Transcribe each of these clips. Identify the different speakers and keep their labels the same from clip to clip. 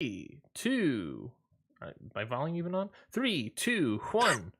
Speaker 1: Three, two. My volume even on? 3, 2, 1.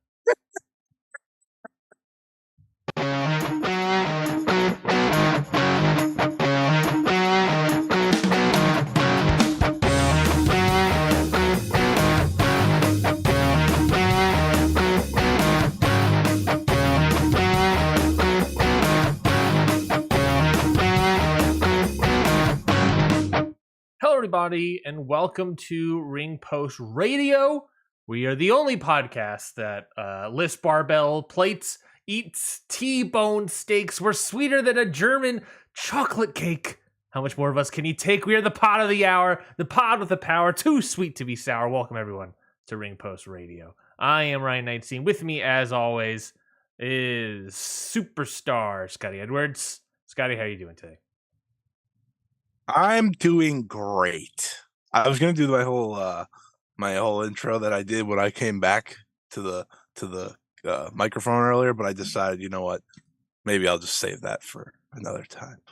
Speaker 1: Hello, everybody, and welcome to Ring Post Radio. We are the only podcast that lifts barbell plates, eats T-bone steaks. We're sweeter than a German chocolate cake. How much more of us can you take? We are the pod of the hour, the pod with the power, too sweet to be sour. Welcome, everyone, to Ring Post Radio. I am Ryan Knightstein. With me, as always, is superstar Scotty Edwards. Scotty, how are you doing today?
Speaker 2: I'm doing great. I was gonna do my whole intro that I did when I came back to the microphone earlier, but I decided, you know what, maybe I'll just save that for another time.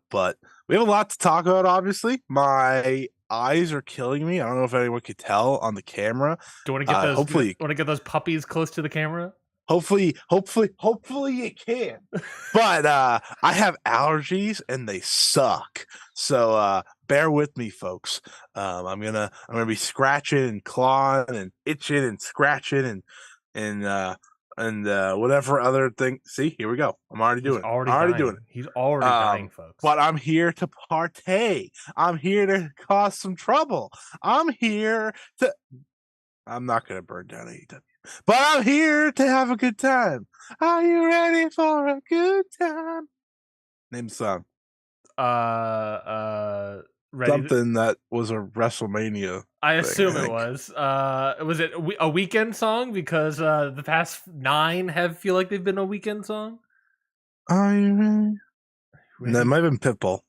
Speaker 2: But we have a lot to talk about. Obviously, my eyes are killing me. I don't know if anyone could tell on the camera.
Speaker 1: Do you want to get those?
Speaker 2: Hopefully,
Speaker 1: Want to get those puppies close to the camera?
Speaker 2: Hopefully it can. But I have allergies and they suck. So bear with me, folks. I'm gonna be scratching and clawing and itching and scratching and whatever other thing. See, here we go. I'm already doing it.
Speaker 1: He's already dying, folks.
Speaker 2: But I'm here to partay. I'm here to cause some trouble. I'm not gonna burn down AEW. But I'm here to have a good time. Are you ready for a good time? Name the song.
Speaker 1: Ready
Speaker 2: Something that was a WrestleMania.
Speaker 1: I assume it was. Was it a weekend song? Because the past 9 feel like they've been a weekend song.
Speaker 2: Are you ready? No, it might have been Pitbull.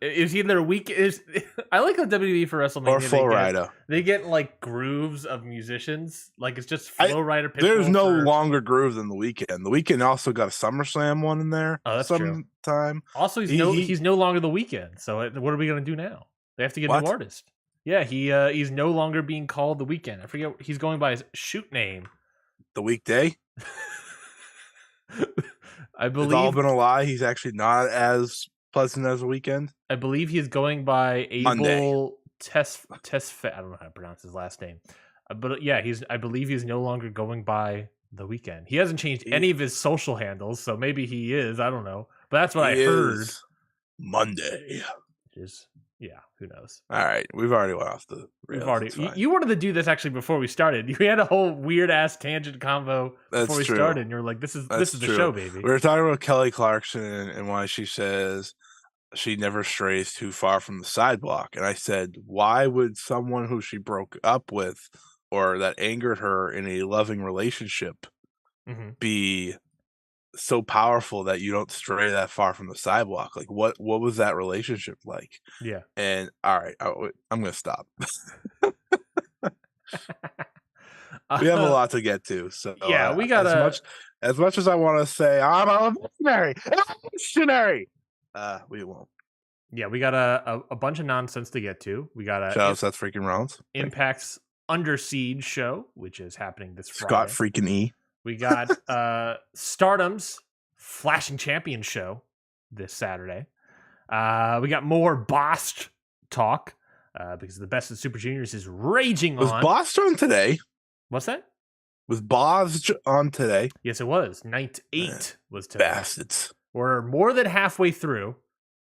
Speaker 1: Is either I like the WWE for WrestleMania
Speaker 2: or Flow Rider.
Speaker 1: They get like grooves of musicians. Like it's just Flow Rider. Pitbull
Speaker 2: there's no longer groove than the Weeknd. The Weeknd also got a SummerSlam one in there.
Speaker 1: Oh, that's
Speaker 2: sometime.
Speaker 1: True. Also, he's no longer the Weeknd. So what are we gonna do now? They have to get a new artist. Yeah, he's no longer being called the Weeknd. I forget he's going by his shoot name.
Speaker 2: The Weekday.
Speaker 1: I believe
Speaker 2: it's all been a lie. He's actually not as pleasant as a Weekend.
Speaker 1: I believe he's going by Abel Tesfaye. I don't know how to pronounce his last name, but yeah, I believe he's no longer going by the Weeknd. He hasn't changed any of his social handles, so maybe he is. I don't know, but that's what I heard.
Speaker 2: Monday.
Speaker 1: Yeah, who knows?
Speaker 2: All right, we've already went off the rails.
Speaker 1: You wanted to do this actually before we started. We had a whole weird ass tangent convo before we started, and you're like, "This is the show, baby."
Speaker 2: We were talking about Kelly Clarkson and why she says she never strays too far from the sidewalk, and I said, why would someone who she broke up with or that angered her in a loving relationship be so powerful that you don't stray that far from the sidewalk? Like what was that relationship like?
Speaker 1: Yeah.
Speaker 2: And all right, I'm gonna stop. We have a lot to get to, so
Speaker 1: yeah, we got
Speaker 2: as much as I want to say I'm a missionary. We won't.
Speaker 1: Yeah, we got a bunch of nonsense to get to. We got
Speaker 2: Seth freaking Rollins,
Speaker 1: Impact's Under Siege show, which is happening this Friday.
Speaker 2: Scott freaking E.
Speaker 1: We got Stardom's Flashing Champion show this Saturday. We got more Boss talk because the Best of Super Juniors is raging
Speaker 2: on. Was Boss on today?
Speaker 1: What's that?
Speaker 2: Was Boss on today?
Speaker 1: Yes, it was. Night 8 was today.
Speaker 2: Bastards.
Speaker 1: We're more than halfway through.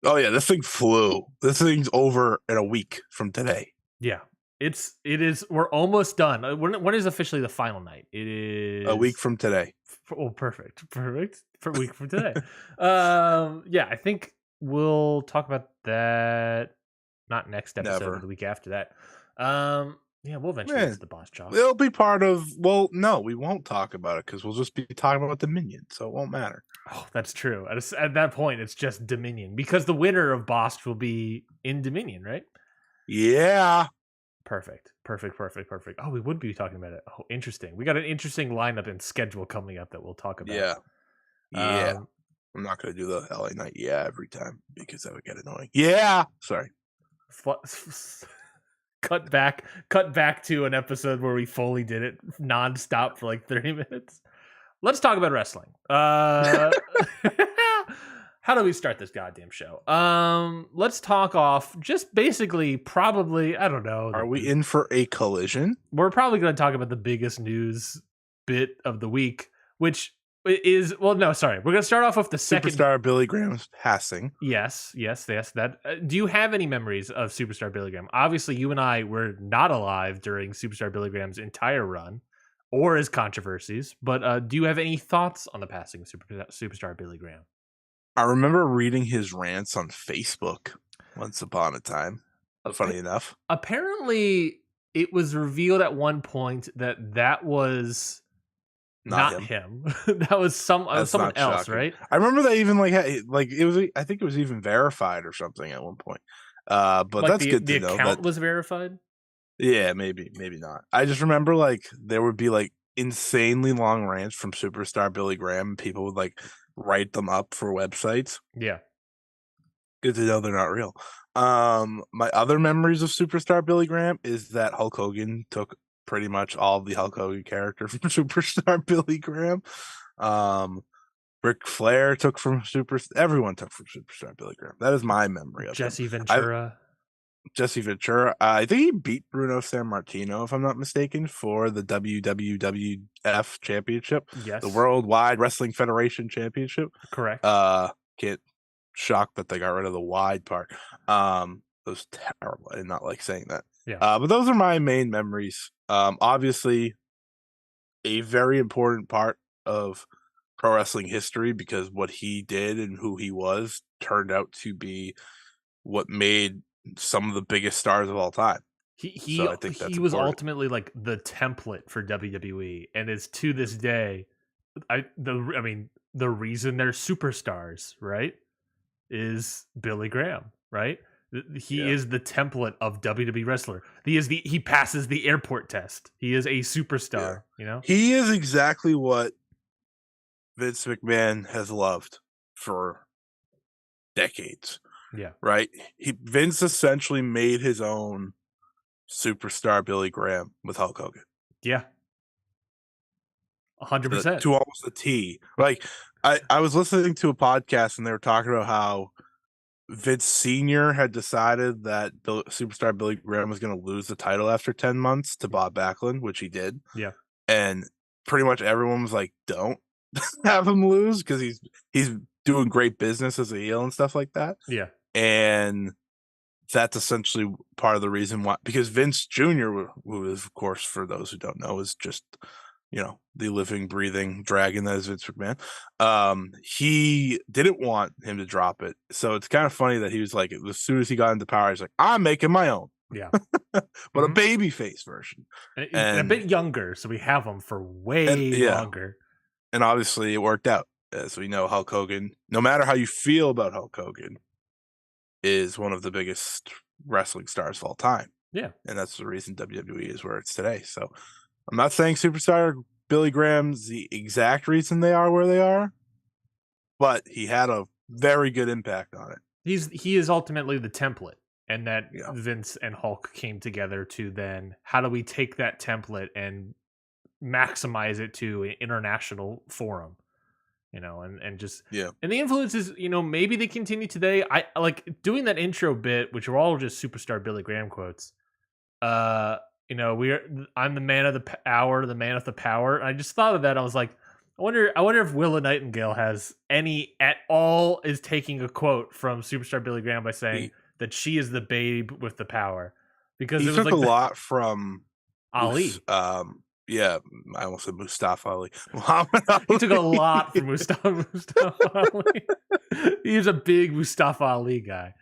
Speaker 2: Oh yeah, this thing flew. This thing's over in a week from today.
Speaker 1: Yeah. It is. We're almost done. When is officially the final night? It is
Speaker 2: a week from today.
Speaker 1: Oh, perfect. For a week from today. Yeah, I think we'll talk about that. Not next episode, but the week after that. Yeah, we'll eventually get to the Boss talk.
Speaker 2: It'll be part of. Well, no, we won't talk about it because we'll just be talking about Dominion, so it won't matter.
Speaker 1: Oh, that's true. At that point, it's just Dominion because the winner of Boss will be in Dominion, right?
Speaker 2: Yeah.
Speaker 1: Perfect. Oh, we would be talking about it. Oh, interesting. We got an interesting lineup and schedule coming up that we'll talk about.
Speaker 2: Yeah. I'm not going to do the LA Night every time because that would get annoying. Yeah. Sorry.
Speaker 1: cut back to an episode where we fully did it nonstop for like 30 minutes. Let's talk about wrestling. How do we start this goddamn show? Let's talk off just basically probably, I don't know.
Speaker 2: Are we in for a collision?
Speaker 1: We're probably going to talk about the biggest news bit of the week, which is, well, no, sorry. We're going to start off with the second.
Speaker 2: Superstar Billy Graham's passing.
Speaker 1: Yes. That. Do you have any memories of Superstar Billy Graham? Obviously, you and I were not alive during Superstar Billy Graham's entire run or his controversies, but do you have any thoughts on the passing of Superstar Billy Graham?
Speaker 2: I remember reading his rants on Facebook once upon a time. Funny enough.
Speaker 1: Apparently, it was revealed at one point that was not him. That was someone else,
Speaker 2: shocking.
Speaker 1: right?
Speaker 2: I remember that even like it was. I think it was even verified or something at one point. But like that's good to know. The
Speaker 1: account was verified.
Speaker 2: Yeah, maybe not. I just remember like there would be like insanely long rants from Superstar Billy Graham, and people would like write them up for websites.
Speaker 1: Yeah,
Speaker 2: good to know they're not real. My other memories of Superstar Billy Graham is that Hulk Hogan took pretty much all of the Hulk Hogan character from Superstar Billy Graham. Ric Flair took from everyone took from Superstar Billy Graham. That is my memory of
Speaker 1: Jesse Ventura.
Speaker 2: Jesse Ventura. I think he beat Bruno Sammartino, if I'm not mistaken, for the WWF Championship.
Speaker 1: Yes.
Speaker 2: The Worldwide Wrestling Federation Championship.
Speaker 1: Correct.
Speaker 2: Can't shocked that they got rid of the wide part. It was terrible. I did not like saying that.
Speaker 1: Yeah.
Speaker 2: But those are my main memories. Obviously, a very important part of pro wrestling history because what he did and who he was turned out to be what made some of the biggest stars of all time.
Speaker 1: He was ultimately like the template for WWE, and is to this day, the reason they're superstars, right, is Billy Graham, right? He is the template of WWE wrestler. He passes the airport test. He is a superstar.
Speaker 2: Yeah.
Speaker 1: You know,
Speaker 2: he is exactly what Vince McMahon has loved for decades.
Speaker 1: Yeah.
Speaker 2: Right? Vince essentially made his own Superstar Billy Graham with Hulk Hogan.
Speaker 1: Yeah. 100%.
Speaker 2: To almost a T. Like, I was listening to a podcast and they were talking about how Vince Sr. had decided that Superstar Billy Graham was going to lose the title after 10 months to Bob Backlund, which he did.
Speaker 1: Yeah.
Speaker 2: And pretty much everyone was like, don't have him lose because he's doing great business as a heel and stuff like that.
Speaker 1: Yeah.
Speaker 2: And that's essentially part of the reason why, because Vince Jr., who is, of course, for those who don't know, is just, the living, breathing dragon that is Vince McMahon. He didn't want him to drop it. So it's kind of funny that he was like, as soon as he got into power, he's like, I'm making my own.
Speaker 1: Yeah.
Speaker 2: But a babyface version.
Speaker 1: And a bit younger. So we have him for way longer.
Speaker 2: And obviously it worked out. As we know, Hulk Hogan, no matter how you feel about Hulk Hogan, is one of the biggest wrestling stars of all time.
Speaker 1: Yeah.
Speaker 2: And that's the reason WWE is where it's today. So I'm not saying Superstar Billy Graham's the exact reason they are where they are, but he had a very good impact on it.
Speaker 1: He is ultimately the template, and that Vince and Hulk came together to then, how do we take that template and maximize it to an international forum? And just and the influences, maybe they continue today. I like doing that intro bit, which are all just Superstar Billy Graham quotes. I'm the man of the hour, the man of the power. And I just thought of that. I was like, I wonder if Willa Nightingale has any at all is taking a quote from Superstar Billy Graham by saying that she is the babe with the power, because
Speaker 2: he took a lot from
Speaker 1: Ali.
Speaker 2: Yeah, I almost said Mustafa Ali.
Speaker 1: He took a lot from Mustafa Ali. He was a big Mustafa Ali guy.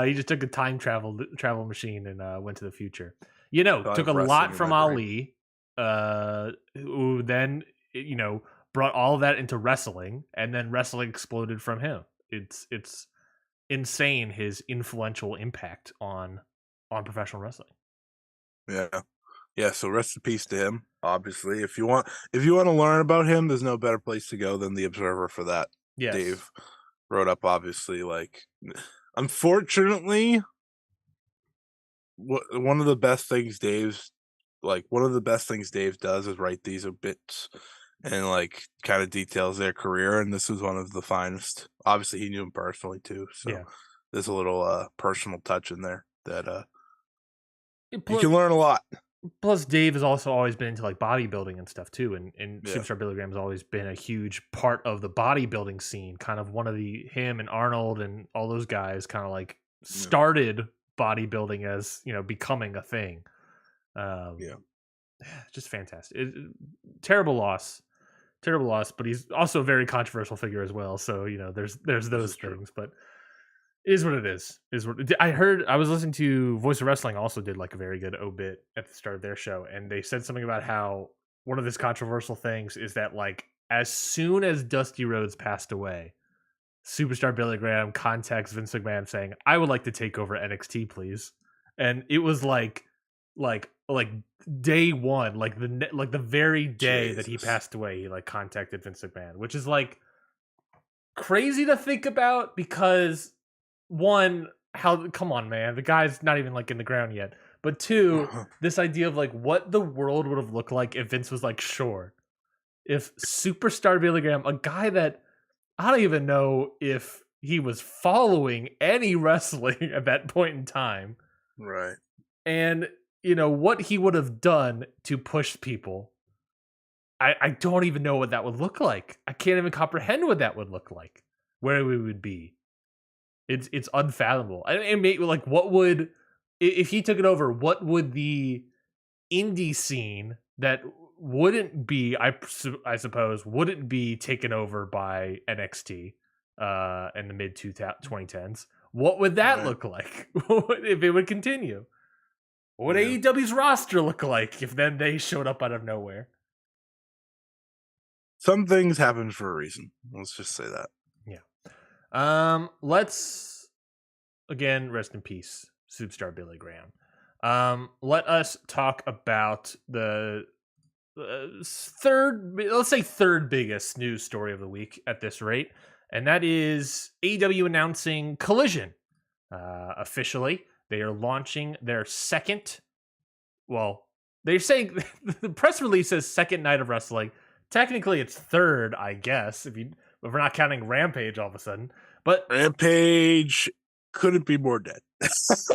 Speaker 1: He just took a time travel machine and went to the future. Took a lot from Ali, who then brought all of that into wrestling, and then wrestling exploded from him. It's insane his influential impact on professional wrestling.
Speaker 2: Yeah, so rest in peace to him. Obviously, if you want to learn about him, there's no better place to go than the Observer for that.
Speaker 1: Yes.
Speaker 2: Dave wrote up, obviously, like, unfortunately, one of the best things one of the best things Dave does is write these bits and like kind of details their career, and this was one of the finest. Obviously, he knew him personally too, so
Speaker 1: Yeah.
Speaker 2: there's a little personal touch in there that you
Speaker 1: Plus,
Speaker 2: can learn a lot.
Speaker 1: plus, Dave has also always been into like bodybuilding and stuff too, and
Speaker 2: Yeah,
Speaker 1: Superstar Billy Graham has always been a huge part of the bodybuilding scene. Kind of one of him and Arnold and all those guys kind of like
Speaker 2: yeah,
Speaker 1: started bodybuilding as becoming a thing.
Speaker 2: yeah,
Speaker 1: Just fantastic. Terrible loss, terrible loss. But he's also a very controversial figure as well. So there's
Speaker 2: this
Speaker 1: those
Speaker 2: is true.
Speaker 1: things, but it is what it is. Is what I heard. I was listening to Voice of Wrestling. Also did like a very good obit at the start of their show, and they said something about how one of his controversial things is that like as soon as Dusty Rhodes passed away, Superstar Billy Graham contacts Vince McMahon saying, "I would like to take over NXT, please." And it was like day one, like the very day that he
Speaker 2: Jesus,
Speaker 1: passed away, he like contacted Vince McMahon, which is like crazy to think about because one, how come on, man, the guy's not even like in the ground yet. But two, this idea of like what the world would have looked like if Vince was like, sure, if Superstar Billy Graham, a guy that I don't even know if he was following any wrestling at that point in time,
Speaker 2: right,
Speaker 1: and what he would have done to push people. I don't even know what that would look like. I can't even comprehend what that would look like. Where we would be. It's unfathomable. And maybe like what would if he took it over? What would the indie scene that wouldn't be I suppose wouldn't be taken over by NXT in the mid 2010s? What would that
Speaker 2: right,
Speaker 1: look like if it would continue? What would
Speaker 2: yeah.
Speaker 1: AEW's roster look like if then they showed up out of nowhere?
Speaker 2: Some things happen for a reason. Let's just say that.
Speaker 1: Yeah. Let's again rest in peace, Superstar Billy Graham. Let us talk about the let's say third biggest news story of the week at this rate, and that is AEW announcing Collision. Officially, they are launching their second. Well, they're saying the press release says second night of wrestling. Technically, it's third, I guess, if we're not counting Rampage all of a sudden. But
Speaker 2: Rampage couldn't be more dead.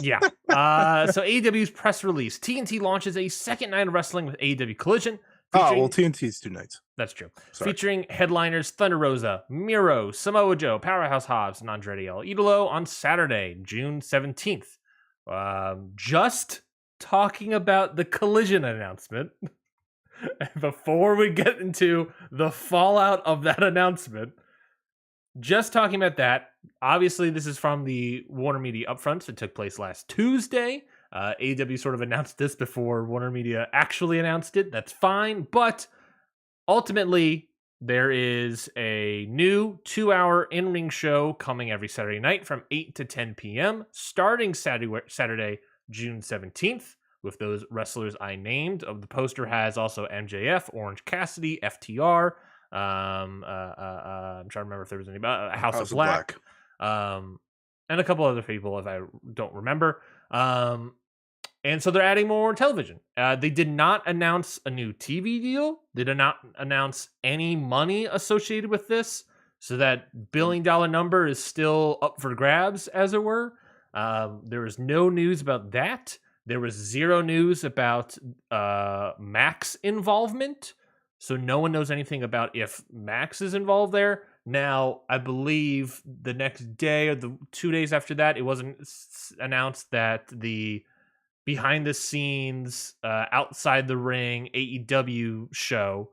Speaker 1: yeah. So AEW's press release: TNT launches a second night of wrestling with AEW Collision.
Speaker 2: Oh well, TNT's 2 nights.
Speaker 1: That's true.
Speaker 2: Sorry.
Speaker 1: Featuring headliners Thunder Rosa, Miro, Samoa Joe, Powerhouse Hobbs, and Andrade El Idolo on Saturday, June 17th. Just talking about the Collision announcement. Before we get into the fallout of that announcement, just talking about that. Obviously, this is from the Warner Media upfront that took place last Tuesday. AEW sort of announced this before Warner Media actually announced it. That's fine. But ultimately, there is a new 2-hour in-ring show coming every Saturday night from 8 to 10 p.m., starting Saturday, June 17th, with those wrestlers I named. The poster has also MJF, Orange Cassidy, FTR. I'm trying to remember if there was any House of Black. And a couple other people if I don't remember. And so they're adding more television. They did not announce a new TV deal. They did not announce any money associated with this. So that billion dollar number is still up for grabs, as it were. There was no news about that. There was zero news about Max involvement. So no one knows anything about if Max is involved there. Now, I believe the next day or the 2 days after that, it wasn't announced that the behind the scenes, outside the ring AEW show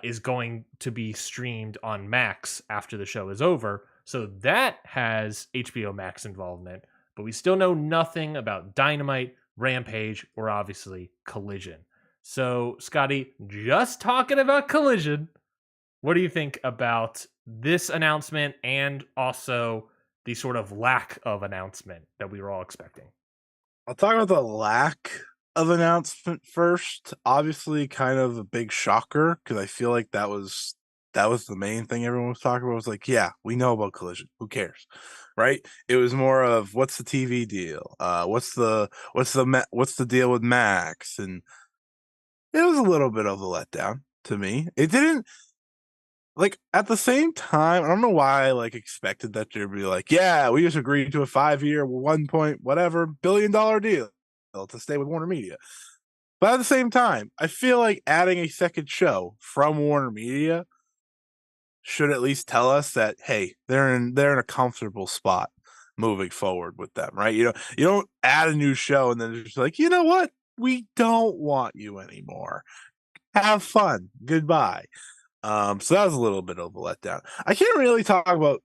Speaker 1: is going to be streamed on Max after the show is over. So that has HBO Max involvement, but we still know nothing about Dynamite, Rampage, or obviously Collision. So, Scotty, just talking about Collision, what do you think about this announcement and also the sort of lack of announcement that we were all expecting?
Speaker 2: I'll talk about the lack of announcement first. Obviously, kind of a big shocker because I feel like that was the main thing everyone was talking about. Was like, yeah, we know about Collision. Who cares, right? It was more of what's the TV deal? What's the deal with Max? And it was a little bit of a letdown to me. It didn't like at the same time. I don't know why I like expected that to be like, yeah, we just agreed to a 5-year, 1 point whatever $1 billion deal to stay with Warner Media. But at the same time, I feel like adding a second show from Warner Media should at least tell us that hey, they're in a comfortable spot moving forward with them, right? You don't add a new show and then it's just like, you know what? We don't want you anymore. Have fun. Goodbye. So that was a little bit of a letdown. I can't really talk about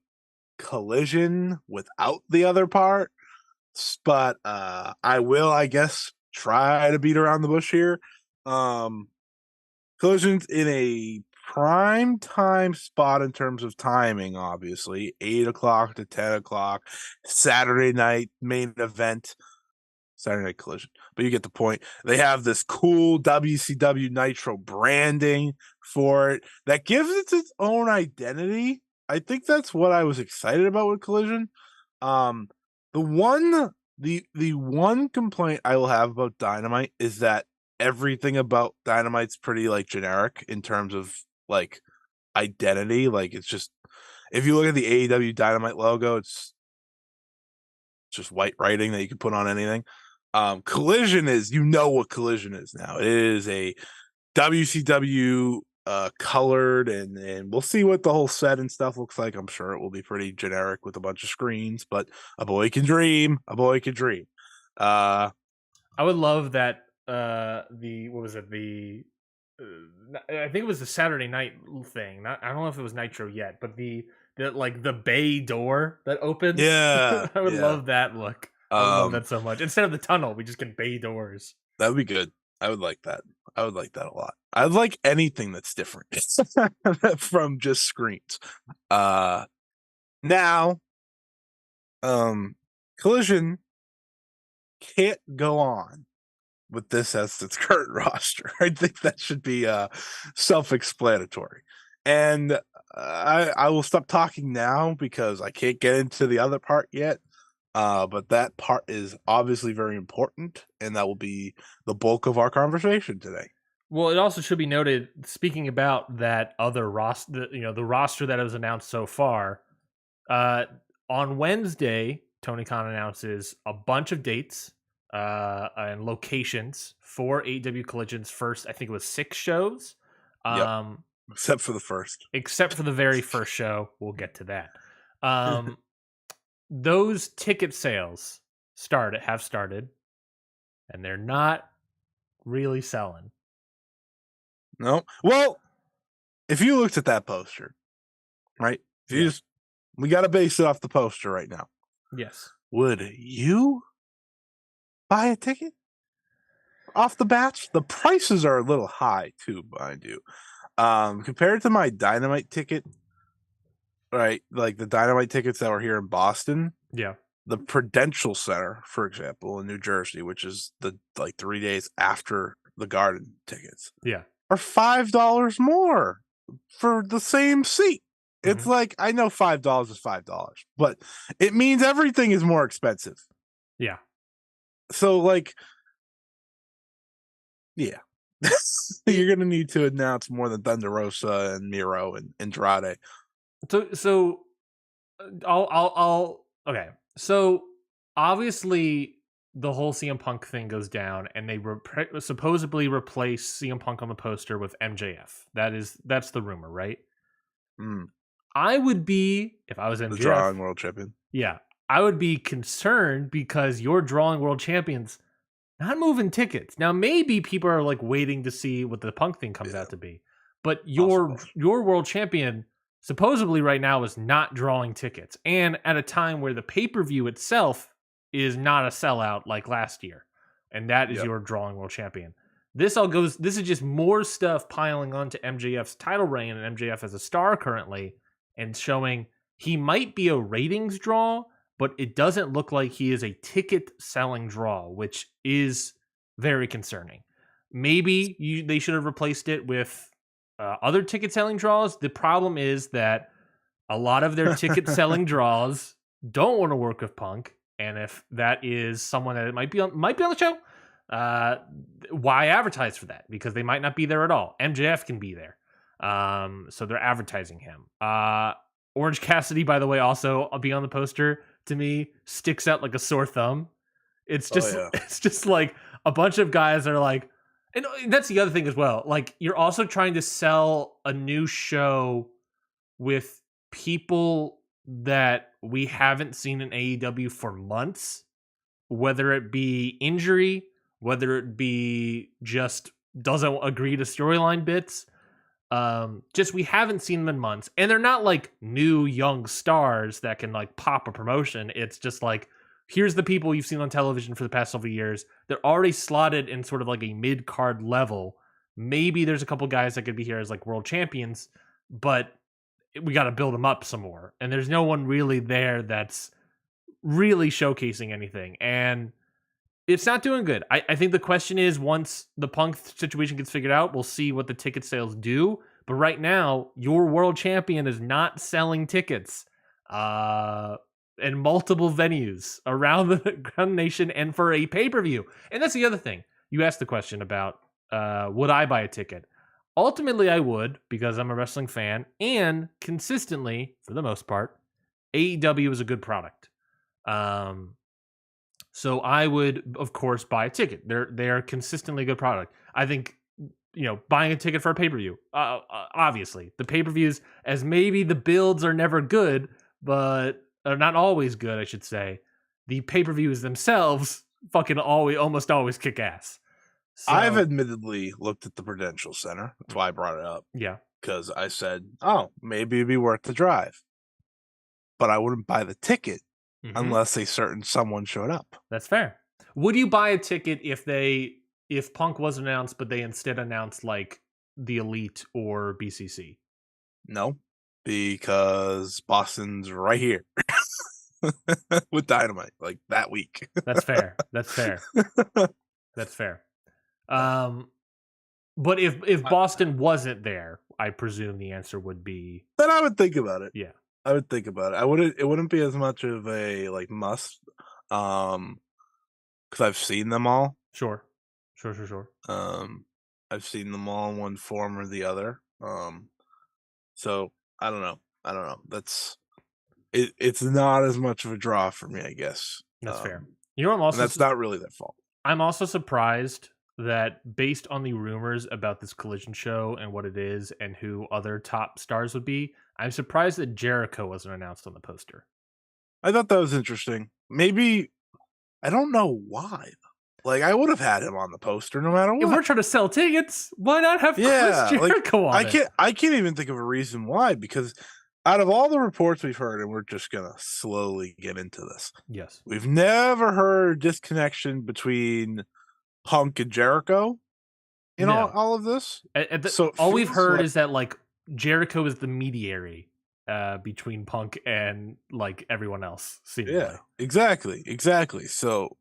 Speaker 2: Collision without the other part, but I will, I guess, try to beat around the bush here. Um, Collision's in a prime time spot in terms of timing, obviously 8 o'clock to 10 o'clock, Saturday night main event. Saturday Night Collision, but you get the point. They have this cool WCW Nitro branding for it that gives it its own identity. I think that's what I was excited about with Collision. Um, the one complaint I will have about Dynamite is that everything about Dynamite's pretty like generic in terms of like identity. Like it's just if you look at the AEW Dynamite logo, it's just white writing that you can put on anything. Collision is, you know what Collision is now. It is a WCW colored, and we'll see what the whole set and stuff looks like. I'm sure it will be pretty generic with a bunch of screens, but a boy can dream. A boy can dream.
Speaker 1: I would love that. The what was it? I think it was the Saturday night thing. I don't know if it was Nitro yet, but the bay door that opens.
Speaker 2: Yeah,
Speaker 1: I would
Speaker 2: yeah.
Speaker 1: love that look. I would love that so much. Instead of the tunnel, we just get bay doors.
Speaker 2: That would be good. I would like that. I would like that a lot. I'd like anything that's different from just screens. Now, Collision can't go on with this as its current roster. I think that should be self-explanatory. And I will stop talking now because I can't get into the other part yet. But that part is obviously very important, and that will be the bulk of our conversation today.
Speaker 1: Well, it also should be noted, speaking about that other roster, the roster that was announced so far, on Wednesday, Tony Khan announces a bunch of dates and locations for AEW Collision's first, I think it was 6 shows.
Speaker 2: Yep. Except for the first.
Speaker 1: Except for the very first show. We'll get to that. Those ticket sales have started, and they're not really selling.
Speaker 2: No. Well, if you looked at that poster, right? We got to base it off the poster right now.
Speaker 1: Yes.
Speaker 2: Would you buy a ticket off the bat? The prices are a little high too, mind you. Compared to my Dynamite ticket, right? Like the Dynamite tickets that were here in Boston.
Speaker 1: Yeah.
Speaker 2: The Prudential Center, for example, in New Jersey, which is the 3 days after the Garden tickets.
Speaker 1: Yeah.
Speaker 2: Are $5 more for the same seat. It's like, I know $5 is $5, but it means everything is more expensive.
Speaker 1: Yeah.
Speaker 2: So like, yeah, you're going to need to announce more than Thunder Rosa and Miro and Andrade.
Speaker 1: So okay. So obviously the whole CM Punk thing goes down, and they supposedly replace CM Punk on the poster with MJF. That's the rumor, right? I would be, if I was MJF,
Speaker 2: the drawing world champion.
Speaker 1: Yeah, I would be concerned because your drawing world champions not moving tickets. Now maybe people are like waiting to see what the Punk thing comes out to be, but your world champion supposedly right now is not drawing tickets, and at a time where the pay-per-view itself is not a sellout like last year, and that is your drawing world champion. This is just more stuff piling onto MJF's title reign and MJF as a star currently, and showing he might be a ratings draw, but it doesn't look like he is a ticket selling draw, which is very concerning. Maybe they should have replaced it with other ticket selling draws. The problem is that a lot of their ticket selling draws don't want to work with Punk, and if that is someone that might be on the show, why advertise for that? Because they might not be there at all. MJF can be there, so they're advertising him. Orange Cassidy, by the way, also be on the poster. To me, sticks out like a sore thumb. It's just it's just like a bunch of guys that are like, and that's the other thing as well. Like you're also trying to sell a new show with people that we haven't seen in AEW for months, whether it be injury, whether it be just doesn't agree to storyline bits. Just we haven't seen them in months, and they're not like new young stars that can like pop a promotion. It's just like, here's the people you've seen on television for the past several years. They're already slotted in sort of like a mid-card level. Maybe there's a couple guys that could be here as like world champions, but we got to build them up some more. And there's no one really there that's really showcasing anything. And it's not doing good. I think the question is, once the Punk situation gets figured out, we'll see what the ticket sales do. But right now, your world champion is not selling tickets in multiple venues around the nation and for a pay-per-view. And that's the other thing. You asked the question about, would I buy a ticket? Ultimately, I would, because I'm a wrestling fan, and consistently, for the most part, AEW is a good product. So I would, of course, buy a ticket. They're consistently a good product. I think, buying a ticket for a pay-per-view, obviously, the pay-per-views, as maybe the builds are never good, but are not always good, I should say. The pay-per-views themselves fucking almost always kick ass. So,
Speaker 2: I've admittedly looked at the Prudential Center. That's why I brought it up.
Speaker 1: Yeah.
Speaker 2: Because I said, oh, maybe it'd be worth the drive. But I wouldn't buy the ticket unless a certain someone showed up.
Speaker 1: That's fair. Would you buy a ticket if Punk was announced, but they instead announced like the Elite or BCC?
Speaker 2: No, because Boston's right here with Dynamite, like that week.
Speaker 1: That's fair. That's fair. That's fair. But if Boston wasn't there, I presume the answer would be,
Speaker 2: then I would think about it.
Speaker 1: Yeah,
Speaker 2: I would think about it. It wouldn't be as much of a like must, because I've seen them all.
Speaker 1: Sure.
Speaker 2: I've seen them all in one form or the other. So I don't know. That's it. It's not as much of a draw for me, I guess.
Speaker 1: That's fair. I'm also,
Speaker 2: that's not really their fault.
Speaker 1: I'm also surprised that based on the rumors about this Collision show and what it is and who other top stars would be, I'm surprised that Jericho wasn't announced on the poster.
Speaker 2: I thought that was interesting. Maybe, I don't know why. Like, I would have had him on the poster no matter what.
Speaker 1: If we're trying to sell tickets, why not have Chris Jericho on it?
Speaker 2: I can't even think of a reason why, because out of all the reports we've heard, and we're just going to slowly get into this.
Speaker 1: Yes.
Speaker 2: We've never heard disconnection between Punk and Jericho in all of this.
Speaker 1: So all we've heard is that like Jericho is the mediator between Punk and like everyone else. Seemingly.
Speaker 2: Yeah, exactly. So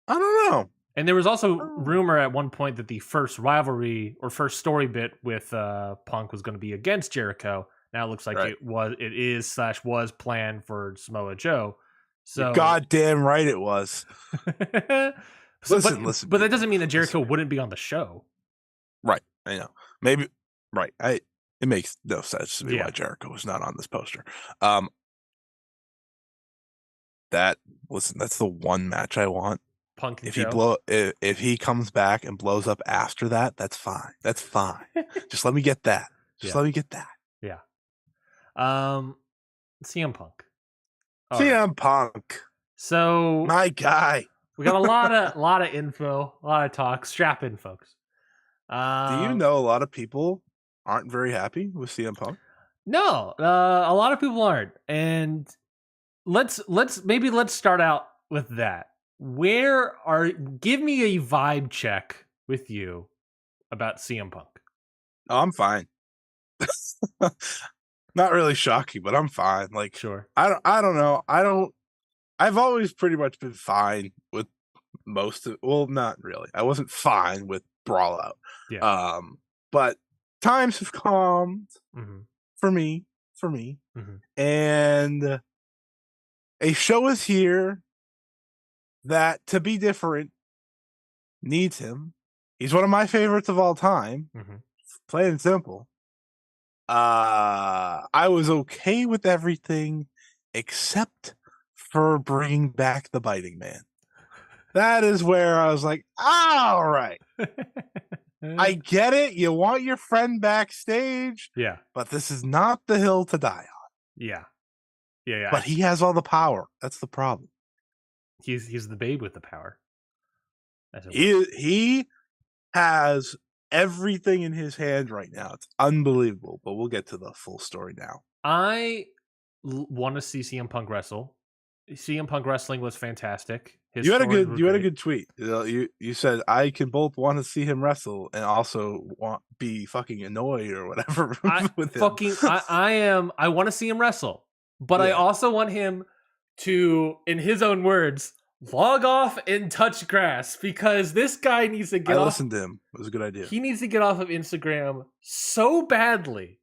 Speaker 2: I don't know.
Speaker 1: And there was also rumor at one point that the first rivalry or first story bit with Punk was going to be against Jericho. Now it looks like it was planned for Samoa Joe. So
Speaker 2: you're goddamn right it was. Listen.
Speaker 1: But that doesn't mean that Jericho wouldn't be on the show.
Speaker 2: Right. I know. Maybe. Right. It makes no sense to me why Jericho was not on this poster. That's the one match I want.
Speaker 1: Punk and
Speaker 2: if he comes back and blows up after that, that's fine. That's fine. Just let me get that. Let me get that.
Speaker 1: Yeah. CM Punk.
Speaker 2: CM Punk.
Speaker 1: So
Speaker 2: my guy.
Speaker 1: We got a lot of info, a lot of talk. Strap in, folks.
Speaker 2: Do you know a lot of people aren't very happy with CM Punk?
Speaker 1: No, a lot of people aren't. And let's start out with that. Give me a vibe check with you about CM Punk.
Speaker 2: Oh, I'm fine. Not really shocking, but I'm fine. Like,
Speaker 1: sure.
Speaker 2: I don't know. I've always pretty much been fine with most of, well, not really. I wasn't fine with Brawl Out.
Speaker 1: Yeah.
Speaker 2: But times have calmed for me. And A show is here that, to be different, needs him. He's one of my favorites of all time.
Speaker 1: Mm-hmm.
Speaker 2: Plain and simple. I was okay with everything except for bringing back the biting man. That is where I was like, all right, I get it. You want your friend backstage,
Speaker 1: Yeah.
Speaker 2: but this is not the hill to die on.
Speaker 1: Yeah. Yeah.
Speaker 2: But he has all the power. That's the problem.
Speaker 1: He's the babe with the power.
Speaker 2: He has everything in his hand right now. It's unbelievable, but we'll get to the full story now.
Speaker 1: I want to see CM Punk wrestle. CM Punk wrestling was fantastic.
Speaker 2: You had a good tweet. You said I can both want to see him wrestle and also be fucking annoyed or whatever with him.
Speaker 1: I want to see him wrestle, but I also want him to, in his own words, log off and touch grass, because this guy needs to get off.
Speaker 2: I listened to him. It was a good idea.
Speaker 1: He needs to get off of Instagram so badly.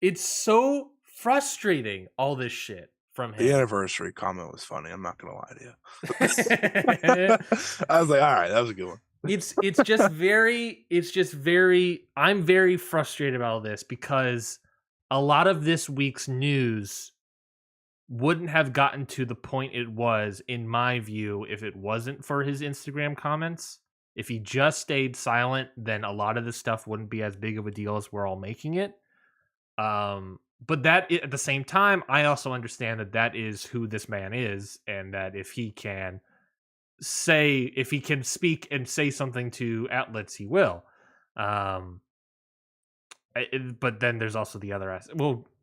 Speaker 1: It's so frustrating, all this shit from him.
Speaker 2: The anniversary comment was funny. I'm not gonna lie to you. I was like, all right, that was a good one.
Speaker 1: It's just very I'm very frustrated about this, because a lot of this week's news wouldn't have gotten to the point it was, in my view, if it wasn't for his Instagram comments. If he just stayed silent, then a lot of this stuff wouldn't be as big of a deal as we're all making it. But that, at the same time, I also understand that is who this man is, and that if he can speak and say something to outlets, he will. But then there's also the other aspect.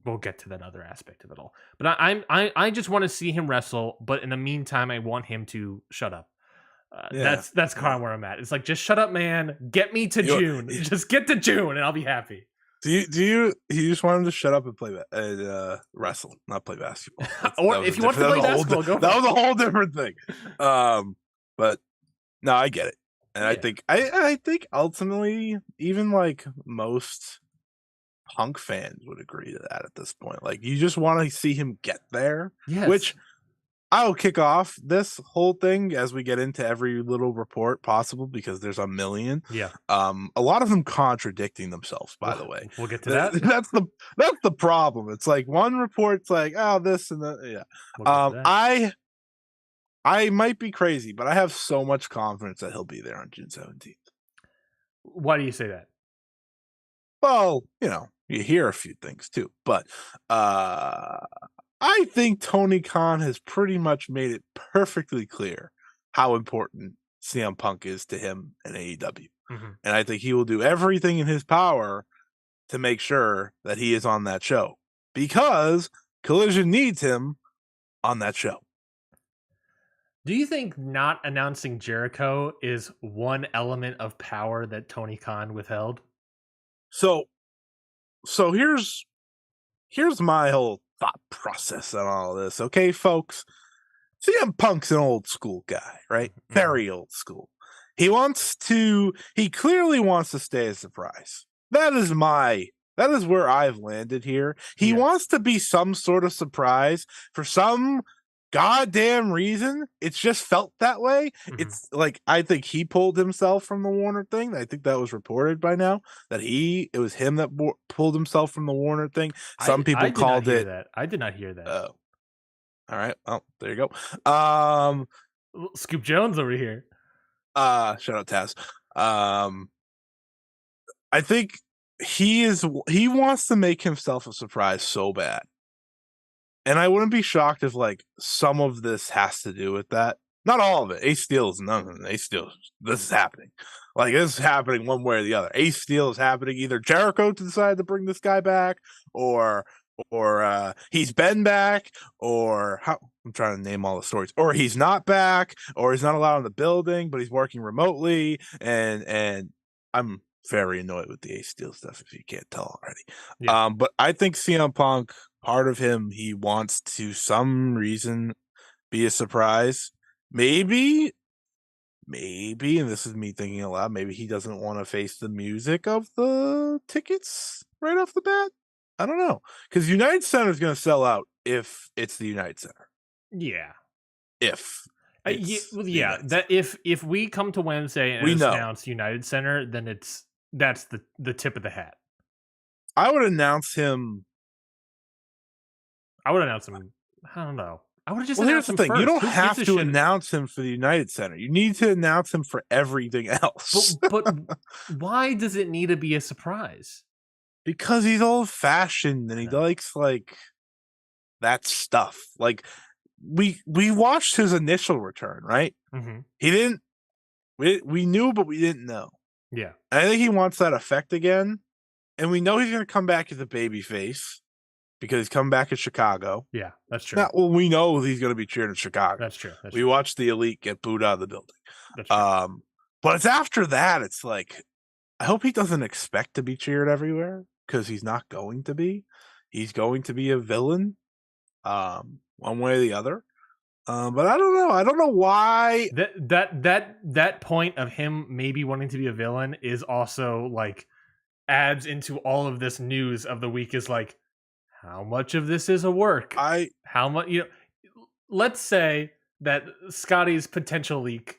Speaker 1: We'll get to that other aspect of it all. But I just want to see him wrestle. But in the meantime, I want him to shut up. That's kind of where I'm at. It's like, just shut up, man. Get me to June. Just get to June, and I'll be happy.
Speaker 2: Do you just want him to shut up and play wrestle, not play basketball?
Speaker 1: Or if you want to play basketball, go.
Speaker 2: That was a whole different thing. But no, I get it, and I think I think ultimately, even like most Punk fans would agree to that at this point. Like, you just want to see him get there, which I'll kick off this whole thing as we get into every little report possible, because there's a million.
Speaker 1: Yeah.
Speaker 2: A lot of them contradicting themselves, by the way.
Speaker 1: We'll get to that.
Speaker 2: That's the problem. It's like one report's like, oh, this and that. Yeah. We'll I might be crazy, but I have so much confidence that he'll be there on June 17th.
Speaker 1: Why do you say that?
Speaker 2: Well, you hear a few things too, but I think Tony Khan has pretty much made it perfectly clear how important CM Punk is to him and AEW. Mm-hmm. And I think he will do everything in his power to make sure that he is on that show, because Collision needs him on that show.
Speaker 1: Do you think not announcing Jericho is one element of power that Tony Khan withheld?
Speaker 2: So here's my whole thought process on all of this. Okay, folks, CM Punk's an old school guy, right? Mm-hmm. Very old school. He clearly wants to stay a surprise. That is where I've landed here. He wants to be some sort of surprise for some goddamn reason. It's just felt that way. Mm-hmm. It's like, I think he pulled himself from the Warner thing. I think that was reported by now that it was him that pulled himself from the Warner thing. Some people called it
Speaker 1: that. I did not hear that.
Speaker 2: Oh, all right. Well, there you go.
Speaker 1: Scoop Jones over here.
Speaker 2: Shout out Taz. I think he wants to make himself a surprise so bad. And I wouldn't be shocked if like some of this has to do with that. Not all of it. Ace Steel is none of it. Ace Steel, this is happening. Like, this is happening one way or the other. Ace Steel is happening. Either Jericho decided to bring this guy back, or he's been back, or I'm trying to name all the stories. Or he's not back, or he's not allowed in the building, but he's working remotely. And I'm very annoyed with the Ace Steel stuff, if you can't tell already. Yeah. But I think CM Punk, part of him, he wants to some reason be a surprise. Maybe, and this is me thinking aloud, maybe he doesn't want to face the music of the tickets right off the bat. I don't know, because United Center is going to sell out if it's the United Center.
Speaker 1: Yeah.
Speaker 2: If
Speaker 1: Yeah,
Speaker 2: it's
Speaker 1: well,
Speaker 2: the
Speaker 1: yeah.
Speaker 2: event.
Speaker 1: That if we come to Wednesday and
Speaker 2: We
Speaker 1: it's
Speaker 2: know.
Speaker 1: announced United Center, then that's the tip of the hat.
Speaker 2: I would announce him.
Speaker 1: I would announce him. I don't know. I would have just
Speaker 2: Well, here's
Speaker 1: announced
Speaker 2: the
Speaker 1: him
Speaker 2: thing. You
Speaker 1: first.
Speaker 2: don't
Speaker 1: Who gives
Speaker 2: have
Speaker 1: a
Speaker 2: to
Speaker 1: shit?
Speaker 2: announce him for the United Center. You need to announce him for everything else.
Speaker 1: But why does it need to be a surprise?
Speaker 2: Because he's old fashioned and he
Speaker 1: No.
Speaker 2: likes like that stuff. Like we watched his initial return, right?
Speaker 1: Mm-hmm.
Speaker 2: He didn't we knew but we didn't know.
Speaker 1: Yeah.
Speaker 2: And I think he wants that effect again. And we know he's gonna come back as a baby face because he's coming back in Chicago.
Speaker 1: Yeah. That's true.
Speaker 2: Not well, we know he's gonna be cheering in Chicago.
Speaker 1: That's true. That's
Speaker 2: We
Speaker 1: true.
Speaker 2: watched the Elite get booed out of the building.
Speaker 1: That's true.
Speaker 2: But it's after that, it's like I hope he doesn't expect to be cheered everywhere because he's not going to be. He's going to be a villain, one way or the other. But I don't know. I don't know why.
Speaker 1: That point of him maybe wanting to be a villain is also like adds into all of this news of the week. Is like, how much of this is a work? How much, let's say that Scotty's potential leak.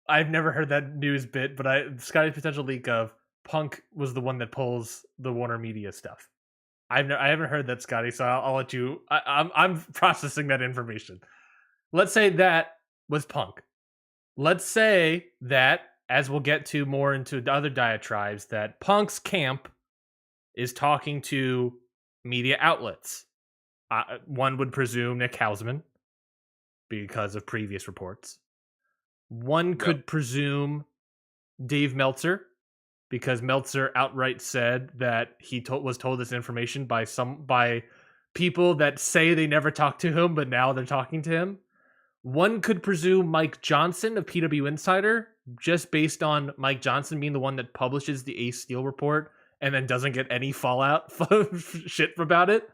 Speaker 1: I've never heard that news bit, but Scotty's potential leak of Punk was the one that pulls the Warner Media stuff. I haven't heard that, Scotty, so I'll let you. I'm processing that information. Let's say that was Punk. Let's say that, as we'll get to more into the other diatribes, that Punk's camp is talking to media outlets. One would presume Nick Hausman because of previous reports. One could presume Dave Meltzer because Meltzer outright said that he was told this information by people that say they never talked to him, but now they're talking to him. One could presume Mike Johnson of PW Insider, just based on Mike Johnson being the one that publishes the Ace Steel report and then doesn't get any fallout shit about it.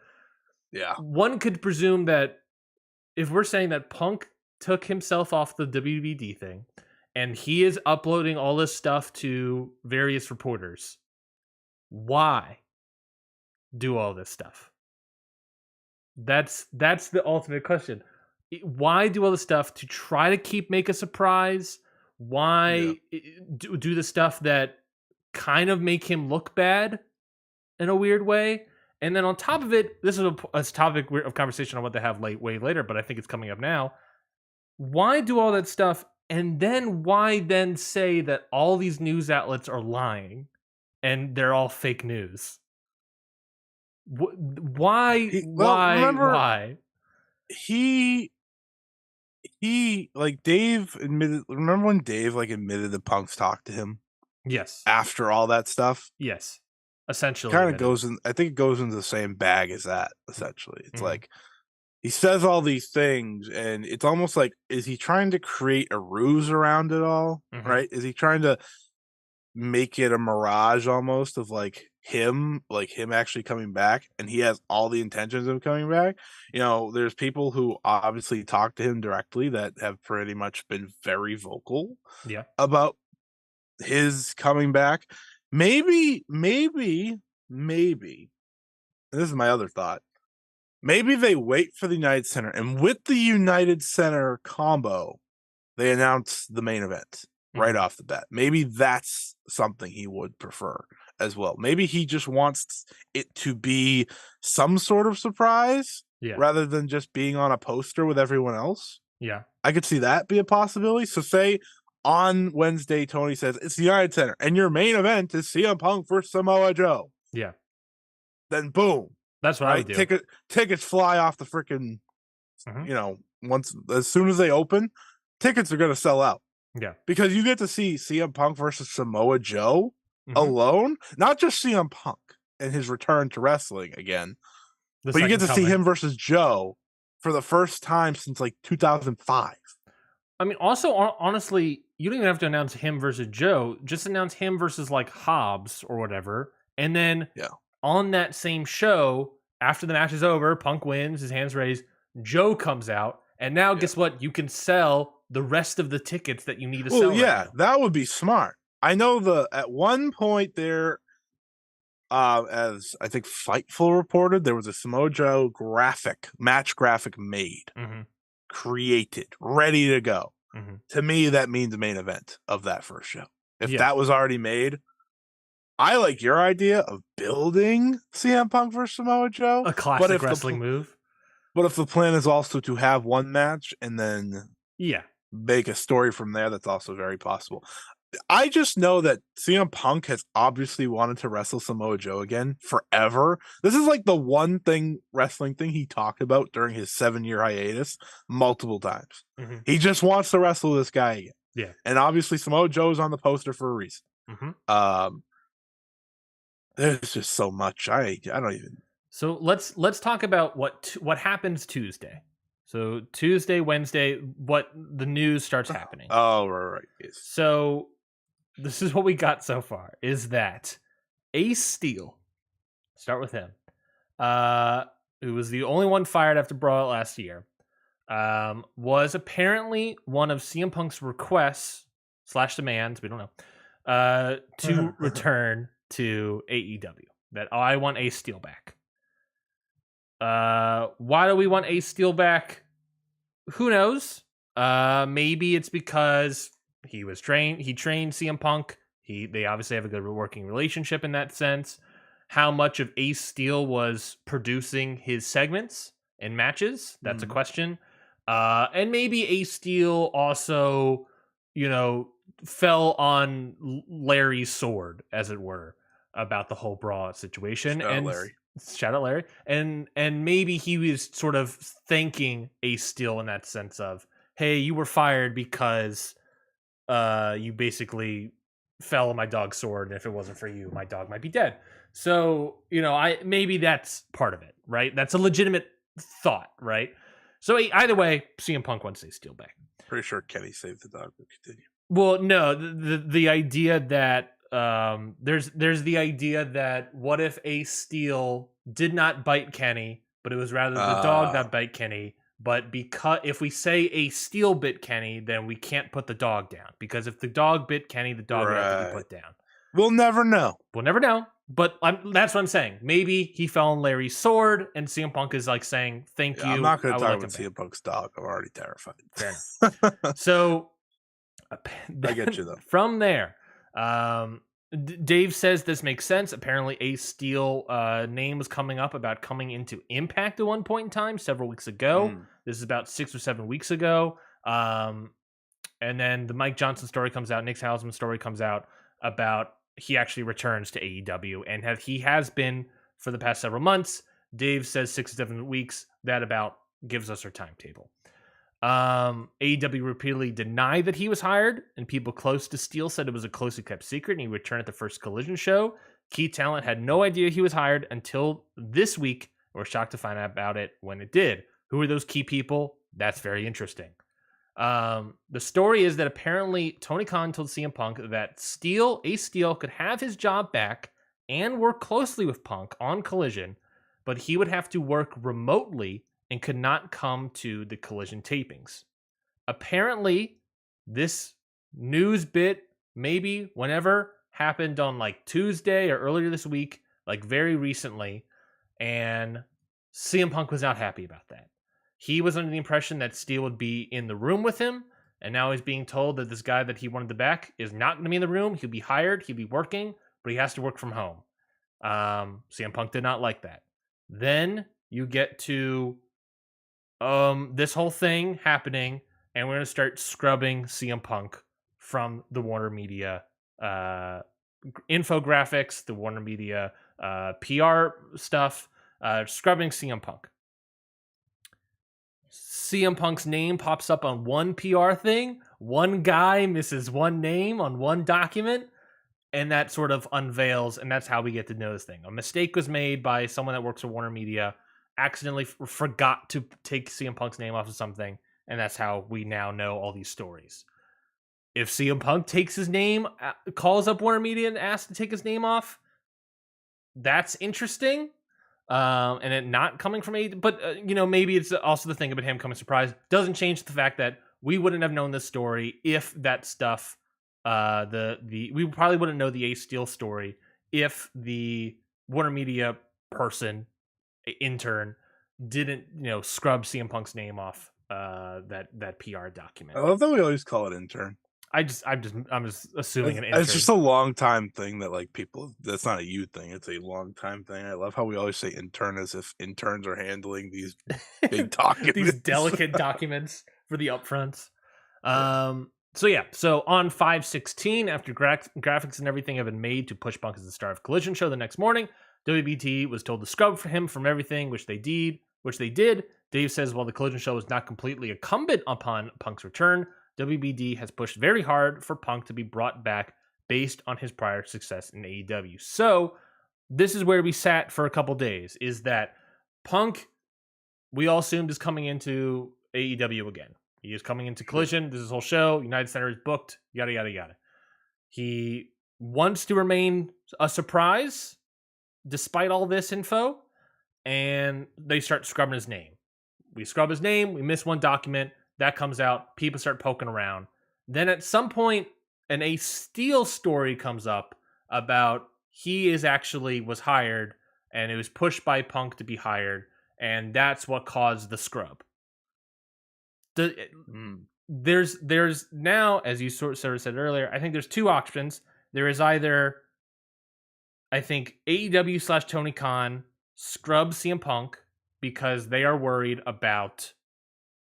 Speaker 2: Yeah.
Speaker 1: One could presume that if we're saying that Punk took himself off the WBD thing and he is uploading all this stuff to various reporters, why do all this stuff? That's the ultimate question. Why do all this stuff to try to make a surprise? Why do the stuff that kind of make him look bad in a weird way? And then on top of it, this is a topic of conversation I want to have way later, but I think it's coming up now. Why do all that stuff, and then why then say that all these news outlets are lying and they're all fake news? Why? Why?
Speaker 2: He like Dave admitted. Remember when Dave like admitted that Punk's talked to him?
Speaker 1: Yes.
Speaker 2: After all that stuff.
Speaker 1: Yes. Essentially,
Speaker 2: Kind of goes in. I think it goes into the same bag as that. Essentially, it's
Speaker 1: Mhm.
Speaker 2: like he says all these things, and it's almost like, is he trying to create a ruse around it all?
Speaker 1: Mhm.
Speaker 2: Right? Is he trying to make it a mirage almost of like him actually coming back, and he has all the intentions of coming back? There's people who obviously talk to him directly that have pretty much been very vocal
Speaker 1: Yeah.
Speaker 2: about his coming back. Maybe, this is my other thought. Maybe they wait for the United Center, and with the United Center combo, they announce the main event right off the bat. Maybe that's something he would prefer as well. Maybe he just wants it to be some sort of surprise rather than just being on a poster with everyone else.
Speaker 1: Yeah.
Speaker 2: I could see that be a possibility. So say on Wednesday, Tony says, it's the United Center, and your main event is CM Punk versus Samoa Joe.
Speaker 1: Yeah.
Speaker 2: Then boom.
Speaker 1: That's what I would do.
Speaker 2: Tickets fly off the freaking, as soon as they open, tickets are going to sell out.
Speaker 1: Yeah.
Speaker 2: Because you get to see CM Punk versus Samoa Joe alone, not just CM Punk and his return to wrestling again, but you get to see him versus Joe for the first time since like 2005.
Speaker 1: I mean, also, honestly, you don't even have to announce him versus Joe. Just announce him versus like Hobbs or whatever. And then on that same show, after the match is over, Punk wins, his hands raised, Joe comes out. And now, guess what? You can sell the rest of the tickets that you need to sell.
Speaker 2: Yeah, that would be smart. I know at one point there, as I think Fightful reported, there was a Samoa Joe match graphic made. created, ready to go.
Speaker 1: Mm-hmm.
Speaker 2: To me, that means the main event of that first show. If
Speaker 1: Yeah.
Speaker 2: that was already made, I like your idea of building CM Punk versus Samoa Joe.
Speaker 1: A classic wrestling move.
Speaker 2: But if the plan is also to have one match and then make a story from there, that's also very possible. I just know that CM Punk has obviously wanted to wrestle Samoa Joe again forever. This is like the one wrestling thing he talked about during his 7-year hiatus multiple times.
Speaker 1: Mm-hmm.
Speaker 2: He just wants to wrestle this guy again.
Speaker 1: Yeah.
Speaker 2: And obviously Samoa Joe is on the poster for a reason.
Speaker 1: Mm-hmm.
Speaker 2: There's just so much. I don't even.
Speaker 1: So let's talk about what happens Tuesday. So Tuesday, Wednesday, what the news starts happening.
Speaker 2: Oh, right. Yes.
Speaker 1: So this is what we got so far, is that Ace Steel, start with him, who was the only one fired after Brawl last year, was apparently one of CM Punk's requests / demands, we don't know, to return to AEW. That I want Ace Steel back. Why do we want Ace Steel back? Who knows? Maybe it's because he trained CM Punk. They obviously have a good working relationship in that sense. How much of Ace Steel was producing his segments and matches? That's a question. And maybe Ace Steel also, fell on Larry's sword, as it were, about the whole Brawl situation. Shout out Larry. And maybe he was sort of thanking Ace Steel in that sense of, hey, you were fired because you basically fell on my dog's sword, and if it wasn't for you, my dog might be dead. So, maybe that's part of it, right? That's a legitimate thought, right? So either way, CM Punk wants Ace Steel back.
Speaker 2: Pretty sure Kenny saved the dog, but continue.
Speaker 1: Well, no, the idea that there's the idea that what if Ace Steel did not bite Kenny, but it was rather the dog that bite Kenny. But because if we say Ace Steel bit Kenny, then we can't put the dog down, because if the dog bit Kenny, the dog would have to be put down.
Speaker 2: We'll never know.
Speaker 1: But that's what I'm saying. Maybe he fell on Larry's sword, and CM Punk is like saying, "Thank you."
Speaker 2: I'm not going to talk about CM Punk's dog. I'm already terrified.
Speaker 1: Fair enough. So
Speaker 2: I get you though.
Speaker 1: From there, Dave says this makes sense. Apparently, Ace Steel name was coming up about coming into Impact at one point in time, several weeks ago. This is about 6 or 7 weeks ago. And then the Mike Johnson story comes out. Nick Hausman story comes out about he actually returns to AEW, and he has been for the past several months. Dave says 6 or 7 weeks. That about gives us our timetable. AEW repeatedly denied that he was hired, and people close to Steel said it was a closely kept secret, and he returned at the first Collision show. Key talent had no idea he was hired until this week. We're shocked to find out about it when it did. Who are those key people? That's very interesting. The story is that apparently Tony Khan told CM Punk that Ace Steel could have his job back and work closely with Punk on Collision, but he would have to work remotely and could not come to the Collision tapings. Apparently, this news bit, maybe whenever, happened on like Tuesday or earlier this week, like very recently, and CM Punk was not happy about that. He was under the impression that Steel would be in the room with him, and now he's being told that this guy that he wanted to back is not going to be in the room. He'll be hired, he'll be working, but he has to work from home. CM Punk did not like that. Then you get to this whole thing happening, and we're going to start scrubbing CM Punk from the Warner Media infographics, the Warner Media PR stuff, scrubbing CM Punk. CM Punk's name pops up on one PR thing. One guy misses one name on one document, and that sort of unveils, and that's how we get to know this thing. A mistake was made by someone that works for Warner Media, accidentally forgot to take CM Punk's name off of something, and that's how we now know all these stories. If CM Punk takes his name, calls up Warner Media and asks to take his name off, that's interesting. And it not coming from but maybe it's also the thing about him coming surprised. Doesn't change the fact that we wouldn't have known this story if that stuff, we probably wouldn't know the Ace Steel story if the Warner Media intern didn't, scrub CM Punk's name off that PR document.
Speaker 2: I love that we always call it intern.
Speaker 1: I'm just assuming an
Speaker 2: It's
Speaker 1: intern.
Speaker 2: just a long time thing that like people. That's not a you thing. It's a long time thing. I love how we always say intern as if interns are handling these big documents.
Speaker 1: These delicate documents for the upfronts.
Speaker 2: Yeah.
Speaker 1: So yeah, so on 5/16, after graphics and everything have been made to push Punk as the star of Collision Show the next morning, WBT was told to scrub for him from everything, which they did. Dave says while the Collision Show was not completely incumbent upon Punk's return, WBD has pushed very hard for Punk to be brought back based on his prior success in AEW. So this is where we sat for a couple days, is that Punk, we all assumed, is coming into AEW again. He is coming into Collision. This is his whole show. United Center is booked. Yada, yada, yada. He wants to remain a surprise despite all this info. And they start scrubbing his name. We scrub his name. We miss one document. That comes out. People start poking around. Then at some point, an Ace Steel story comes up about he was hired and it was pushed by Punk to be hired. And that's what caused the scrub. There's now, as you sort of said earlier, I think there's two options. There is either, I think, AEW / Tony Khan scrub CM Punk because they are worried about,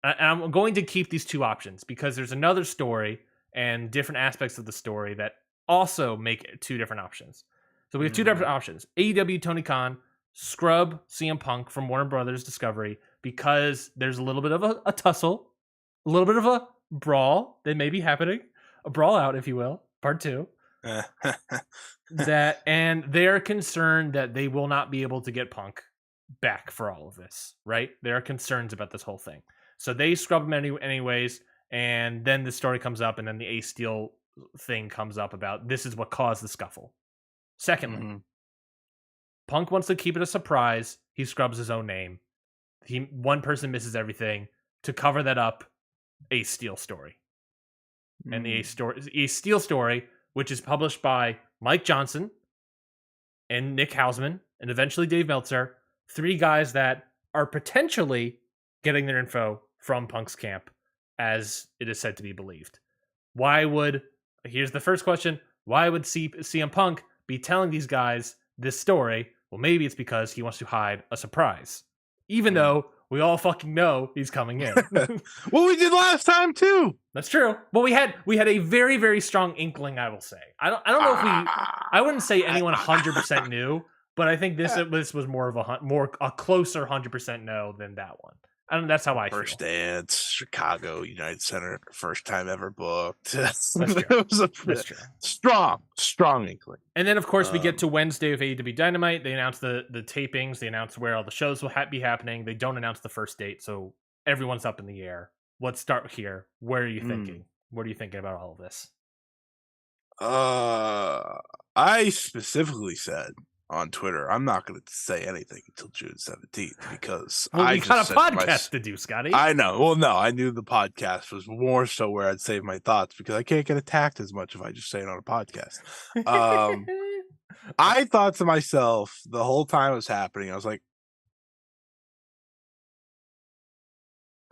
Speaker 1: and I'm going to keep these two options because there's another story and different aspects of the story that also make two different options. So we have two different options. AEW Tony Khan scrub CM Punk from Warner Brothers Discovery because there's a little bit of a tussle, a little bit of a brawl that may be happening, a brawl out, if you will, part 2. And they're concerned that they will not be able to get Punk back for all of this, right? There are concerns about this whole thing. So they scrub him anyways, and then the story comes up, and then the Ace Steel thing comes up about this is what caused the scuffle. Secondly, Punk wants to keep it a surprise. He scrubs his own name. One person misses everything. To cover that up, Ace Steel story. And the Ace Steel story, which is published by Mike Johnson and Nick Hausman and eventually Dave Meltzer, 3 guys that are potentially getting their info from Punk's camp, as it is said to be believed. Here's the first question, why would CM Punk be telling these guys this story? Well, maybe it's because he wants to hide a surprise, even though we all fucking know he's coming in.
Speaker 2: Well, we did last time too.
Speaker 1: That's true. But we had a very, very strong inkling, I will say. I don't know if I wouldn't say anyone 100% knew, but I think this was more of a closer 100% no than that one. That's how I feel.
Speaker 2: First dance, Chicago, United Center, first time ever booked.
Speaker 1: That's true.
Speaker 2: It was That's true. Strong inkling.
Speaker 1: And then, of course, we get to Wednesday of AEW Dynamite. They announce the tapings. They announce where all the shows will be happening. They don't announce the first date, so everyone's up in the air. Let's start here. Where are you thinking? What are you thinking about all of this?
Speaker 2: I specifically said on Twitter, I'm not going to say anything until June 17th because
Speaker 1: we got a podcast to do, Scotty.
Speaker 2: I know. Well, no, I knew the podcast was more so where I'd save my thoughts because I can't get attacked as much if I just say it on a podcast. I thought to myself the whole time it was happening, I was like,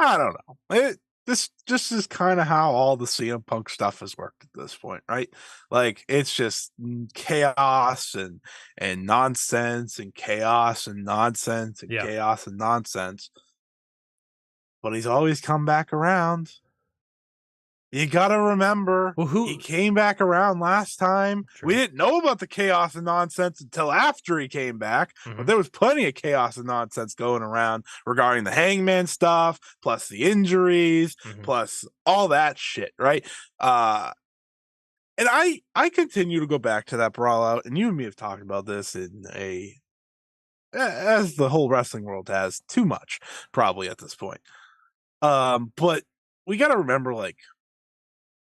Speaker 2: I don't know. This just is kind of how all the CM Punk stuff has worked at this point, right? Like it's just chaos and nonsense and chaos and nonsense and chaos and nonsense. But he's always come back around. You gotta remember, he came back around last time. True. We didn't know about the chaos and nonsense until after he came back, but there was plenty of chaos and nonsense going around regarding the Hangman stuff, plus the injuries, plus all that shit, right? And I continue to go back to that brawl out, and you and me have talked about this as the whole wrestling world has, too much, probably at this point. But we gotta remember, like,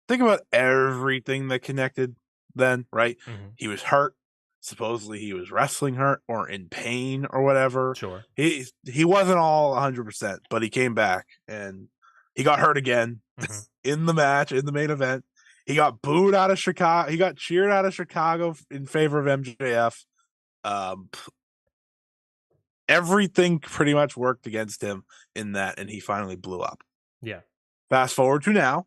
Speaker 2: think about everything that connected then, right? He was hurt. Supposedly he was wrestling hurt or in pain or whatever.
Speaker 1: Sure.
Speaker 2: He wasn't all 100%, but he came back and he got hurt again in the match, in the main event. He got booed out of Chicago. He got cheered out of Chicago in favor of MJF. Everything pretty much worked against him in that, and he finally blew up.
Speaker 1: Yeah.
Speaker 2: Fast forward to now.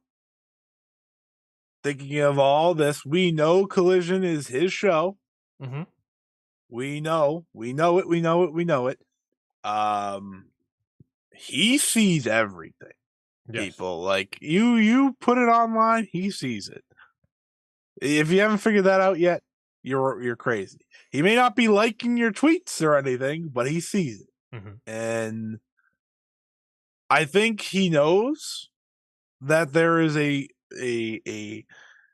Speaker 2: Thinking of all this, we know Collision is his show.
Speaker 1: Mm-hmm.
Speaker 2: We know it. He sees everything.
Speaker 1: Yes.
Speaker 2: People like you put it online, he sees it. If you haven't figured that out yet, you're crazy. He may not be liking your tweets or anything, but he sees it.
Speaker 1: Mm-hmm.
Speaker 2: And I think he knows that there is a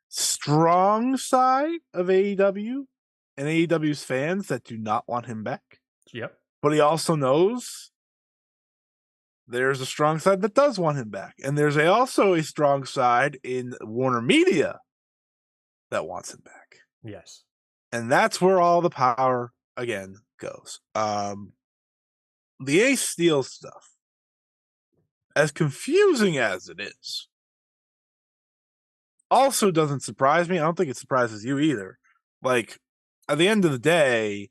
Speaker 2: strong side of AEW and AEW's fans that do not want him back.
Speaker 1: Yep.
Speaker 2: But he also knows there's a strong side that does want him back. And there's also a strong side in Warner Media that wants him back.
Speaker 1: Yes.
Speaker 2: And that's where all the power, again, goes. The Ace Steel stuff, as confusing as it is, also doesn't surprise me. I don't think it surprises you either. Like, at the end of the day,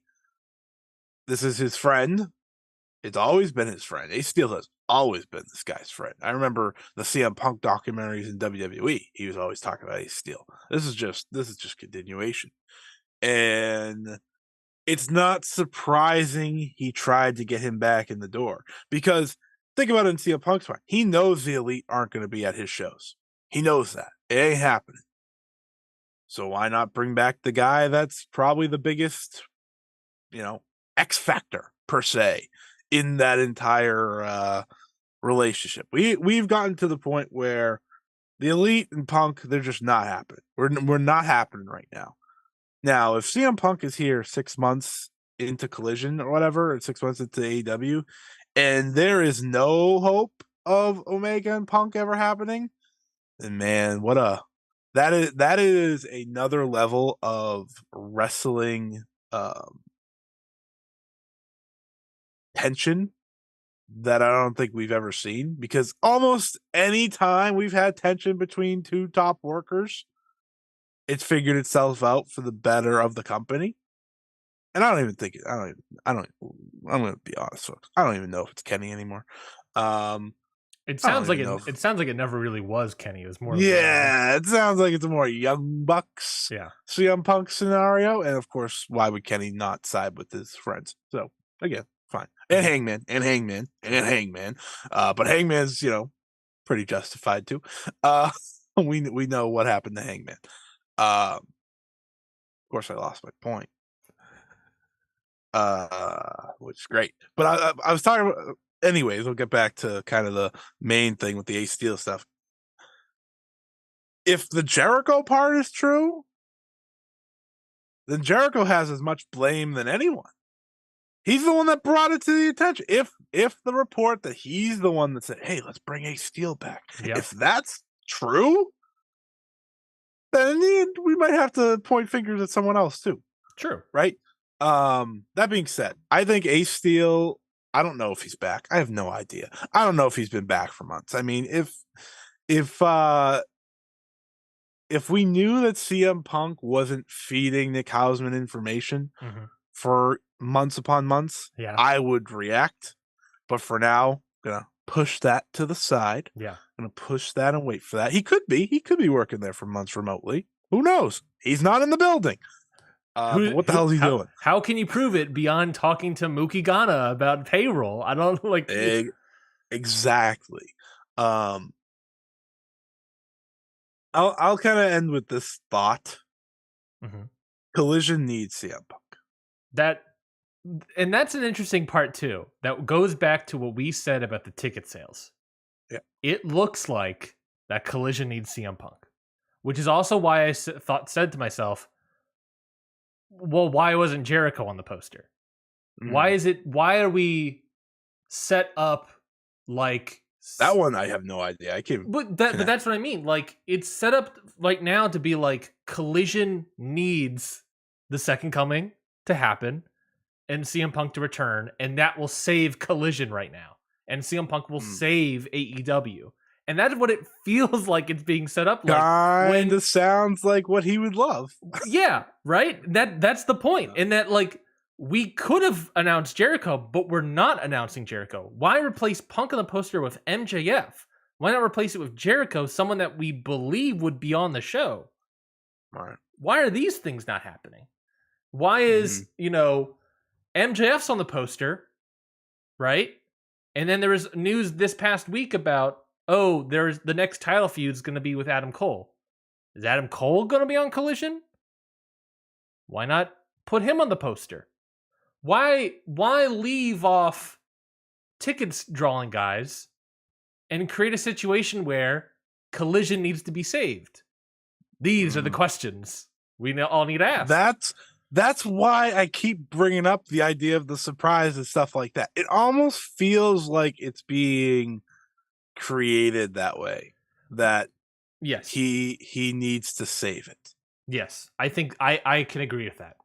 Speaker 2: this is his friend. It's always been his friend. Ace Steel has always been this guy's friend. I remember the CM Punk documentaries in WWE. He was always talking about Ace Steel. This is just continuation. And it's not surprising he tried to get him back in the door. Because think about it in CM Punk's mind. He knows the Elite aren't going to be at his shows. He knows that. It ain't happening. So why not bring back the guy that's probably the biggest, X factor per se in that entire relationship. We've gotten to the point where the Elite and Punk, they're just not happening. We're not happening right now. Now, if CM Punk is here 6 months into Collision or whatever, or 6 months into AEW, and there is no hope of Omega and Punk ever happening, then man, that is another level of wrestling tension that I don't think we've ever seen, because almost any time we've had tension between two top workers, it's figured itself out for the better of the company. And I don't even think I'm going to be honest, folks. I don't even know if it's Kenny anymore.
Speaker 1: It sounds like it never really was Kenny. It was more.
Speaker 2: It sounds like it's a more Young Bucks, CM Punk scenario. And of course, why would Kenny not side with his friends? So again, fine. And Hangman. But Hangman's, pretty justified too. We know what happened to Hangman. Of course, I lost my point. Which is great. But I was talking about, anyways, we'll get back to kind of the main thing with the Ace Steel stuff. If the Jericho part is true, then Jericho has as much blame than anyone. He's the one that brought it to the attention. If the report that he's the one that said, hey, let's bring Ace Steel back. Yep. If that's true, then we might have to point fingers at someone else too.
Speaker 1: True.
Speaker 2: Right? That being said, I think Ace Steel, I don't know if he's back. I have no idea. I don't know if he's been back for months. I mean, if we knew that CM Punk wasn't feeding Nick Hausman information for months upon months, I would react. But for now, I'm gonna push that to the side.
Speaker 1: Yeah.
Speaker 2: I'm gonna push that and wait for that. He could be working there for months remotely. Who knows? He's not in the building. But what the hell is he doing?
Speaker 1: How can you prove it beyond talking to Mookie Ghana about payroll? I don't like
Speaker 2: exactly. I'll kind of end with this thought. Collision needs CM Punk.
Speaker 1: And that's an interesting part too. That goes back to what we said about the ticket sales.
Speaker 2: Yeah,
Speaker 1: it looks like that Collision needs CM Punk, which is also why I said to myself, well, why wasn't Jericho on the poster? Why are we set up like
Speaker 2: that one? I have no idea. I can't.
Speaker 1: But that's what I mean. Like, it's set up like now to be like Collision needs the second coming to happen and CM Punk to return, and that will save Collision right now. And CM Punk will save AEW. And that's what it feels like it's being set up like.
Speaker 2: Kinda sounds like what he would love.
Speaker 1: Yeah, right? That's the point. And that, like, we could have announced Jericho, but we're not announcing Jericho. Why replace Punk on the poster with MJF? Why not replace it with Jericho, someone that we believe would be on the show?
Speaker 2: Right.
Speaker 1: Why are these things not happening? Why is, MJF's on the poster, right? And then there was news this past week about, there's the next title feud is going to be with Adam Cole. Is Adam Cole going to be on Collision? Why not put him on the poster? Why leave off tickets drawing guys and create a situation where Collision needs to be saved? These are the questions we all need to ask.
Speaker 2: That's why I keep bringing up the idea of the surprise and stuff like that. It almost feels like it's being created that way. That
Speaker 1: yes,
Speaker 2: he needs to save it.
Speaker 1: Yes, I think I can agree with that.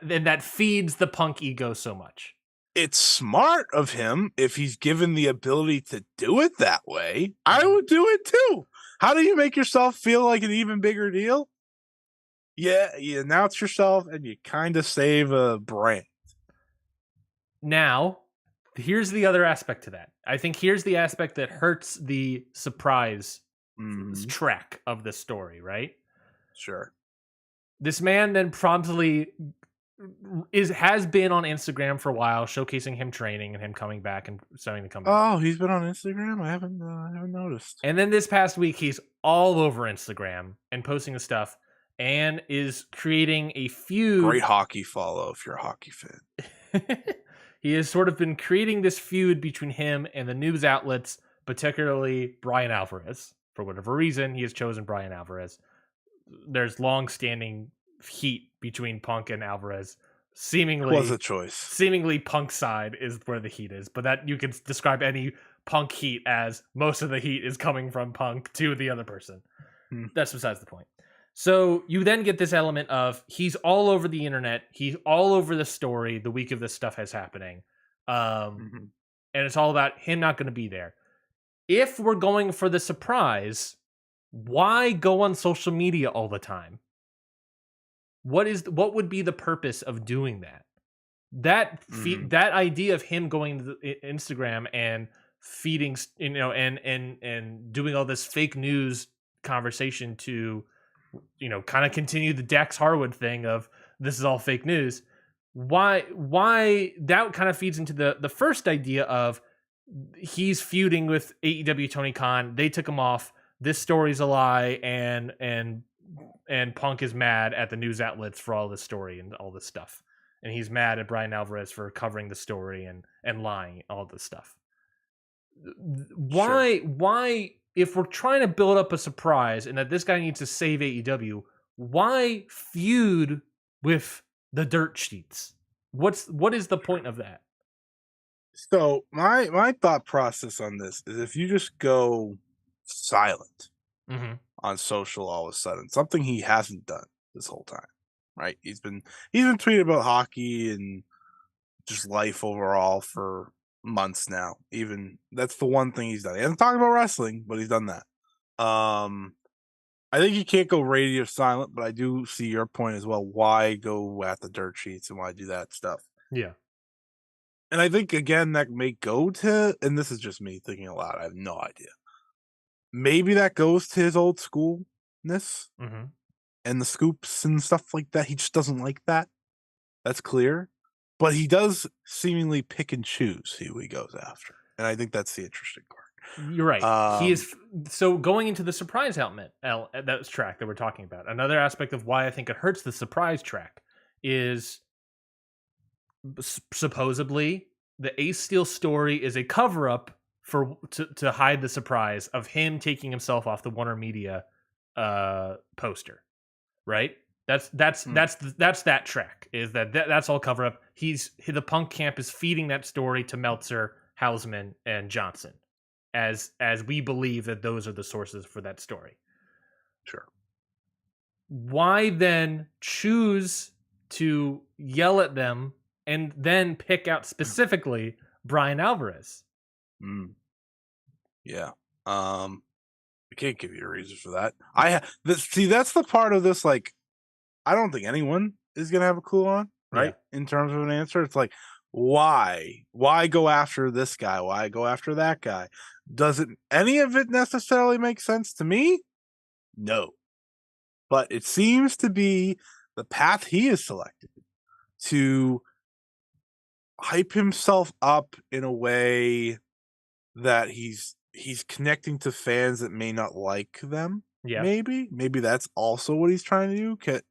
Speaker 1: That feeds the Punk ego so much.
Speaker 2: It's smart of him if he's given the ability to do it that way. I would do it too. How do you make yourself feel like an even bigger deal? Yeah, you announce yourself and you kind of save a brand.
Speaker 1: Now, here's the other aspect to that. I think here's the aspect that hurts the surprise track of the story, right?
Speaker 2: Sure.
Speaker 1: This man then promptly has been on Instagram for a while, showcasing him training and him coming back and starting to come back.
Speaker 2: Oh, he's been on Instagram? I haven't noticed.
Speaker 1: And then this past week, he's all over Instagram and posting the stuff and is creating a feud.
Speaker 2: Great hockey follow if you're a hockey fan.
Speaker 1: He has sort of been creating this feud between him and the news outlets, particularly Brian Alvarez. For whatever reason, he has chosen Brian Alvarez. There's long-standing heat between Punk and Alvarez. Seemingly
Speaker 2: was a choice.
Speaker 1: Seemingly Punk's side is where the heat is, but that you can describe any Punk heat as most of the heat is coming from Punk to the other person. That's besides the point. So you then get this element of he's all over the internet. He's all over the story the week of this stuff is happening. And it's all about him not going to be there. If we're going for the surprise, why go on social media all the time? What would be the purpose of doing that? That idea of him going to Instagram and feeding, and doing all this fake news conversation to, kind of continue the Dax Harwood thing of this is all fake news. Why that kind of feeds into the first idea of he's feuding with AEW Tony Khan. They took him off. This story's a lie, and Punk is mad at the news outlets for all this story and all this stuff. And he's mad at Brian Alvarez for covering the story and lying, all this stuff. Why, if we're trying to build up a surprise and that this guy needs to save AEW, why feud with the dirt sheets? What is the point of that?
Speaker 2: So my thought process on this is if you just go silent on social all of a sudden, something he hasn't done this whole time, right? He's been tweeting about hockey and just life overall for months now. Even that's the one thing he's done. He hasn't talked about wrestling, but he's done that. I think you can't go radio silent, but I do see your point as well. Why go at the dirt sheets and why do that stuff?
Speaker 1: Yeah.
Speaker 2: And I think, again, that may go to, and this is just me thinking aloud, I have no idea. Maybe that goes to his old schoolness and the scoops and stuff like that. He just doesn't like that. That's clear. But he does seemingly pick and choose who he goes after. And I think that's the interesting part.
Speaker 1: You're right. He is. So going into the surprise element, that track that we're talking about, another aspect of why I think it hurts the surprise track is supposedly the Ace Steel story is a cover up to hide the surprise of him taking himself off the Warner Media poster, right? That's that track is that's all cover up. The Punk camp is feeding that story to Meltzer, Hausman, and Johnson as we believe that those are the sources for that story.
Speaker 2: Sure.
Speaker 1: Why then choose to yell at them and then pick out specifically Brian Alvarez?
Speaker 2: Yeah. I can't give you a reason for that. That's the part of this, like, I don't think anyone is going to have a clue on, right? Yeah. In terms of an answer. It's like, why go after this guy? Why go after that guy? Doesn't any of it necessarily make sense to me? No. But it seems to be the path he has selected to hype himself up in a way that he's connecting to fans that may not like them.
Speaker 1: Yeah.
Speaker 2: Maybe that's also what he's trying to do.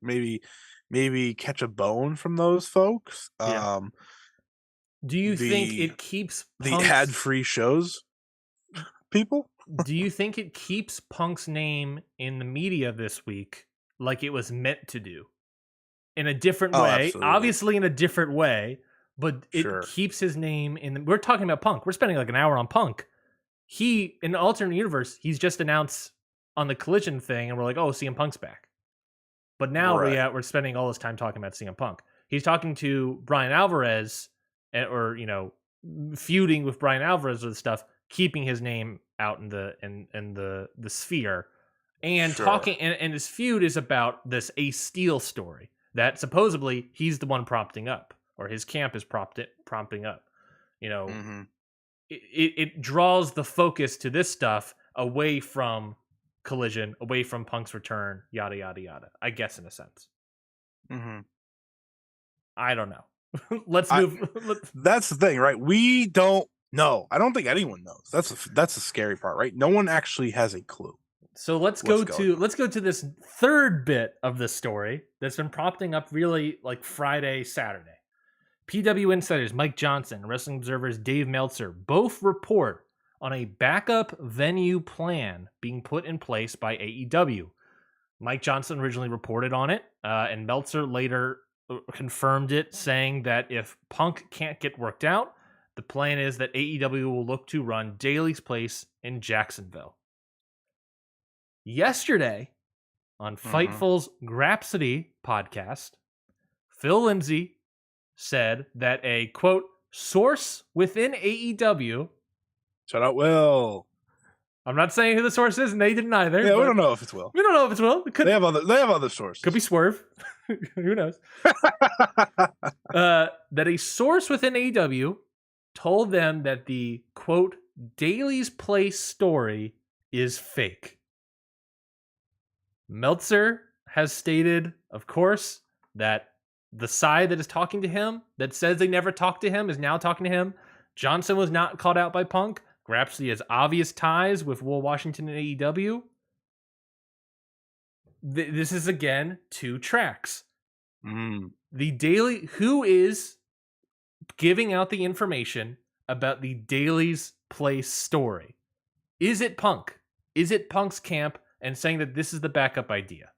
Speaker 2: Maybe catch a bone from those folks.
Speaker 1: Yeah. Do you think
Speaker 2: The
Speaker 1: it keeps
Speaker 2: the
Speaker 1: Punk's
Speaker 2: ad-free shows people.
Speaker 1: Do you think it keeps Punk's name in the media this week like it was meant to do? In a different
Speaker 2: Oh,
Speaker 1: way,
Speaker 2: absolutely.
Speaker 1: obviously in a different way, but it
Speaker 2: Sure.
Speaker 1: keeps his name in we're talking about Punk. We're spending like an hour on Punk. He in the alternate universe, he's just announced on the Collision thing and we're like, "Oh, CM Punk's back." But now
Speaker 2: Right.
Speaker 1: we're spending all this time talking about CM Punk. He's talking to Brian Alvarez, or feuding with Brian Alvarez and stuff, keeping his name out in the sphere, and
Speaker 2: Sure.
Speaker 1: talking. And his feud is about this Ace Steel story that supposedly he's the one prompting up, or his camp is prompting up. You know,
Speaker 2: Mhm.
Speaker 1: it draws the focus to this stuff away from Collision, away from Punk's return, yada yada yada. I guess in a sense.
Speaker 2: Mhm.
Speaker 1: I don't know. Let's
Speaker 2: I
Speaker 1: move.
Speaker 2: That's the thing, right? We don't know. I don't think anyone knows. That's the scary part, right? No one actually has a clue.
Speaker 1: So let's
Speaker 2: What's
Speaker 1: go
Speaker 2: going
Speaker 1: to
Speaker 2: on.
Speaker 1: let's go to this third bit of the story that's been propping up really like Friday, Saturday. PW insiders Mike Johnson and Wrestling Observer's Dave Meltzer both report on a backup venue plan being put in place by AEW. Mike Johnson originally reported on it, and Meltzer later confirmed it, saying that if Punk can't get worked out, the plan is that AEW will look to run Daly's Place in Jacksonville. Yesterday, on Fightful's Grapsody podcast, Phil Lindsay said that a, quote, source within AEW,
Speaker 2: Shout out Will.
Speaker 1: I'm not saying who the source is, and they didn't either.
Speaker 2: Yeah, we
Speaker 1: but
Speaker 2: don't know if it's Will.
Speaker 1: We don't know if it's Will. It could,
Speaker 2: They have other sources.
Speaker 1: could be Swerve. Who knows? That a source within AEW told them that the, quote, Daly's Place story is fake. Meltzer has stated, of course, that the side that is talking to him, that says they never talked to him, is now talking to him. Johnson was not called out by Punk. Grapsody has obvious ties with Will Washington and AEW. This is, again, two tracks. The Daily, who is giving out the information about the Daly's Place story? Is it Punk? Is it Punk's camp and saying that this is the backup idea?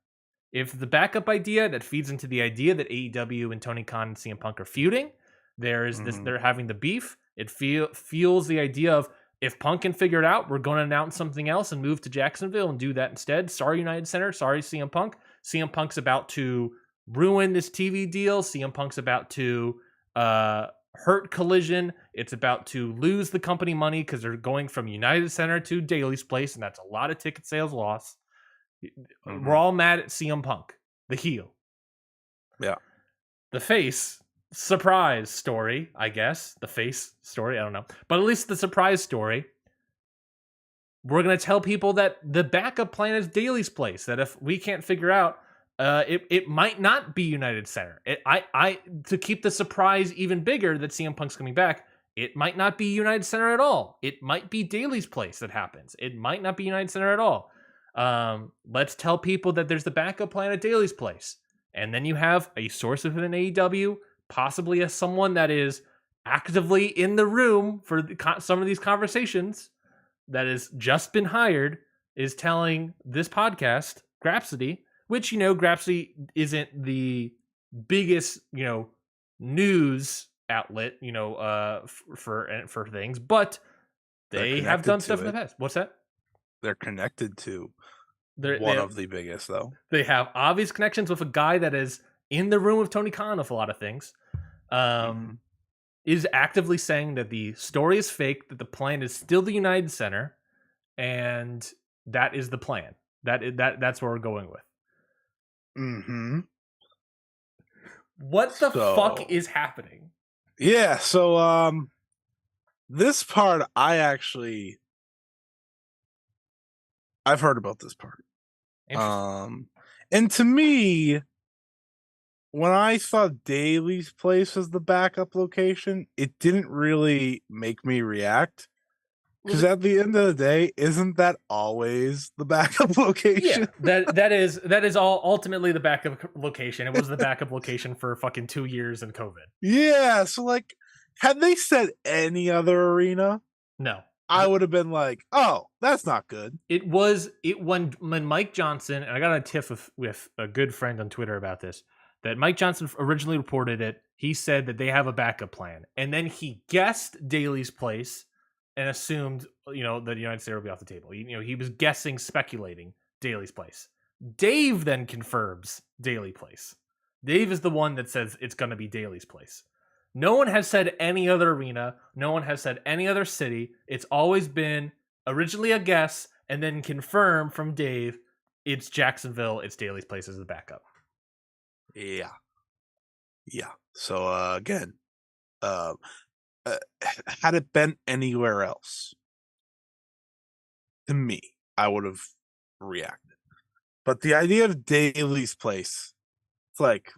Speaker 1: If the backup idea that feeds into the idea that AEW and Tony Khan and CM Punk are feuding, there is this, they're having the beef. It fuels the idea of, if Punk can figure it out, we're going to announce something else and move to Jacksonville and do that instead. Sorry, United Center. Sorry, CM Punk. CM Punk's about to ruin this TV deal. CM Punk's about to hurt Collision. It's about to lose the company money because they're going from United Center to Daly's Place, and that's a lot of ticket sales loss. We're all mad at CM Punk, the heel.
Speaker 2: Yeah.
Speaker 1: The face, surprise story, I guess. The face story, I don't know. But at least the surprise story, we're going to tell people that the backup plan is Daly's Place, that if we can't figure out, it might not be United Center. To keep the surprise even bigger that CM Punk's coming back, it might not be United Center at all. It might be Daly's Place that happens. It might not be United Center at all. Let's tell people that there's the backup plan at Daly's Place. And then you have a source within AEW, possibly as someone that is actively in the room for some of these conversations, that has just been hired, is telling this podcast, Grapsody, which, Grapsody isn't the biggest, news outlet, for things, but they have done stuff in the past. What's that?
Speaker 2: They're connected to
Speaker 1: One
Speaker 2: of the biggest, though.
Speaker 1: They have obvious connections with a guy that is in the room with Tony Khan with a lot of things. Is actively saying that the story is fake, that the plan is still the United Center, and that is the plan. That's where we're going with. What the fuck is happening?
Speaker 2: Yeah, so this part I actually I've heard about this part.
Speaker 1: Interesting.
Speaker 2: And to me, when I saw Daly's place as the backup location, it didn't really make me react.
Speaker 1: Well,
Speaker 2: Because at the end of the day, isn't that always the backup
Speaker 1: yeah,
Speaker 2: location?
Speaker 1: that is all ultimately the backup location. It was the backup location for fucking 2 years in COVID.
Speaker 2: Yeah. So, like, had they said any other arena,
Speaker 1: No,
Speaker 2: I would have been like, oh, that's not good.
Speaker 1: it was it when Mike Johnson, and I got a tiff with a good friend on Twitter about this, that Mike Johnson originally reported it. He said that they have a backup plan, and then he guessed Daly's place and assumed that the United States would be off the table. He was guessing, speculating Daly's place. Dave then confirms Daly place. Dave is the one that says it's going to be Daly's place. No one has said any other arena. No one has said any other city. It's always been originally a guess and then confirmed from Dave it's Jacksonville, it's Daly's place as the backup.
Speaker 2: Yeah. Yeah. So, again, uh, had it been anywhere else, to me, I would have reacted. But the idea of Daly's place, it's like,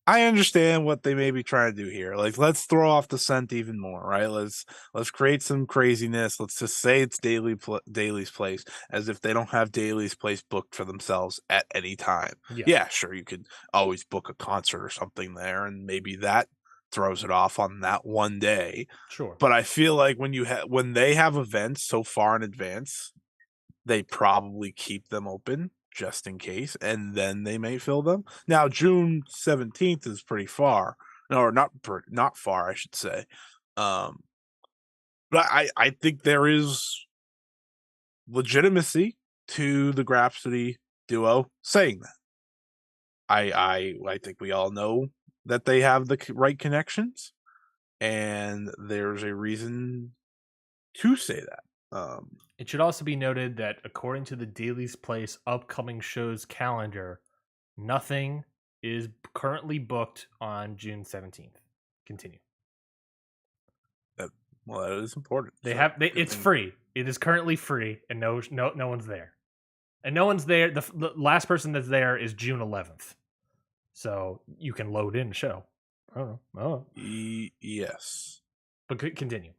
Speaker 2: I understand what they may be trying to do here. Like, let's throw off the scent even more, right? Let's create some craziness. Let's just say it's Daly's place, as if they don't have Daly's place booked for themselves at any time.
Speaker 1: Yeah,
Speaker 2: Yeah, sure, you could always book a concert or something there, and maybe that throws it off on that one day.
Speaker 1: sure.
Speaker 2: But I feel like when they have events so far in advance, they probably keep them open just in case, and then they may fill them. Now, June 17th is pretty far. No, or not far, I should say. Um, but I think there is legitimacy to the Grapsody duo saying that. I think we all know that they have the right connections, and there's a reason to say that.
Speaker 1: It should also be noted that according to the Daly's Place upcoming shows calendar, nothing is currently booked on June 17th. Continue.
Speaker 2: Well, that is important.
Speaker 1: They
Speaker 2: So,
Speaker 1: have
Speaker 2: good
Speaker 1: it's
Speaker 2: thing.
Speaker 1: free. It is currently free and no one's there. And no one's there. The last person that's there is June 11th. So you can load in the show. I don't know. Oh,
Speaker 2: Yes.
Speaker 1: but continue.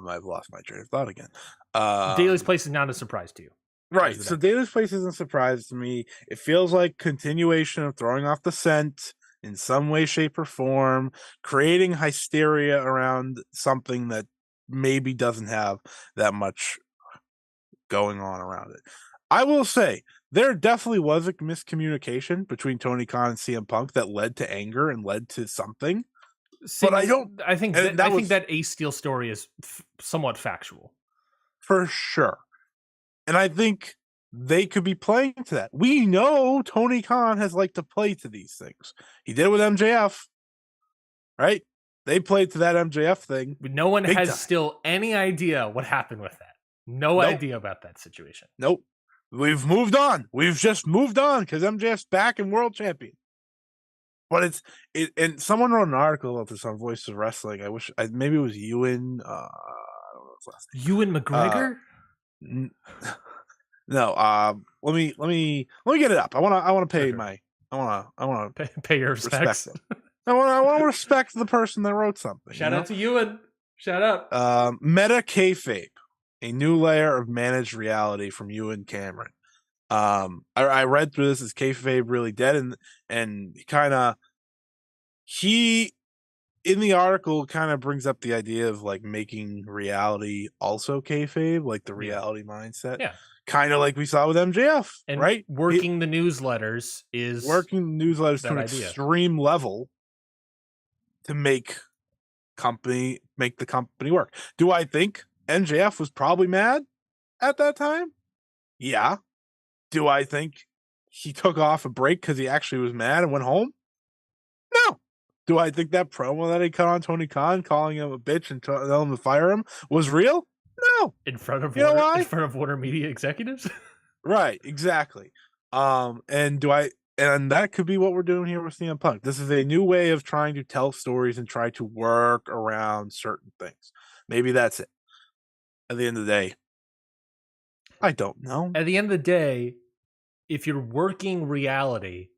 Speaker 2: I've lost my train of thought again.
Speaker 1: Daly's Place is not a surprise to you.
Speaker 2: Right. So Daly's Place isn't a surprise to me. It feels like continuation of throwing off the scent in some way, shape, or form, creating hysteria around something that maybe doesn't have that much going on around it. I will say there definitely was a miscommunication between Tony Khan and CM Punk that led to anger and led to something. But I don't.
Speaker 1: I think
Speaker 2: And that was
Speaker 1: that Ace Steel story is somewhat factual.
Speaker 2: for sure. And I think they could be playing to that. We know Tony Khan has liked to play to these things. He did it with MJF, right? They played to that MJF thing.
Speaker 1: But no one
Speaker 2: Big
Speaker 1: has
Speaker 2: time.
Speaker 1: still any idea what happened with that. No
Speaker 2: Nope.
Speaker 1: idea about that situation.
Speaker 2: Nope. We've moved on. We've just moved on because MJF's back and world champion. But and someone wrote an article about this on Voice of Wrestling. Maybe it was Ewan. I don't know his last name.
Speaker 1: Ewan McGregor?
Speaker 2: No. Let me get it up. I want to pay my. I want to
Speaker 1: pay your respects.
Speaker 2: Respect them. I want to respect the person that wrote something.
Speaker 1: Shout out to Ewan. Shout out.
Speaker 2: Meta kayfabe, a new layer of managed reality from Ewan Cameron. I read through this. Is kayfabe really dead? And he in the article kind of brings up the idea of like making reality also kayfabe, like the reality mindset.
Speaker 1: Yeah.
Speaker 2: Kind of like we saw with MJF,
Speaker 1: and
Speaker 2: right?
Speaker 1: Working the newsletters is
Speaker 2: working newsletters to an extreme level to make the company work. Do I think MJF was probably mad at that time? Yeah. Do I think he took off a break because he actually was mad and went home? No. Do I think that promo that he cut on Tony Khan, calling him a bitch and telling him to fire him, was real? No.
Speaker 1: In front of Warner Media executives?
Speaker 2: Right, exactly. And that could be what we're doing here with CM Punk. This is a new way of trying to tell stories and try to work around certain things. Maybe that's it. At the end of the day, I don't know.
Speaker 1: At the end of the day, if you're working reality,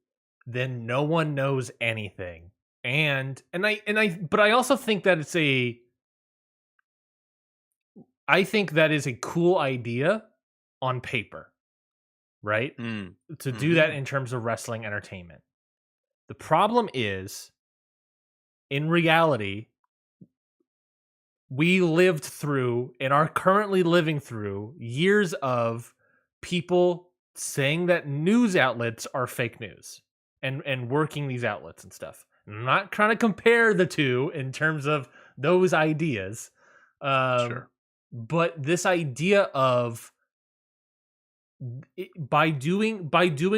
Speaker 1: then no one knows anything. But I also think that I think that is a cool idea on paper, right? To do that in terms of wrestling entertainment. The problem is, in reality, we lived through and are currently living through years of people saying that news outlets are fake news and working these outlets and stuff. I'm not trying to compare the two in terms of those ideas.
Speaker 2: Sure.
Speaker 1: But this idea of by doing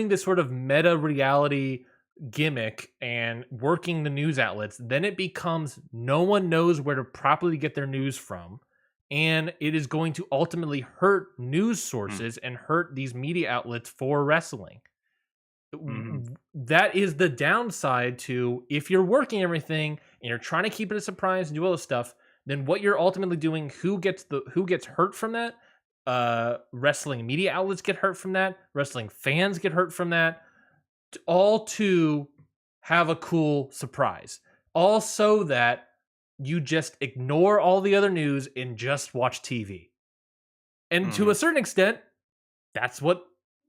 Speaker 1: this sort of meta reality gimmick and working the news outlets, then it becomes no one knows where to properly get their news from, and it is going to ultimately hurt news sources and hurt these media outlets for wrestling. That is the downside to, if you're working everything and you're trying to keep it a surprise and do all this stuff, then what you're ultimately doing, who gets hurt from that? Wrestling media outlets get hurt from that. Wrestling fans get hurt from that. All to have a cool surprise. All so that you just ignore all the other news and just watch TV. And to a certain extent, that's what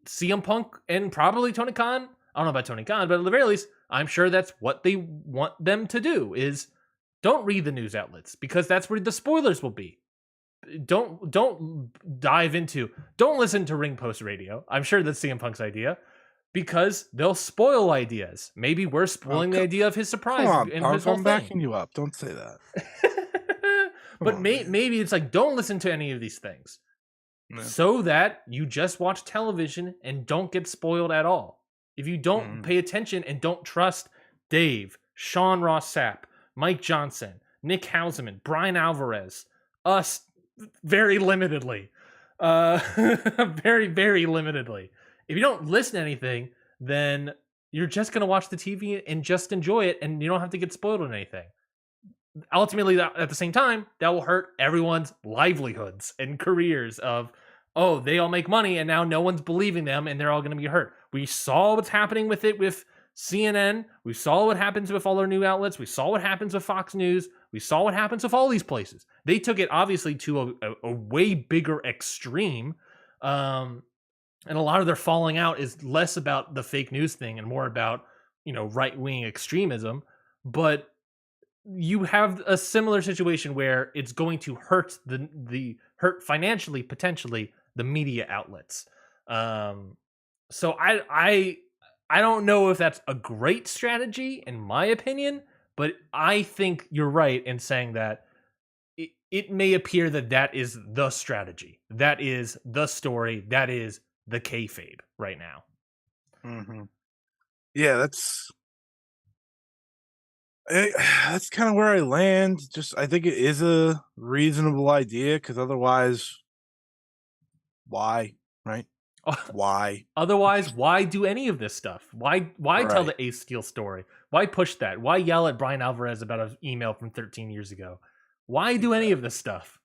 Speaker 1: CM Punk and probably Tony Khan, I don't know about Tony Khan, but at the very least, I'm sure that's what they want them to do, is don't read the news outlets, because that's where the spoilers will be. Don't listen to Ring Post Radio. I'm sure that's CM Punk's idea, because they'll spoil ideas. Maybe we're spoiling the idea of his surprise.
Speaker 2: Come on, I'm backing you up. Don't say that.
Speaker 1: But maybe it's like, don't listen to any of these things. Yeah. So that you just watch television and don't get spoiled at all. If you don't pay attention and don't trust Dave, Sean Ross Sapp, Mike Johnson, Nick Houseman, Brian Alvarez, us very limitedly, very, very limitedly. If you don't listen to anything, then you're just going to watch the TV and just enjoy it, and you don't have to get spoiled on anything. Ultimately, at the same time, that will hurt everyone's livelihoods and careers of, oh, they all make money and now no one's believing them and they're all going to be hurt. We saw what's happening with it with CNN. We saw what happens with all our new outlets. We saw what happens with Fox News. We saw what happens with all these places. They took it obviously to a way bigger extreme. And a lot of their falling out is less about the fake news thing and more about, right-wing extremism. But you have a similar situation where it's going to hurt hurt financially, potentially, the media outlets. So I don't know if that's a great strategy, in my opinion, but I think you're right in saying that it may appear that is the strategy, that is the story, that is the kayfabe right now.
Speaker 2: Yeah, that's kind of where I land. Just, I think it is a reasonable idea, because otherwise, why, right? Why?
Speaker 1: Otherwise, why do any of this stuff? Why tell the Ace Steel story? Why push that? Why yell at Brian Alvarez about an email from 13 years ago? Why do any of this stuff?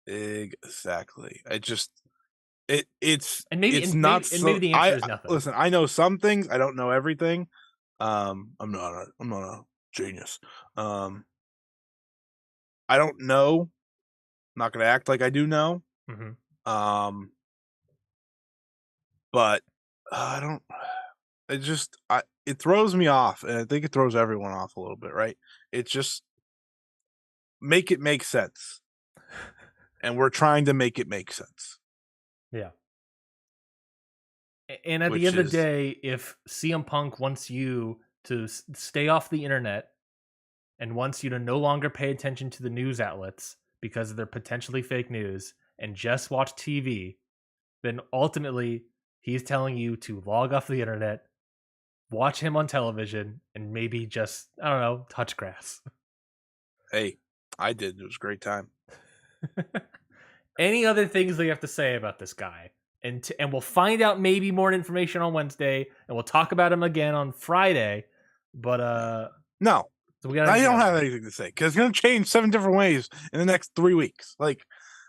Speaker 2: Exactly. It's
Speaker 1: not. And maybe the answer is nothing.
Speaker 2: Listen, I know some things. I don't know everything. I'm not a genius. I don't know. I'm not gonna act like I do know. But I don't. It throws me off, and I think it throws everyone off a little bit, right? It's just make it make sense, and we're trying to make it make sense.
Speaker 1: Yeah. And at the end of the day, if CM Punk wants you to stay off the internet and wants you to no longer pay attention to the news outlets because they're potentially fake news and just watch TV, then ultimately he's telling you to log off the internet, watch him on television, and maybe just, I don't know, touch grass.
Speaker 2: Hey, I did. It was a great time.
Speaker 1: Any other things that you have to say about this guy? And we'll find out maybe more information on Wednesday, and we'll talk about him again on Friday. But
Speaker 2: no, so I don't have anything to say, because it's going to change 7 different ways in the next 3 weeks. Like,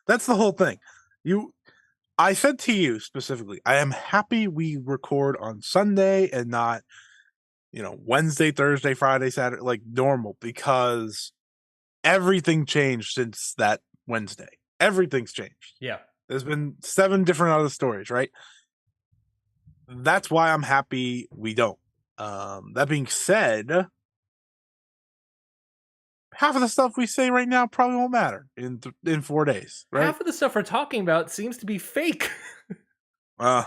Speaker 2: That's the whole thing. I said to you specifically, I am happy we record on Sunday and not, Wednesday, Thursday, Friday, Saturday, like normal, because everything changed since that Wednesday. Everything's changed.
Speaker 1: Yeah.
Speaker 2: There's been 7 different other stories, right? That's why I'm happy we don't. That being said, half of the stuff we say right now probably won't matter in 4 days, right?
Speaker 1: Half of the stuff we're talking about seems to be fake.
Speaker 2: Uh,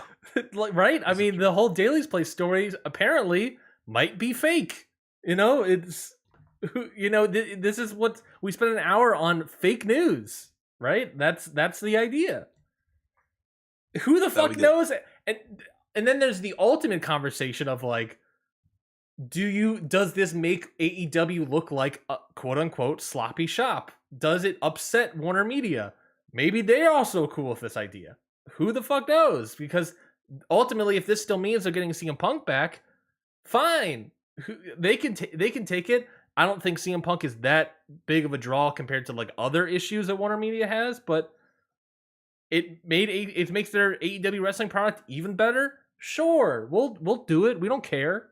Speaker 1: right? I mean, the whole Daily's Place stories apparently might be fake. This is what we spent an hour on fake news, right? That's the idea. Who the fuck knows? And then there's the ultimate conversation of like, does this make AEW look like a quote unquote sloppy shop? Does it upset Warner Media? Maybe they're also cool with this idea. Who the fuck knows? Because ultimately, if this still means they're getting CM Punk back, fine. They can take it. I don't think CM Punk is that big of a draw compared to like other issues that Warner Media has, but it makes their AEW wrestling product even better. Sure, we'll do it. We don't care.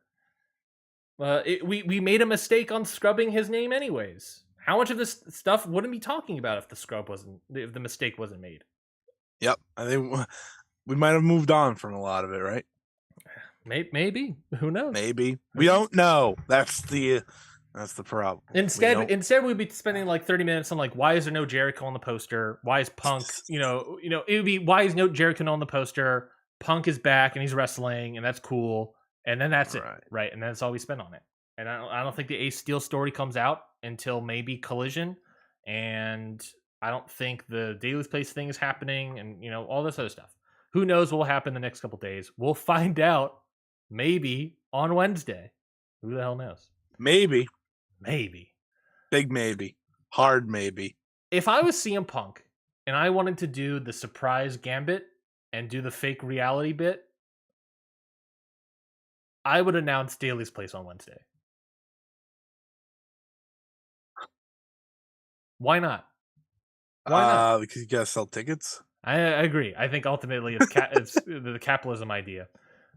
Speaker 1: We made a mistake on scrubbing his name anyways. How much of this stuff wouldn't be talking about if the mistake wasn't made?
Speaker 2: Yep, I think we might have moved on from a lot of it, right?
Speaker 1: Maybe. Who knows?
Speaker 2: Maybe we don't know. That's the problem.
Speaker 1: Instead, we'd be spending like 30 minutes on like, why is there no Jericho on the poster? Why is Punk? It would be, why is no Jericho on the poster? Punk is back and he's wrestling, and that's cool. And then that's it, right? And that's all we spend on it. And I don't think the Ace Steel story comes out until maybe Collision, and I don't think the Daily's Place thing is happening, and all this other stuff. Who knows what will happen the next couple days? We'll find out maybe on Wednesday. Who the hell knows?
Speaker 2: Maybe.
Speaker 1: Big
Speaker 2: maybe. Hard maybe.
Speaker 1: If I was CM Punk and I wanted to do the surprise gambit and do the fake reality bit, I would announce Daily's Place on Wednesday. Why not?
Speaker 2: Because you gotta sell tickets.
Speaker 1: I agree. I think ultimately it's it's the capitalism idea,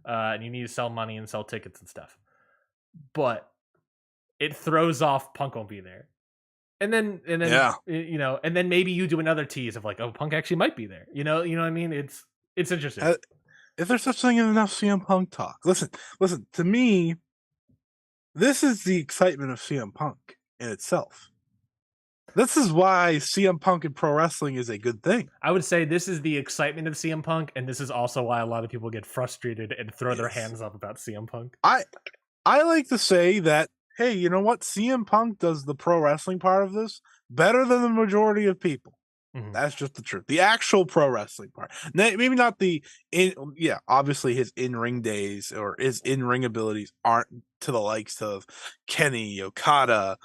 Speaker 1: and you need to sell money and sell tickets and stuff. But it throws off Punk won't be there, and then and then maybe you do another tease of like, oh, Punk actually might be there. You know what I mean? It's interesting.
Speaker 2: If there's such thing as enough CM Punk talk, listen. To me, this is the excitement of CM Punk in itself. This is why CM Punk in pro wrestling is a good thing.
Speaker 1: I would say this is the excitement of CM Punk, and this is also why a lot of people get frustrated and throw their hands up about CM Punk.
Speaker 2: I like to say that, hey, you know what? CM Punk does the pro wrestling part of this better than the majority of people. Mm-hmm. That's just the truth. The actual pro wrestling part. Maybe not obviously his in-ring days or his in-ring abilities aren't to the likes of Kenny, Okada,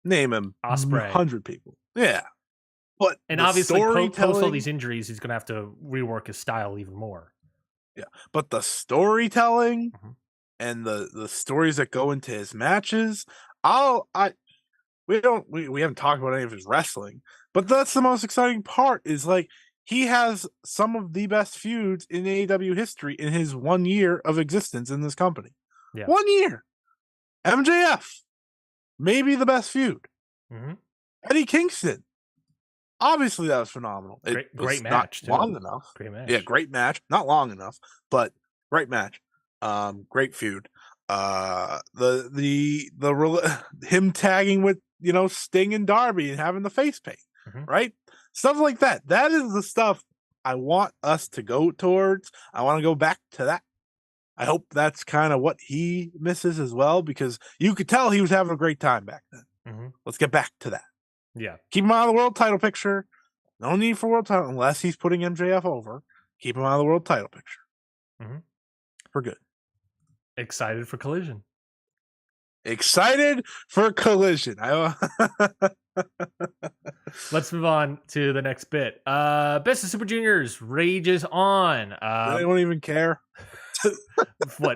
Speaker 2: name him,
Speaker 1: Ospreay,
Speaker 2: 100 people. Yeah. But
Speaker 1: obviously post all these injuries, he's going to have to rework his style even more.
Speaker 2: Yeah. But the storytelling and the stories that go into his matches, we haven't talked about any of his wrestling, but that's the most exciting part is like he has some of the best feuds in AEW history in his 1 year of existence in this company. Yeah. 1 year. MJF, maybe the best feud. Mm-hmm. Eddie Kingston, obviously that was phenomenal.
Speaker 1: Great match.
Speaker 2: Not long enough.
Speaker 1: Great match.
Speaker 2: Yeah, great match. Not long enough, but great match. Great feud. Him tagging with Sting and Darby and having the face paint, right? Stuff like that. That is the stuff I want us to go towards. I want to go back to that. I hope that's kind of what he misses as well, because you could tell he was having a great time back then. Let's get back to that.
Speaker 1: Yeah.
Speaker 2: Keep him out of the world title picture. No need for world title unless he's putting MJF over. Keep him out of the world title picture. For good.
Speaker 1: Excited for Collision. Let's move on to the next bit. Best of Super Juniors rages on.
Speaker 2: They don't even care.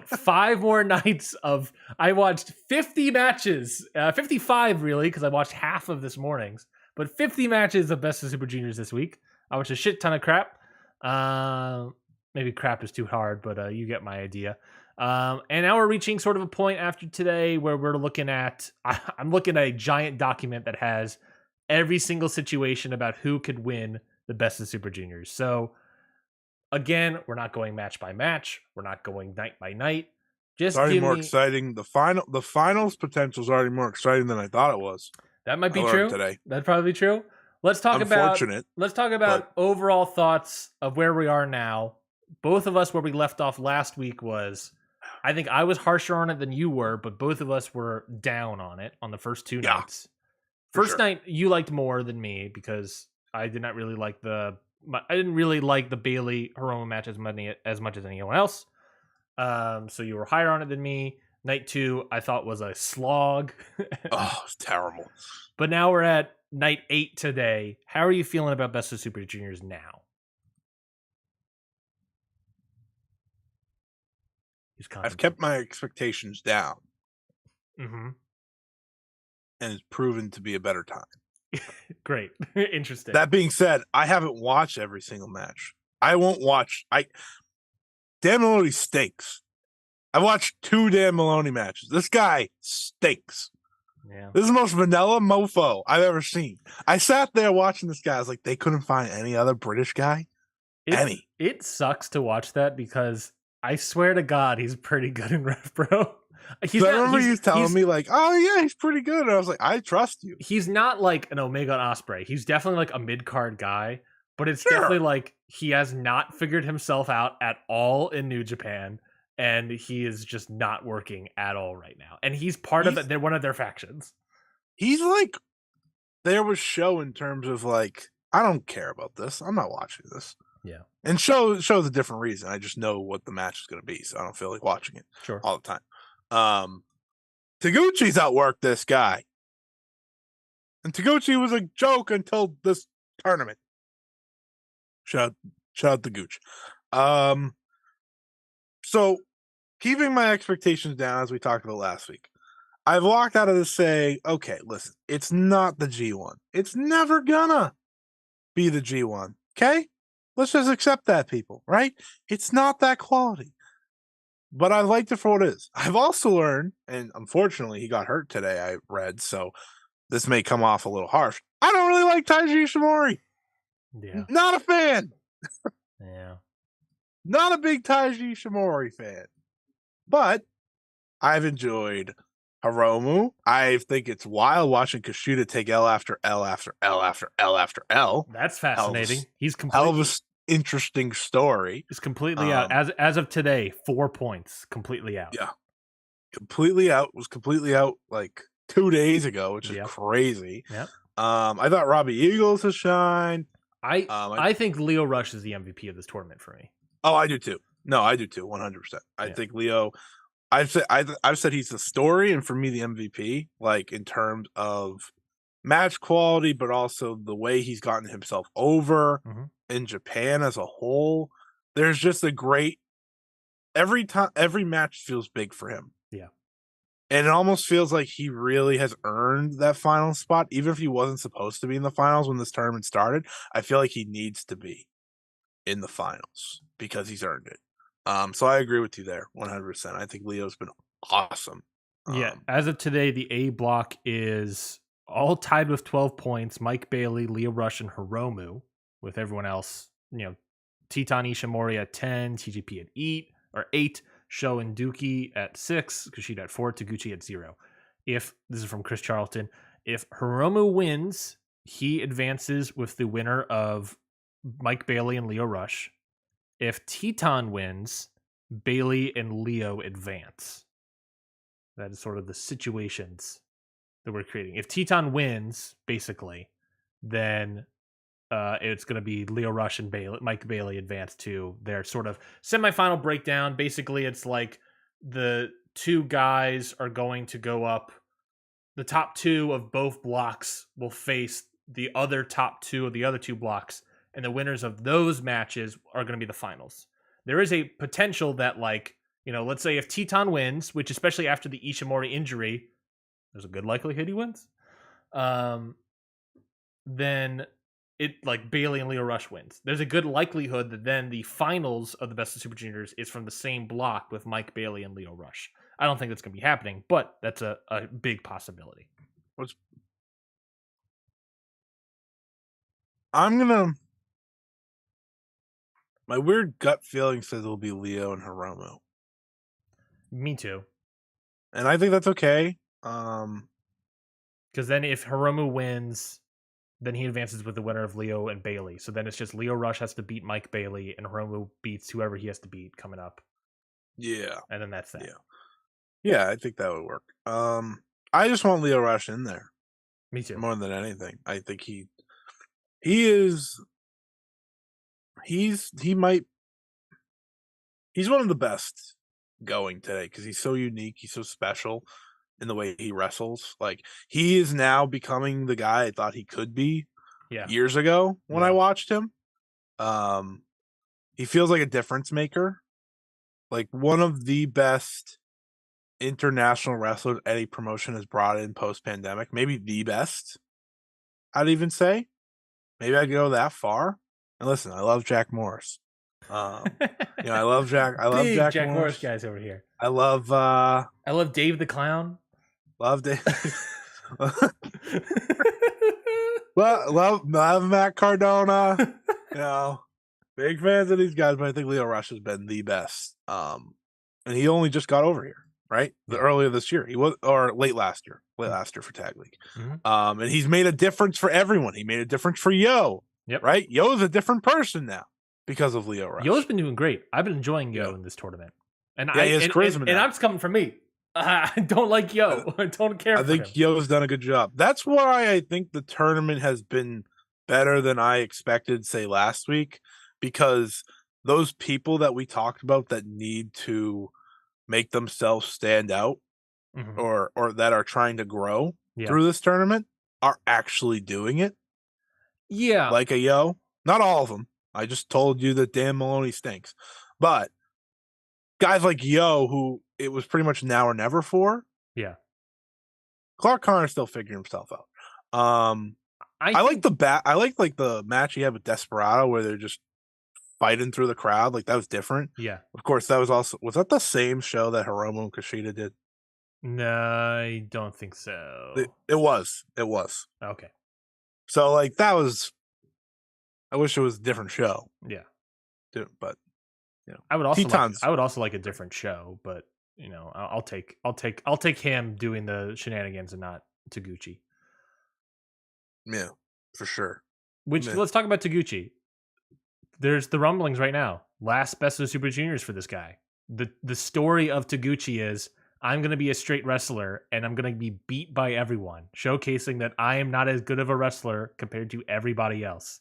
Speaker 1: 5 more nights of... I watched 50 matches. 55, really, because I watched half of this morning's. but 50 matches of Best of Super Juniors this week. I watched a shit ton of crap. Maybe crap is too hard, but you get my idea. And now we're reaching sort of a point after today where we're looking at, I'm looking at a giant document that has every single situation about who could win the Best of Super Juniors. So again, we're not going match by match. We're not going night by night.
Speaker 2: It's
Speaker 1: Just
Speaker 2: already
Speaker 1: give
Speaker 2: more
Speaker 1: me
Speaker 2: exciting. The finals potential is already more exciting than I thought it was.
Speaker 1: that might
Speaker 2: I
Speaker 1: be
Speaker 2: learned
Speaker 1: true.
Speaker 2: today.
Speaker 1: That'd probably be true. Let's talk about
Speaker 2: Unfortunate,
Speaker 1: about overall thoughts of where we are now. Both of us where we left off last week was, I think I was harsher on it than you were, but both of us were down on it on the first two
Speaker 2: Yeah,
Speaker 1: nights.
Speaker 2: for
Speaker 1: First
Speaker 2: sure.
Speaker 1: night you liked more than me because I didn't really like the Bailey Hiromu match as much as anyone else. So you were higher on it than me. Night 2 I thought was a slog.
Speaker 2: Oh, it's terrible.
Speaker 1: But now we're at night 8 today. How are you feeling about Best of Super Juniors now?
Speaker 2: I've kept my expectations down,
Speaker 1: Mm-hmm.
Speaker 2: and it's proven to be a better time.
Speaker 1: Great. Interesting.
Speaker 2: That being said, I haven't watched every single match. I won't watch. Dan Maloney stinks. I watched 2 Dan Maloney matches. This guy stinks.
Speaker 1: Yeah.
Speaker 2: This is the most vanilla mofo I've ever seen. I sat there watching this guy. I was like, they couldn't find any other British guy.
Speaker 1: It sucks to watch that because I swear to God, he's pretty good in Rev Pro.
Speaker 2: I remember you telling me like, oh yeah, he's pretty good. And I was like, I trust you.
Speaker 1: He's not like an Omega and Ospreay. He's definitely like a mid-card guy, but it's definitely like he has not figured himself out at all in New Japan, and he is just not working at all right now. And he's part of it. They're one of their factions.
Speaker 2: He's like, there was show in terms of like, I don't care about this. I'm not watching this.
Speaker 1: Yeah.
Speaker 2: And show's a different reason. I just know what the match is going to be, so I don't feel like watching it all the time. Taguchi's outworked this guy. And Taguchi was a joke until this tournament. Shout out to Gooch. So keeping my expectations down, as we talked about last week, I've walked out of this saying, okay, listen, it's not the G1. It's never gonna be the G1. Okay? Let's just accept that, people, right? It's not that quality. But I liked it for what it is. I've also learned, and unfortunately he got hurt today, I read, so this may come off a little harsh. I don't really like Taiji Ishimori.
Speaker 1: Yeah.
Speaker 2: Not a fan.
Speaker 1: Yeah.
Speaker 2: Not a big Taiji Ishimori fan. But I've enjoyed Hiromu. I think it's wild watching Kushida take L after L after L after L after L.
Speaker 1: That's fascinating. He's
Speaker 2: completely interesting story.
Speaker 1: He's completely out. As of today, 4 points. Completely out.
Speaker 2: Yeah. Completely out. Was completely out like 2 days ago, which is crazy.
Speaker 1: Yeah.
Speaker 2: I thought Robbie Eagles has shined.
Speaker 1: I think Leo Rush is the MVP of this tournament for me.
Speaker 2: Oh, I do too. No, I do too. 100%. I think Leo. I've said he's the story, and for me, the MVP. Like in terms of match quality, but also the way he's gotten himself over in Japan as a whole. There's just a great every match feels big for him.
Speaker 1: Yeah.
Speaker 2: And it almost feels like he really has earned that final spot, even if he wasn't supposed to be in the finals when this tournament started. I feel like he needs to be in the finals because he's earned it. So I agree with you there, 100%. I think Leo's been awesome.
Speaker 1: Yeah, as of today, the A block is all tied with 12 points. Mike Bailey, Leo Rush, and Hiromu, with everyone else, Titan Ishimori at 10, TJP at 8, Sho and Dookie at 6, Kushida at 4, Taguchi at 0. If this is from Chris Charlton, if Hiromu wins, he advances with the winner of Mike Bailey and Leo Rush. If Titan wins, Bailey and Leo advance. That is sort of the situations that we're creating. If Titan wins, basically, then it's going to be Leo Rush and Mike Bailey advance to their sort of semifinal breakdown. Basically, it's like the two guys are going to go up. The top two of both blocks will face the other top two of the other two blocks, and the winners of those matches are going to be the finals. There is a potential that, let's say if Titan wins, which especially after the Ishimori injury, there's a good likelihood he wins. then it like Bailey and Leo Rush wins. There's a good likelihood that then the finals of the Best of Super Juniors is from the same block with Mike Bailey and Leo Rush. I don't think that's going to be happening, but that's a big possibility.
Speaker 2: My weird gut feeling says it'll be Leo and Hiromu.
Speaker 1: Me too.
Speaker 2: And I think that's okay.
Speaker 1: Because then if Hiromu wins, then he advances with the winner of Leo and Bailey. So then it's just Leo Rush has to beat Mike Bailey, and Hiromu beats whoever he has to beat coming up.
Speaker 2: Yeah.
Speaker 1: And then that's that.
Speaker 2: Yeah, I think that would work. I just want Leo Rush in there.
Speaker 1: Me too.
Speaker 2: More than anything. I think he's one of the best going today because he's so unique, he's so special in the way he wrestles. Like, he is now becoming the guy I thought he could be years ago when I watched him. He feels like a difference maker, like one of the best international wrestlers any promotion has brought in post-pandemic, maybe the best, I'd even say. Maybe I'd go that far. And listen, I love Jack Morris. I love Jack. I love
Speaker 1: Big
Speaker 2: Jack
Speaker 1: Morris guys over here.
Speaker 2: I love
Speaker 1: Dave the Clown.
Speaker 2: Love Dave. love Matt Cardona. Big fans of these guys, but I think Leo Rush has been the best. And he only just got over here, right? Earlier this year. He was, or late last year for Tag League.
Speaker 1: Mm-hmm.
Speaker 2: And he's made a difference for everyone. He made a difference for Yo.
Speaker 1: Yep.
Speaker 2: Right? Yo's a different person now because of Leo Rush.
Speaker 1: Yo's been doing great. I've been enjoying Yo in this tournament. And
Speaker 2: he has charisma
Speaker 1: and I'm coming from me. I don't like Yo. I don't care
Speaker 2: I think
Speaker 1: him.
Speaker 2: Yo's done a good job. That's why I think the tournament has been better than I expected, say, last week, because those people that we talked about that need to make themselves stand out or that are trying to grow through this tournament are actually doing it.
Speaker 1: Yeah.
Speaker 2: Like a Yo. Not all of them. I just told you that Dan Maloney stinks. But guys like Yo, who it was pretty much now or never for.
Speaker 1: Yeah.
Speaker 2: Clark Connor's still figuring himself out. I like the match he had with Desperado where they're just fighting through the crowd. Like, that was different.
Speaker 1: Yeah.
Speaker 2: Of course, was that the same show that Hiromu and Kushida did?
Speaker 1: No, I don't think so.
Speaker 2: It was.
Speaker 1: Okay.
Speaker 2: So, like, that was. I wish it was a different show.
Speaker 1: Yeah.
Speaker 2: But
Speaker 1: I would also like a different show, but I'll take him doing the shenanigans and not Taguchi.
Speaker 2: Yeah, for sure.
Speaker 1: Let's talk about Taguchi. There's the rumblings right now. Last Best of Super Juniors for this guy. The story of Taguchi is, I'm going to be a straight wrestler and I'm going to be beat by everyone, showcasing that I am not as good of a wrestler compared to everybody else.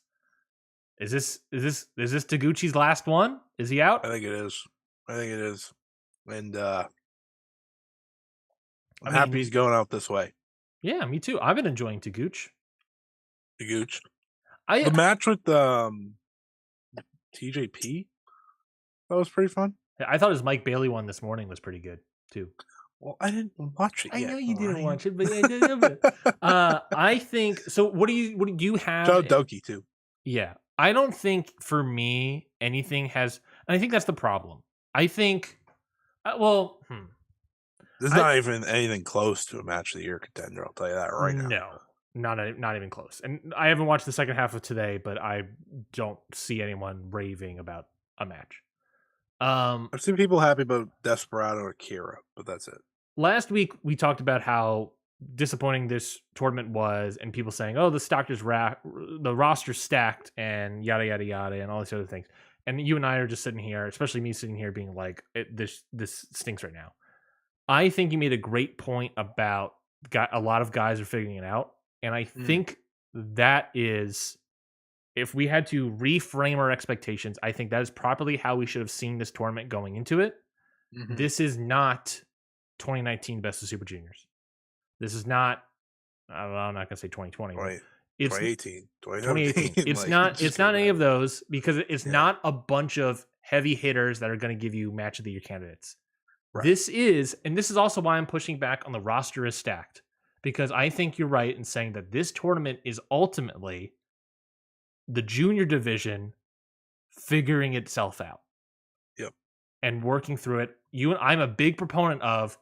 Speaker 1: Is this Taguchi's last one? Is he out?
Speaker 2: I think it is. And I'm happy he's going out this way.
Speaker 1: Yeah, me too. I've been enjoying Taguchi.
Speaker 2: The match with TJP, that was pretty fun.
Speaker 1: I thought his Mike Bailey one this morning was pretty good too.
Speaker 2: Well, I didn't watch it yet.
Speaker 1: I know you didn't watch it, but I think so. What do you have?
Speaker 2: Shout out Doki too.
Speaker 1: Yeah, I don't think for me anything has, and I think that's the problem. I think,
Speaker 2: there's not even anything close to a match of the year contender. I'll tell you that right now.
Speaker 1: No, not even close. And I haven't watched the second half of today, but I don't see anyone raving about a match.
Speaker 2: I've seen people happy about Desperado or Kira, but that's it.
Speaker 1: Last week we talked about how disappointing this tournament was, and people saying, "Oh, the roster's stacked," and yada yada yada, and all these other things. And you and I are just sitting here, especially me sitting here, being like, "This stinks right now." I think you made a great point about a lot of guys are figuring it out, and I think that is, if we had to reframe our expectations, I think that is properly how we should have seen this tournament going into it. Mm-hmm. This is not 2019 Best of Super Juniors. This is not. I'm not going to say 2020.
Speaker 2: It's 2018.
Speaker 1: It's not any of those, because it's not a bunch of heavy hitters that are going to give you match of the year candidates. Right. This is also why I'm pushing back on the roster is stacked. because I think you're right in saying that this tournament is ultimately the junior division figuring itself out
Speaker 2: Yep.
Speaker 1: and working through it. I'm a big proponent of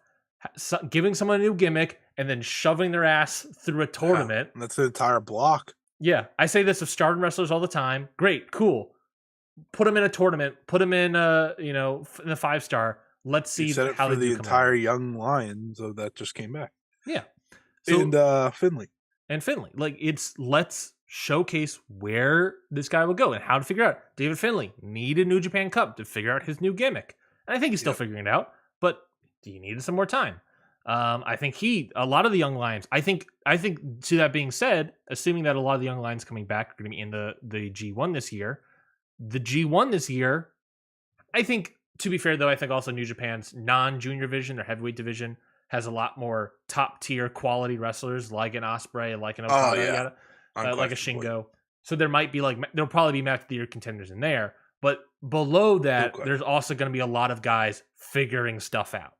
Speaker 1: giving someone a new gimmick and then shoving their ass through a tournament.
Speaker 2: Yeah, that's an entire block.
Speaker 1: Yeah, I say this of Stardom wrestlers all the time. Great, cool. Put them in a tournament. Put them in, in the 5-star. Let's see
Speaker 2: You said it
Speaker 1: how
Speaker 2: for
Speaker 1: they
Speaker 2: the
Speaker 1: do come over.
Speaker 2: entire young Lions that just came back.
Speaker 1: Yeah. So,
Speaker 2: And Finley.
Speaker 1: And Finley. Like, let's showcase where this guy will go and how to figure out. David Finley needed New Japan Cup to figure out his new gimmick. And I think he's still figuring it out, but he needed some more time. I think a lot of the young lions, I think to that being said, assuming that a lot of the young lions coming back are going to be in the G1 this year, I think, to be fair though, I think also New Japan's non-junior division, their heavyweight division, has a lot more top tier quality wrestlers like an Ospreay, like an Okada, like a Shingo. So there might be there'll probably be match of the year contenders in there, but below that, there's also going to be a lot of guys figuring stuff out.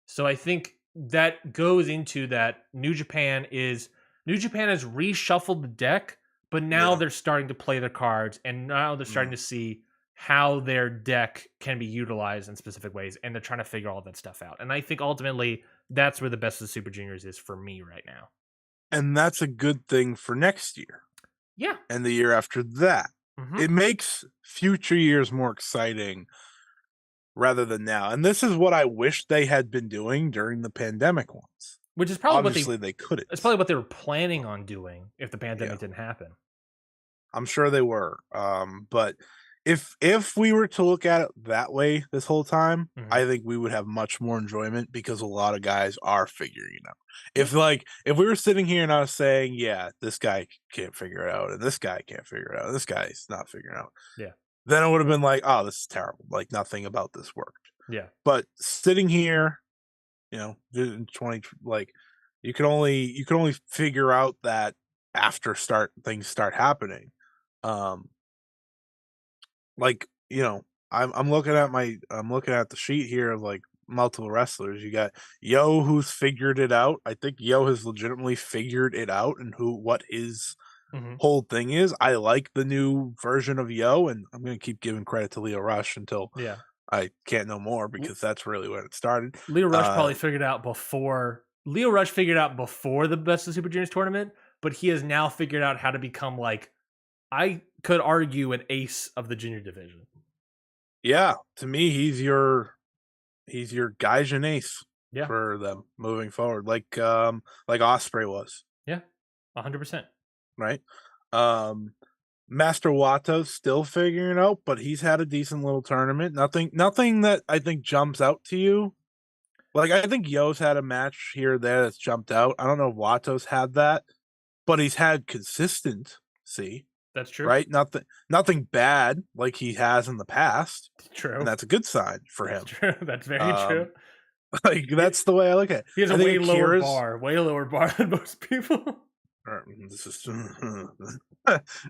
Speaker 1: So I think that goes into that New Japan has reshuffled the deck, but now they're starting to play their cards, and now they're starting to see how their deck can be utilized in specific ways, and they're trying to figure all that stuff out. And I think ultimately that's where the best of the Super Juniors is for me right now.
Speaker 2: And that's a good thing for next year.
Speaker 1: Yeah.
Speaker 2: And the year after that. Mm-hmm. It makes future years more exciting rather than now. And this is what I wish they had been doing during the pandemic ones.
Speaker 1: Which is probably
Speaker 2: obviously they couldn't.
Speaker 1: It's probably what they were planning on doing if the pandemic didn't happen.
Speaker 2: I'm sure they were. But if we were to look at it that way this whole time, I think we would have much more enjoyment because a lot of guys are figuring it out. If we were sitting here and I was saying, yeah, this guy can't figure it out, and this guy can't figure it out, and this guy's not figuring it out.
Speaker 1: Yeah.
Speaker 2: Then it would have been like, oh, this is terrible. Like nothing about this worked.
Speaker 1: Yeah.
Speaker 2: But sitting here, in 20, you can only figure out that after things start happening. I'm looking at the sheet here of multiple wrestlers. You got Yo, who's figured it out. I think Yo has legitimately figured it out and what his whole thing is. I like the new version of Yo, and I'm going to keep giving credit to Leo Rush until I can't know more, because that's really when it started.
Speaker 1: Leo Rush probably figured out before. Leo Rush figured out before the Best of Super Juniors tournament, but he has now figured out how to become I could argue an ace of the junior division.
Speaker 2: Yeah, to me, he's your Gaijin ace for them moving forward, like Ospreay was.
Speaker 1: Yeah, 100%.
Speaker 2: Right. Master Wato's still figuring it out, but he's had a decent little tournament. Nothing that I think jumps out to you. I think Yo's had a match here or there that's jumped out. I don't know if Wato's had that, but he's had consistency.
Speaker 1: That's true.
Speaker 2: Right? Nothing bad like he has in the past.
Speaker 1: True.
Speaker 2: And that's a good sign for him.
Speaker 1: True. That's very true.
Speaker 2: That's the way I look at it.
Speaker 1: He has a way lower bar than most people.
Speaker 2: This is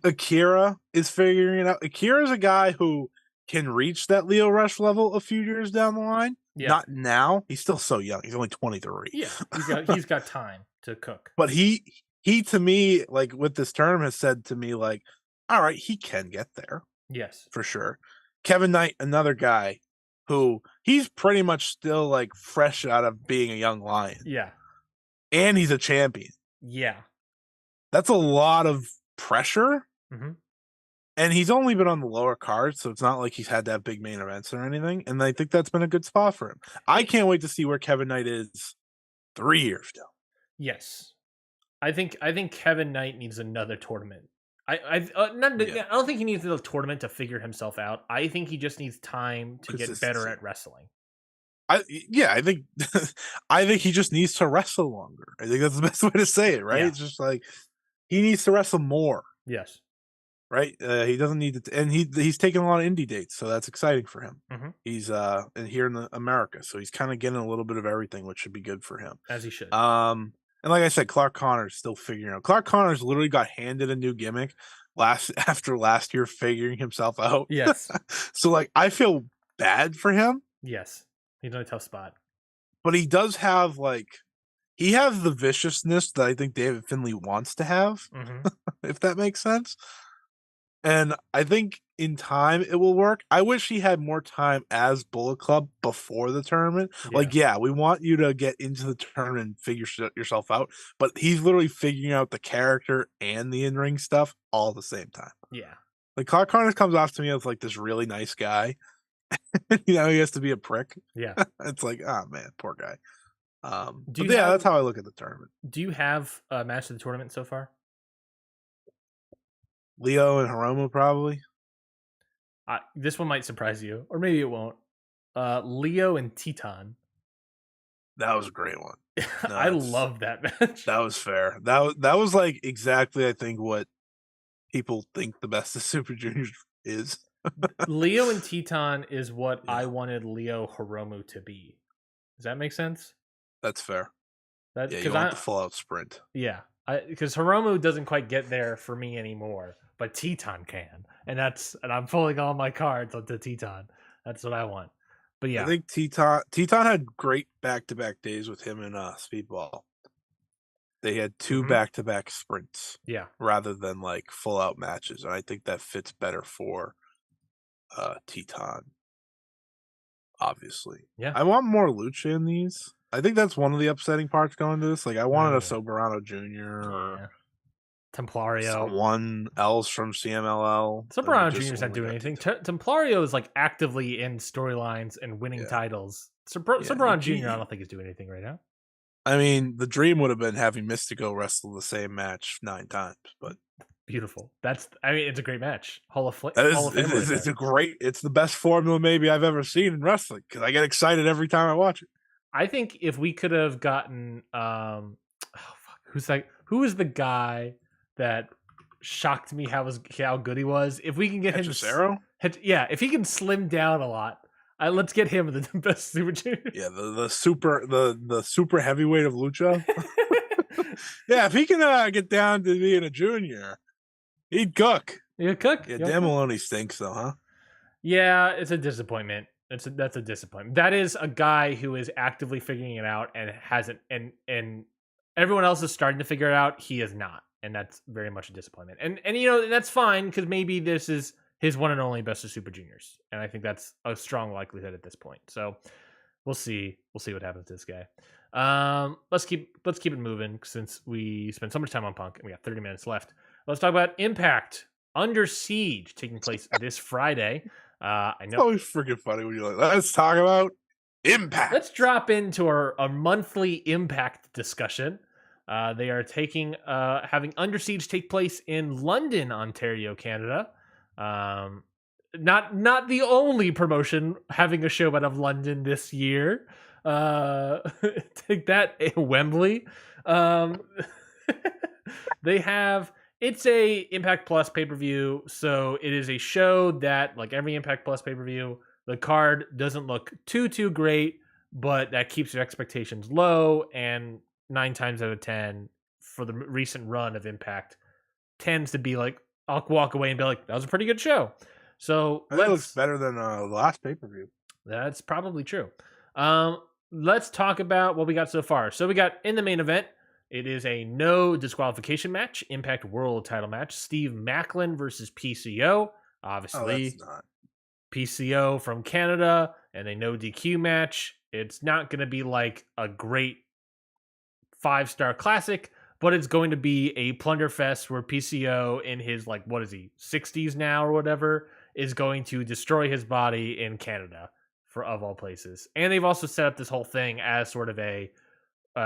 Speaker 2: Akira is figuring it out. Akira's a guy who can reach that Leo Rush level a few years down the line. Yeah. Not now. He's still so young. He's only 23.
Speaker 1: Yeah. He's got time to cook.
Speaker 2: But he to me, with this term, has said to me, all right, he can get there.
Speaker 1: Yes.
Speaker 2: For sure. Kevin Knight, another guy who he's pretty much still fresh out of being a young lion.
Speaker 1: Yeah.
Speaker 2: And he's a champion.
Speaker 1: Yeah.
Speaker 2: That's a lot of pressure.
Speaker 1: Mm-hmm.
Speaker 2: And he's only been on the lower card, so it's not like he's had to have big main events or anything. And I think that's been a good spot for him. I can't wait to see where Kevin Knight is 3 years down.
Speaker 1: Yes. I think Kevin Knight needs another tournament. I don't think he needs a tournament to figure himself out. I think he just needs time to get better at wrestling.
Speaker 2: I think he just needs to wrestle longer. I think that's the best way to say it, right? Yeah. It's just he needs to wrestle more.
Speaker 1: Yes.
Speaker 2: Right? He doesn't need to, and he's taking a lot of indie dates, so that's exciting for him.
Speaker 1: Mm-hmm.
Speaker 2: He's here in America, so he's kind of getting a little bit of everything, which should be good for him.
Speaker 1: As he should.
Speaker 2: And like I said, Clark Connor's still figuring out. Clark Connor's literally got handed a new gimmick after last year figuring himself out.
Speaker 1: Yes.
Speaker 2: So I feel bad for him.
Speaker 1: Yes. He's in a tough spot.
Speaker 2: But he does have he has the viciousness that I think David Finlay wants to have,
Speaker 1: Mm-hmm.
Speaker 2: if that makes sense. And I think in time it will work. I wish he had more time as Bullet Club before the tournament. Like, yeah, we want you to get into the tournament and figure yourself out, but he's literally figuring out the character and the in-ring stuff all at the same time.
Speaker 1: Yeah.
Speaker 2: Like, Clark Connors comes off to me as like this really nice guy. He has to be a prick.
Speaker 1: Yeah.
Speaker 2: It's like, oh man, poor guy.
Speaker 1: Do
Speaker 2: But
Speaker 1: you
Speaker 2: yeah,
Speaker 1: have
Speaker 2: that's how I look at the tournament.
Speaker 1: Do you have a match of the tournament so far?
Speaker 2: Leo and Hiromu probably.
Speaker 1: This one might surprise you, or maybe it won't. Leo and Teton.
Speaker 2: That was a great one. No,
Speaker 1: I love that match.
Speaker 2: That was fair. That was like exactly I think what people think the best of Super Juniors is.
Speaker 1: Leo and Teton is what
Speaker 2: Yeah.
Speaker 1: I wanted Leo Hiromu to be. Does that make sense?
Speaker 2: That's fair.
Speaker 1: That
Speaker 2: Yeah, you
Speaker 1: because
Speaker 2: want the full out sprint.
Speaker 1: yeah, because Hiromu doesn't quite get there for me anymore, but Teton can, and I'm pulling all my cards onto Teton. That's what I want. But yeah,
Speaker 2: I think Teton had great back to back days with him and Speedball. They had 2
Speaker 1: Mhm.
Speaker 2: back to back sprints.
Speaker 1: Yeah.
Speaker 2: Rather than like full out matches. And I think that fits better for Teton. Obviously.
Speaker 1: Yeah.
Speaker 2: I want more Lucha in these. I think that's one of the upsetting parts going to this. Like I wanted a Soberano Jr. or
Speaker 1: Templario.
Speaker 2: Someone else from CMLL.
Speaker 1: Soberano Jr. is not doing anything. Templario is like actively in storylines and winning titles. Soberano Jr. I don't think is doing anything right now.
Speaker 2: I mean, the dream would have been having Mystico wrestle the same match 9 times, but
Speaker 1: beautiful. It's a great match.
Speaker 2: It's the best formula maybe I've ever seen in wrestling because I get excited every time I watch it.
Speaker 1: I think if we could have gotten who was the guy that shocked me how good he was? If we can get
Speaker 2: Hechicero?
Speaker 1: if he can slim down a lot, let's get him the best Super Junior.
Speaker 2: Yeah, the super heavyweight of Lucha. Yeah, if he can get down to being a junior, he'd cook.
Speaker 1: He'd cook.
Speaker 2: Yeah, Dan Maloney stinks though, huh?
Speaker 1: Yeah, it's a disappointment. That's a disappointment. That is a guy who is actively figuring it out and hasn't, and everyone else is starting to figure it out. He is not, and that's very much a disappointment. And that's fine because maybe this is his one and only best of Super Juniors, and I think that's a strong likelihood at this point. So we'll see. We'll see what happens to this guy. Let's keep it moving since we spent so much time on Punk and we got 30 minutes left. Let's talk about Impact Under Siege taking place this Friday. I know.
Speaker 2: It's always freaking funny when you're like, let's talk about Impact.
Speaker 1: Let's drop into our monthly Impact discussion. They are having Under Siege take place in London, Ontario, Canada. Not the only promotion having a show out of London this year. Take that, Wembley. They have. It's a Impact Plus pay-per-view, so it is a show that, like every Impact Plus pay-per-view, the card doesn't look too great, but that keeps your expectations low, and 9 times out of 10, for the recent run of Impact, tends to be like, I'll walk away and be like, that was a pretty good show. So
Speaker 2: it looks better than the last pay-per-view.
Speaker 1: That's probably true. Let's talk about what we got so far. So we got in the main event, it is a no disqualification match, Impact World Title match. Steve Macklin versus PCO. Obviously, PCO from Canada, and a no DQ match. It's not going to be like a great 5-star classic, but it's going to be a plunder fest where PCO in his, like, what is he, 60s now or whatever, is going to destroy his body in Canada, of all places. And they've also set up this whole thing as sort of a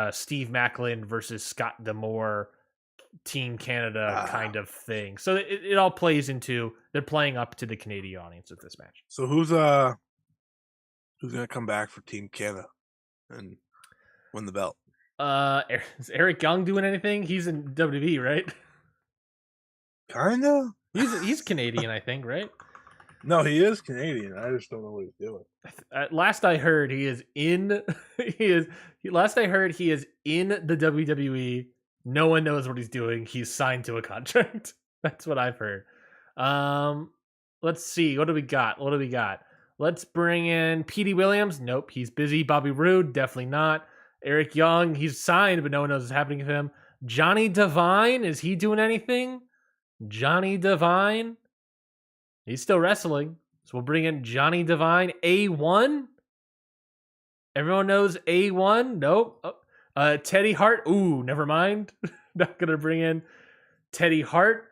Speaker 1: Steve Macklin versus Scott D'Amore Team Canada kind of thing. So it all plays into, they're playing up to the Canadian audience with this match.
Speaker 2: So who's gonna come back for Team Canada and win the belt?
Speaker 1: Is Eric Young doing anything? He's in WWE, right?
Speaker 2: Kinda.
Speaker 1: He's Canadian, I think, right?
Speaker 2: No, he is Canadian. I just don't know what he's doing.
Speaker 1: Last I heard, he is in. Last I heard, he is in the WWE. No one knows what he's doing. He's signed to a contract. That's what I've heard. Let's see. What do we got? Let's bring in Petey Williams. Nope, he's busy. Bobby Roode, definitely not. Eric Young, he's signed, but no one knows what's happening with him. Johnny Devine, is he doing anything? Johnny Devine, he's still wrestling. So we'll bring in Johnny Devine. A1. Everyone knows A1. Nope. Teddy Hart. Ooh, never mind. Not gonna bring in Teddy Hart.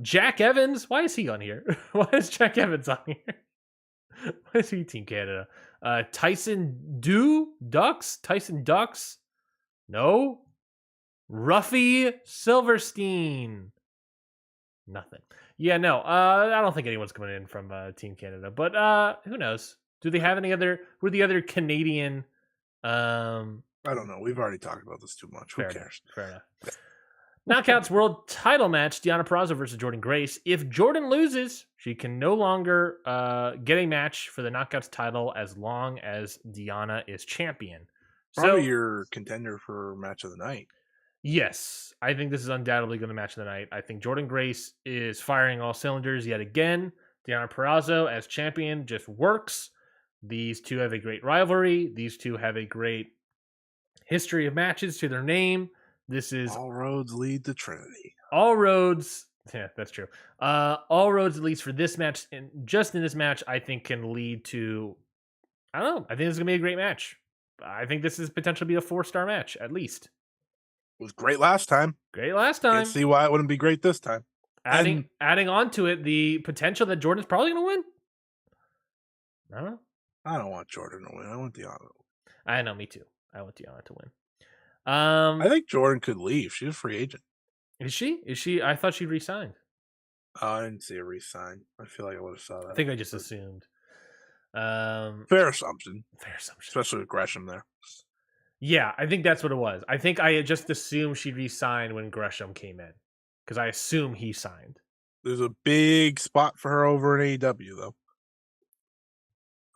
Speaker 1: Jack Evans. Why is he on here? Why is Jack Evans on here? Why is he Team Canada? Tyson Ducks. No. Ruffy Silverstein. Nothing. Yeah, no. I don't think anyone's coming in from Team Canada, but who knows? Do they have any other? Who are the other Canadian?
Speaker 2: I don't know. We've already talked about this too much. Who cares?
Speaker 1: Fair enough. Knockouts World Title match: Deonna Purrazzo versus Jordan Grace. If Jordan loses, she can no longer get a match for the Knockouts title as long as Deonna is champion.
Speaker 2: Probably your contender for match of the night.
Speaker 1: Yes, I think this is undoubtedly going to match of the night. I think Jordan Grace is firing all cylinders yet again. Deonna Purrazzo as champion just works. These two have a great rivalry. These two have a great history of matches to their name. This is
Speaker 2: all roads lead to Trinity.
Speaker 1: All roads, yeah, that's true. All roads, at least for this match, and just in this match, I think can lead to. I don't know. I think this is gonna be a great match. I think this is potentially be a 4-star match at least.
Speaker 2: It was great last time. Can't see why it wouldn't be great this time.
Speaker 1: Adding on to it, the potential that Jordan's probably gonna win. I don't know.
Speaker 2: I don't want Jordan to win. I want Deonna to win.
Speaker 1: I know, me too. I want Deonna to win.
Speaker 2: I think Jordan could leave. She's a free agent.
Speaker 1: Is she? I thought she re-signed.
Speaker 2: Oh, I didn't see her re-sign. I feel like I would have saw that.
Speaker 1: I think I just assumed.
Speaker 2: Fair assumption. Especially with Gresham there.
Speaker 1: Yeah, I think that's what it was. I think I had just assumed she'd re-sign when Gresham came in. Because I assume he signed.
Speaker 2: There's a big spot for her over in AEW, though.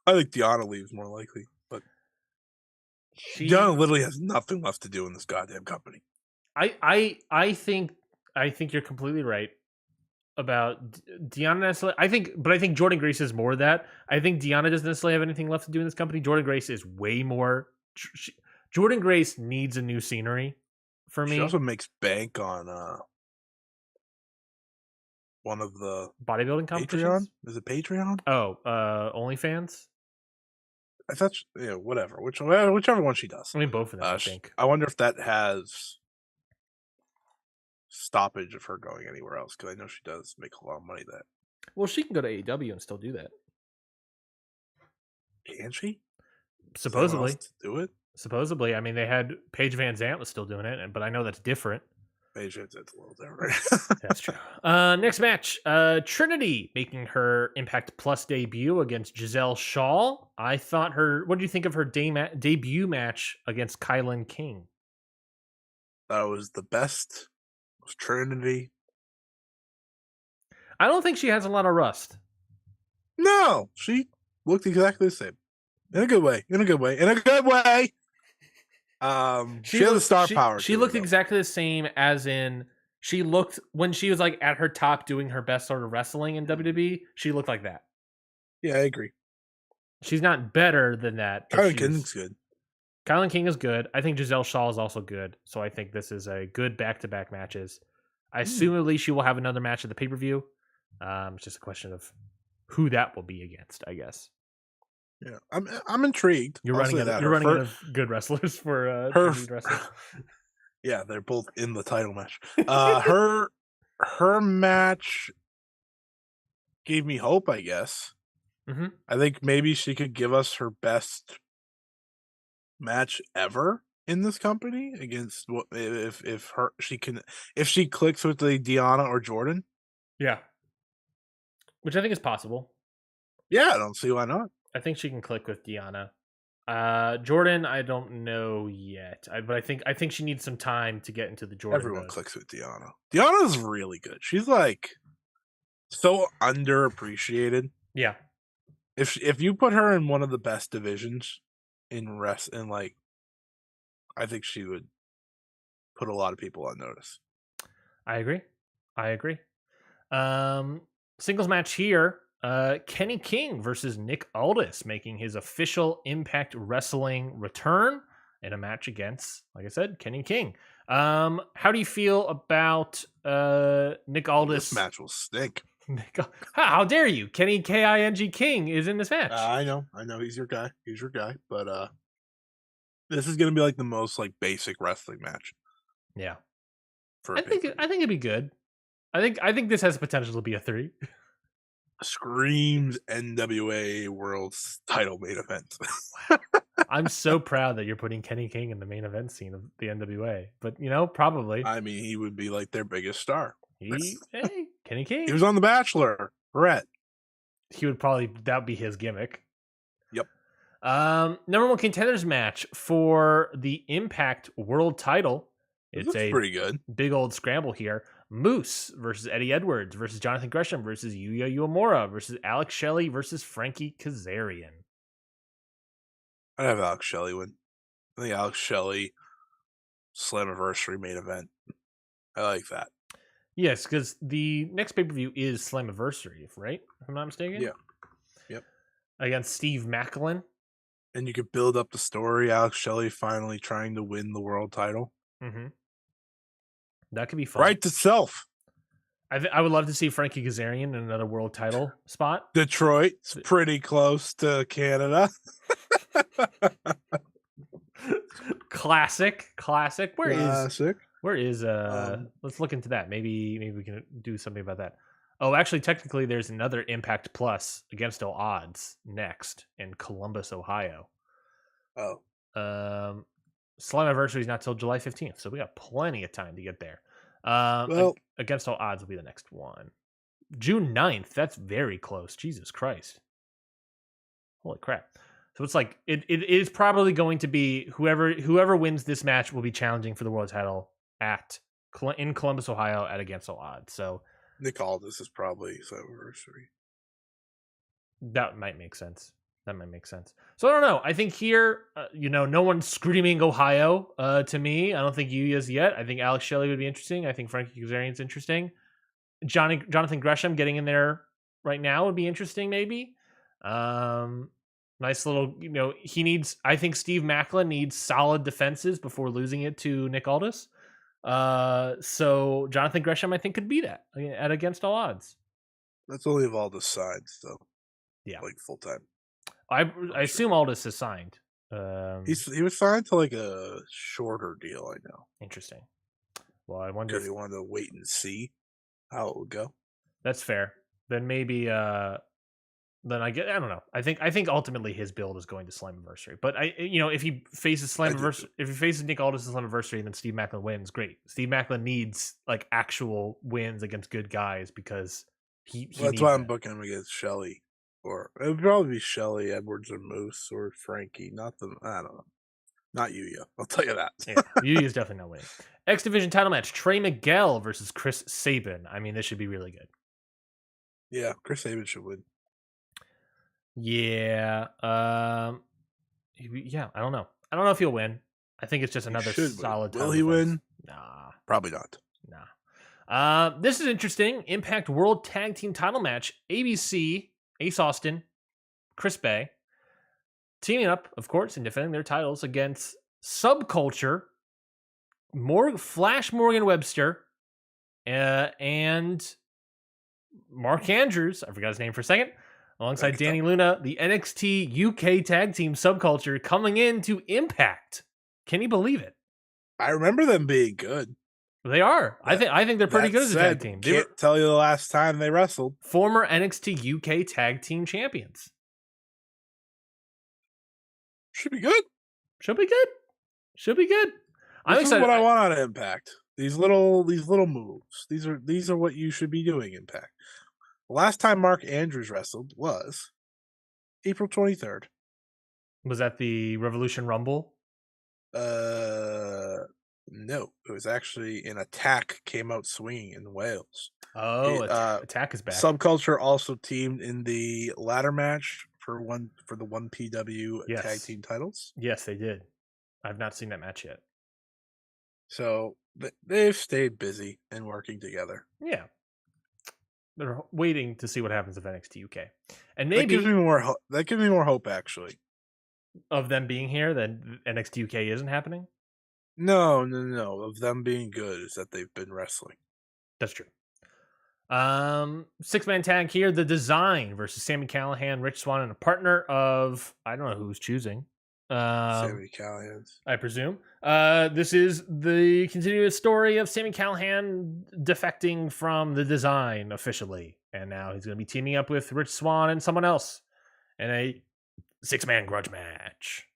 Speaker 2: I think Deonna leaves more likely, but Deonna literally has nothing left to do in this goddamn company.
Speaker 1: I think you're completely right about Deonna necessarily. I think Jordan Grace is more that. I think Deonna doesn't necessarily have anything left to do in this company. Jordan Grace is way more. Jordan Grace needs a new scenery for me.
Speaker 2: She also makes bank on one of the
Speaker 1: bodybuilding competitions.
Speaker 2: Patreon? Is it Patreon?
Speaker 1: Oh, OnlyFans.
Speaker 2: I thought, whatever. Whichever one she does.
Speaker 1: I mean, both of them. I think.
Speaker 2: I wonder if that has stoppage of her going anywhere else, because I know she does make a lot of money. That.
Speaker 1: Well, she can go to AEW and still do that.
Speaker 2: Can she?
Speaker 1: Supposedly.
Speaker 2: Do it.
Speaker 1: Supposedly, I mean, they had Paige Van Zandt was still doing it, but I know that's different.
Speaker 2: Paige Van Zandt's a little different.
Speaker 1: That's true. Next match, Trinity making her Impact Plus debut against Giselle Shaw. I thought what do you think of her debut match against Kylan King?
Speaker 2: That was the best of Trinity.
Speaker 1: I don't think she has a lot of rust.
Speaker 2: No, she looked exactly the same. In a good way. She has the star power.
Speaker 1: She looked exactly the same, as in she looked when she was like at her top doing her best sort of wrestling in WWE. She looked like that.
Speaker 2: Yeah, I agree.
Speaker 1: She's not better than that.
Speaker 2: Kylan King's good.
Speaker 1: Kylan King is good. I think Giselle Shaw is also good. So I think this is a good back-to-back matches. I assume at least she will have another match at the pay-per-view. It's just a question of who that will be against, I guess.
Speaker 2: Yeah, I'm intrigued.
Speaker 1: You're running out of good wrestlers for her wrestling.
Speaker 2: Yeah, they're both in the title match. Her match gave me hope, I guess.
Speaker 1: Mm-hmm.
Speaker 2: I think maybe she could give us her best match ever in this company against if she clicks with the Deonna or Jordan.
Speaker 1: Yeah, which I think is possible.
Speaker 2: Yeah, I don't see why not.
Speaker 1: I think she can click with Deonna. Jordan, I don't know yet, but I think she needs some time to get into the Jordan.
Speaker 2: Everyone
Speaker 1: mode.
Speaker 2: Clicks with Deonna. Deonna's really good. She's like so underappreciated.
Speaker 1: Yeah.
Speaker 2: If you put her in one of the best divisions in like, I think she would put a lot of people on notice.
Speaker 1: I agree. Singles match here. Kenny King versus Nick Aldis making his official Impact Wrestling return in a match against, like I said, Kenny King. How do you feel about Nick
Speaker 2: This
Speaker 1: Aldis?
Speaker 2: match will stink.
Speaker 1: How dare you? Kenny King is in this match.
Speaker 2: I know, he's your guy. He's your guy, but this is gonna be like the most like basic wrestling match
Speaker 1: Yeah,
Speaker 2: for
Speaker 1: I
Speaker 2: a
Speaker 1: think
Speaker 2: pay-per-view.
Speaker 1: it'd be good. I think this has potential to be a 3.
Speaker 2: Screams NWA World Title main event.
Speaker 1: I'm so proud that you're putting Kenny King in the main event scene of the NWA. But probably
Speaker 2: I mean, he would be like their biggest star.
Speaker 1: Kenny
Speaker 2: He
Speaker 1: King.
Speaker 2: was on The Bachelor. Brett.
Speaker 1: He would probably that would be his gimmick.
Speaker 2: Yep.
Speaker 1: Number 1 contenders match for the Impact World Title. It's a
Speaker 2: pretty good.
Speaker 1: big old scramble here. Moose versus Eddie Edwards versus Jonathan Gresham versus Yuya Uemura versus Alex Shelley versus Frankie Kazarian.
Speaker 2: I'd have Alex Shelley win. I think Alex Shelley Slammiversary main event. I like that.
Speaker 1: Yes, because the next pay-per-view is Slammiversary, right? If I'm not mistaken.
Speaker 2: Yeah. Yep.
Speaker 1: Against Steve Macklin.
Speaker 2: And you could build up the story. Alex Shelley finally trying to win the world title.
Speaker 1: Mm-hmm. That could be fun.
Speaker 2: Right to self.
Speaker 1: I would love to see Frankie Kazarian in another world title spot.
Speaker 2: Detroit's pretty close to Canada.
Speaker 1: Classic. Where is let's look into that. Maybe we can do something about that. Oh, actually technically there's another Impact Plus Against All Odds next in Columbus, Ohio.
Speaker 2: Oh.
Speaker 1: Slammiversary is not till July 15th, so we got plenty of time to get there.
Speaker 2: Well,
Speaker 1: Against All Odds will be the next one. June 9th. That's very close. Jesus Christ. Holy crap. So it's like it is probably going to be whoever wins this match will be challenging for the world title in Columbus, Ohio at Against All Odds. So
Speaker 2: Nick Aldis is probably Slammiversary.
Speaker 1: That might make sense. So I don't know. I think here, no one's screaming Ohio to me. I don't think Yuya's yet. I think Alex Shelley would be interesting. I think Frankie Kazarian's interesting. Jonathan Gresham getting in there right now would be interesting, maybe. Nice little, I think Steve Macklin needs solid defenses before losing it to Nick Aldis. So Jonathan Gresham, I think, could be that at Against All Odds.
Speaker 2: That's only of Aldis sides, though.
Speaker 1: Yeah.
Speaker 2: Like full time.
Speaker 1: I assume Aldis is signed.
Speaker 2: He was signed to like a shorter deal, I know.
Speaker 1: Interesting. Well, I wonder
Speaker 2: if they wanted to wait and see how it would go.
Speaker 1: That's fair. Then maybe I don't know. I think ultimately his build is going to Slammiversary. But if he faces Nick Aldis in Slammiversary and then Steve Macklin wins, great. Steve Macklin needs like actual wins against good guys because
Speaker 2: that's why I'm booking him against Shelley. Or it would probably be Shelley, Edwards, or Moose, or Frankie. I don't know. Not Yuya. I'll tell you that.
Speaker 1: Yeah, Yuya's definitely not winning. X Division title match: Trey Miguel versus Chris Sabin. I mean, this should be really good.
Speaker 2: Yeah, Chris Sabin should win.
Speaker 1: Yeah. Yeah. I don't know. I don't know if he'll win. I think it's just another solid.
Speaker 2: Will he win?
Speaker 1: Nah.
Speaker 2: Probably not.
Speaker 1: Nah. This is interesting. Impact World Tag Team Title match: ABC, Ace Austin, Chris Bay, teaming up, of course, and defending their titles against Subculture, Flash Morgan Webster, and Mark Andrews. I forgot his name for a second. Alongside Danny Luna, the NXT UK Tag Team Subculture coming into Impact. Can you believe it?
Speaker 2: I remember them being good.
Speaker 1: They are. I think they're pretty good as a tag team.
Speaker 2: Can't tell you the last time they wrestled.
Speaker 1: Former NXT UK Tag Team Champions.
Speaker 2: Should be good.
Speaker 1: This
Speaker 2: is what I want out of Impact. These little moves. These are what you should be doing, Impact. The last time Mark Andrews wrestled was April 23rd.
Speaker 1: Was that the Revolution Rumble?
Speaker 2: No, it was actually an Attack came out swinging in Wales.
Speaker 1: Oh, Attack is back.
Speaker 2: Subculture also teamed in the ladder match for the 1PW tag team titles.
Speaker 1: Yes, they did. I've not seen that match yet.
Speaker 2: So they've stayed busy and working together.
Speaker 1: Yeah. They're waiting to see what happens with NXT UK. And maybe
Speaker 2: that gives me more hope actually.
Speaker 1: of them being here, then NXT UK isn't happening.
Speaker 2: No. Of them being good is that they've been wrestling.
Speaker 1: That's true. 6-man tag here. The Design versus Sami Callihan, Rich Swann, and a partner of I don't know who's choosing.
Speaker 2: Sami Callihan's.
Speaker 1: I presume. This is the continuous story of Sami Callihan defecting from the Design officially, and now he's going to be teaming up with Rich Swann and someone else in a 6-man grudge match.